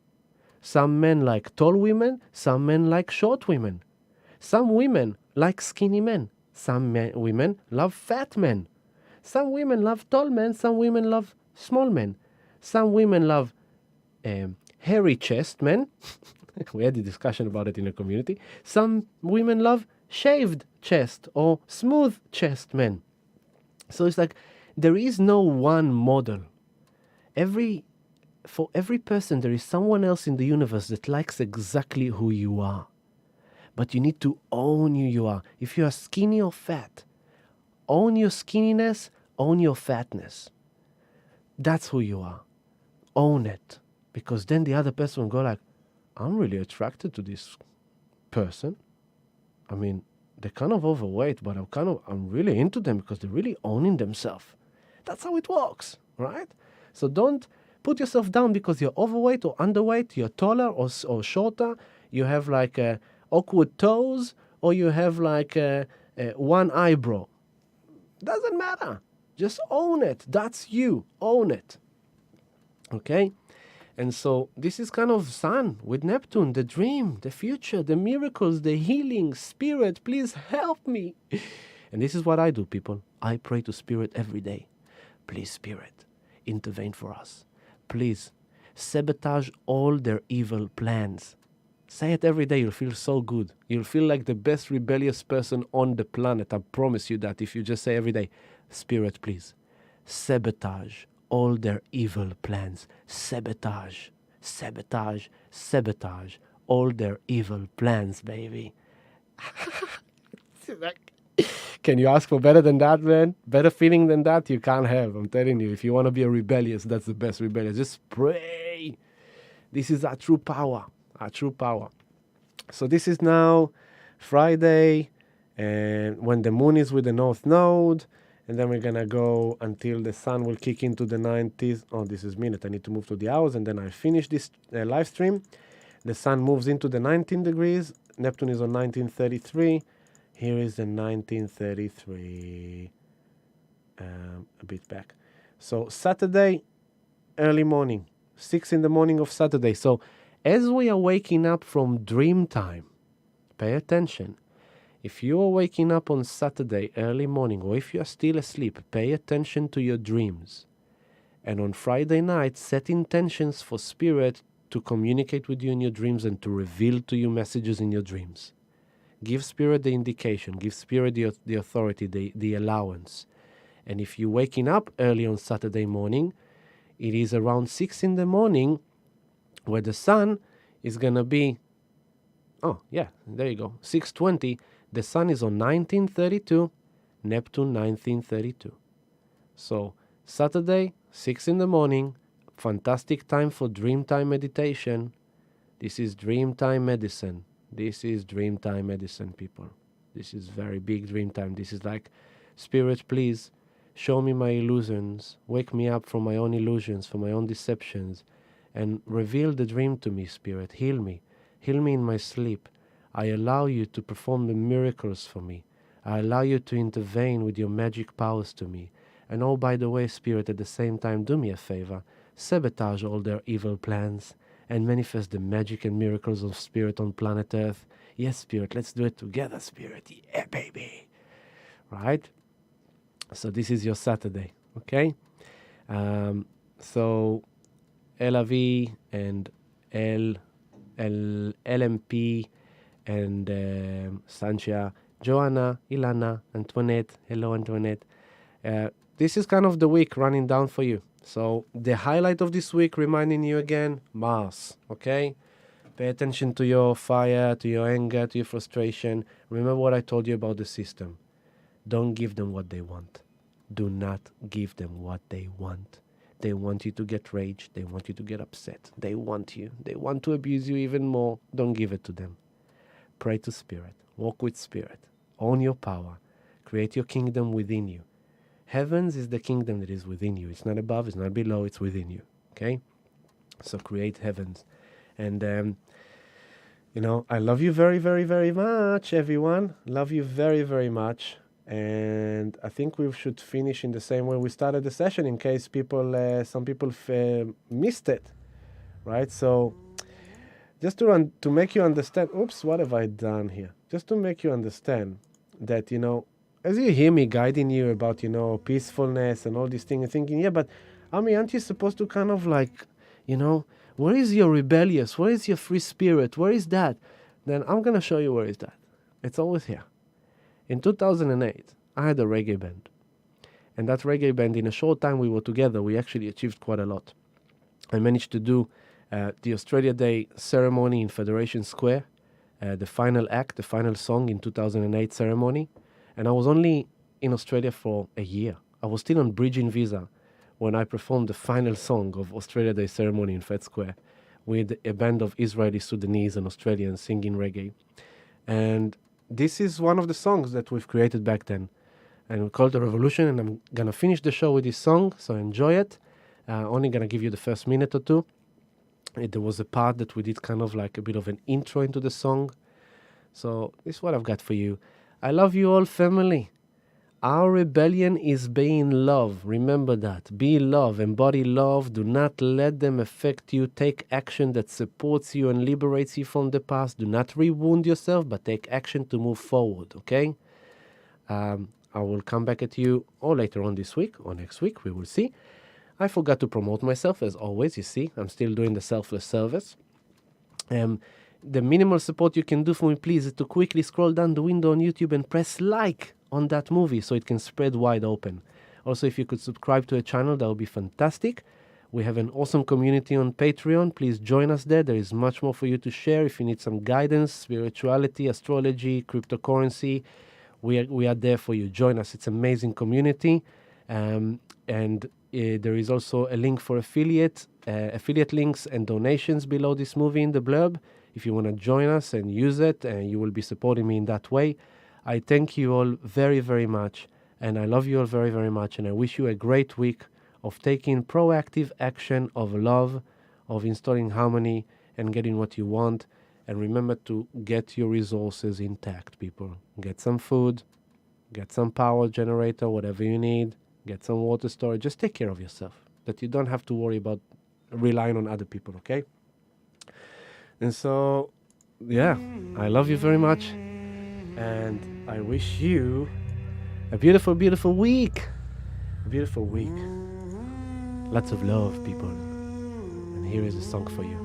Some men like tall women. Some men like short women. Some women like skinny men. Some women love fat men. Some women love tall men. Some women love small men. Some women love hairy chest men. We had a discussion about it in the community. Some women love shaved chest or smooth chest men. So it's like there is no one model. For every person, there is someone else in the universe that likes exactly who you are. But you need to own who you are. If you are skinny or fat, own your skinniness, own your fatness. That's who you are. Own it. Because then the other person will go like, I'm really attracted to this person. I mean, they're kind of overweight, but I'm really into them because they're really owning themselves. That's how it works, right? So don't put yourself down because you're overweight or underweight, you're taller or shorter, you have like awkward toes, or you have like one eyebrow. Doesn't matter. Just own it. That's you. Own it. Okay? And so this is kind of Sun with Neptune, the dream, the future, the miracles, the healing. Spirit, please help me. And this is what I do, people. I pray to Spirit every day. Please, Spirit, intervene for us. Please, sabotage all their evil plans. Say it every day. You'll feel so good. You'll feel like the best rebellious person on the planet. I promise you that if you just say every day, Spirit, please, sabotage all their evil plans. Sabotage, sabotage, sabotage all their evil plans, baby. Can you ask for better than that, man? Better feeling than that you can't have. I'm telling you, if you want to be a rebellious, that's the best rebellious. Just pray. This is our true power. Our true power. So this is now Friday, and when the moon is with the north node, and then we're gonna go until the sun will kick into the 90s. Oh, this is minute. I need to move to the hours, and then I finish this live stream. The sun moves into the 19 degrees. Neptune is on 1933. Here is the 1933. A bit back. So Saturday, early morning, 6 in the morning of Saturday. So as we are waking up from dream time, pay attention. If you are waking up on Saturday early morning, or if you are still asleep, pay attention to your dreams. And on Friday night, set intentions for Spirit to communicate with you in your dreams and to reveal to you messages in your dreams. Give Spirit the indication, give Spirit the authority, the allowance. And if you're waking up early on Saturday morning, it is around 6 in the morning where the sun is going to be, oh, yeah, there you go, 6:20. The sun is on 1932, Neptune 1932. So Saturday, 6 in the morning, fantastic time for dreamtime meditation. This is dreamtime medicine. This is dreamtime medicine, people. This is very big dreamtime. This is like, Spirit, please, show me my illusions. Wake me up from my own illusions, from my own deceptions, and reveal the dream to me, Spirit. Heal me. Heal me in my sleep. I allow you to perform the miracles for me. I allow you to intervene with your magic powers to me. And oh, by the way, Spirit, at the same time, do me a favor. Sabotage all their evil plans and manifest the magic and miracles of Spirit on planet Earth. Yes, Spirit, let's do it together, Spirit. Yeah, baby. Right? So this is your Saturday, okay? So LAV and LMP and Sancha, Joanna, Ilana, Antoinette. Hello, Antoinette. This is kind of the week running down for you. So the highlight of this week, reminding you again, Mars, okay? Pay attention to your fire, to your anger, to your frustration. Remember what I told you about the system. Don't give them what they want. Do not give them what they want. They want you to get rage. They want you to get upset. They want you. They want to abuse you even more. Don't give it to them. Pray to Spirit. Walk with Spirit. Own your power. Create your kingdom within you. Heavens is the kingdom that is within you. It's not above, it's not below, it's within you. Okay? So create heavens. And, I love you very, very, very much, everyone. Love you very, very much. And I think we should finish in the same way we started the session in case some people missed it. Right? So just to make you understand, oops, what have I done here? Just to make you understand that, as you hear me guiding you about, peacefulness and all these things, you're thinking, yeah, but aren't you supposed to kind of like, where is your rebellious? Where is your free spirit? Where is that? Then I'm going to show you where is that. It's always here. In 2008, I had a reggae band. And that reggae band, in a short time we were together, we actually achieved quite a lot. I managed to do the Australia Day ceremony in Federation Square, the final act, the final song in 2008 ceremony. And I was only in Australia for a year. I was still on bridging visa when I performed the final song of Australia Day ceremony in Fed Square with a band of Israeli, Sudanese, and Australians singing reggae. And this is one of the songs that we've created back then. And we called it Revolution, and I'm going to finish the show with this song, so enjoy it. Only going to give you the first minute or two. There was a part that we did kind of like a bit of an intro into the song. So this is what I've got for you. I love you all, family. Our rebellion is being love. Remember that. Be love. Embody love. Do not let them affect you. Take action that supports you and liberates you from the past. Do not re-wound yourself, but take action to move forward, okay? I will come back at you or later on this week or next week. We will see. I forgot to promote myself, as always. You see, I'm still doing the selfless service. The minimal support you can do for me, please, is to quickly scroll down the window on YouTube and press like on that movie so it can spread wide open. Also, if you could subscribe to a channel, that would be fantastic. We have an awesome community on Patreon. Please join us there. There is much more for you to share. If you need some guidance, spirituality, astrology, cryptocurrency, we are there for you. Join us. It's an amazing community. And There is also a link for affiliate links and donations below this movie in the blurb. If you want to join us and use it, and you will be supporting me in that way. I thank you all very, very much, and I love you all very, very much, and I wish you a great week of taking proactive action of love, of installing harmony, and getting what you want. And remember to get your resources intact, people. Get some food, get some power generator, whatever you need, get some water storage. Just take care of yourself, that you don't have to worry about relying on other people, okay? And so, yeah, I love you very much, and I wish you a beautiful, beautiful week. A beautiful week. Lots of love, people. And here is a song for you.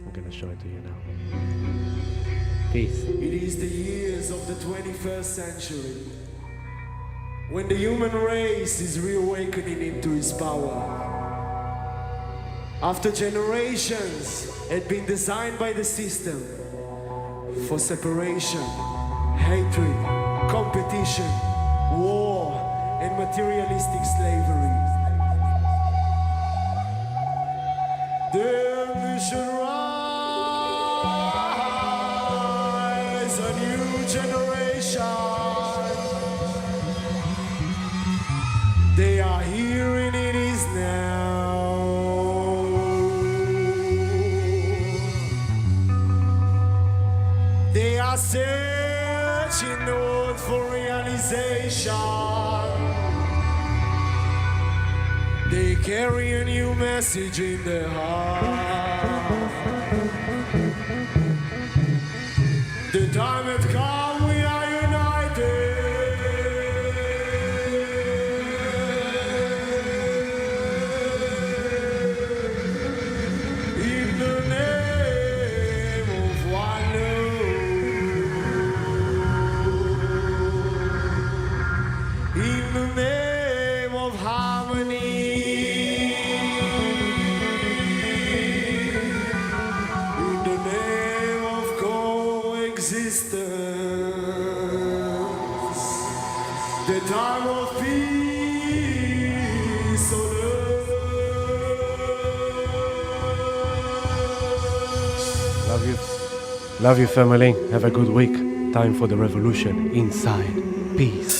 I'm gonna show it to you now. Peace. It is the years of the 21st century when the human race is reawakening into its power. After generations had been designed by the system for separation, hatred, competition, war, and materialistic slavery. There should rise a new generation. They are here and it is now. They are searching north for realization. They carry a new message in their heart. The time has come, we are united. In the name of one love. In the name of harmony. The time of peace on earth. Love you, family. Have a good week. Time for the revolution inside. Peace.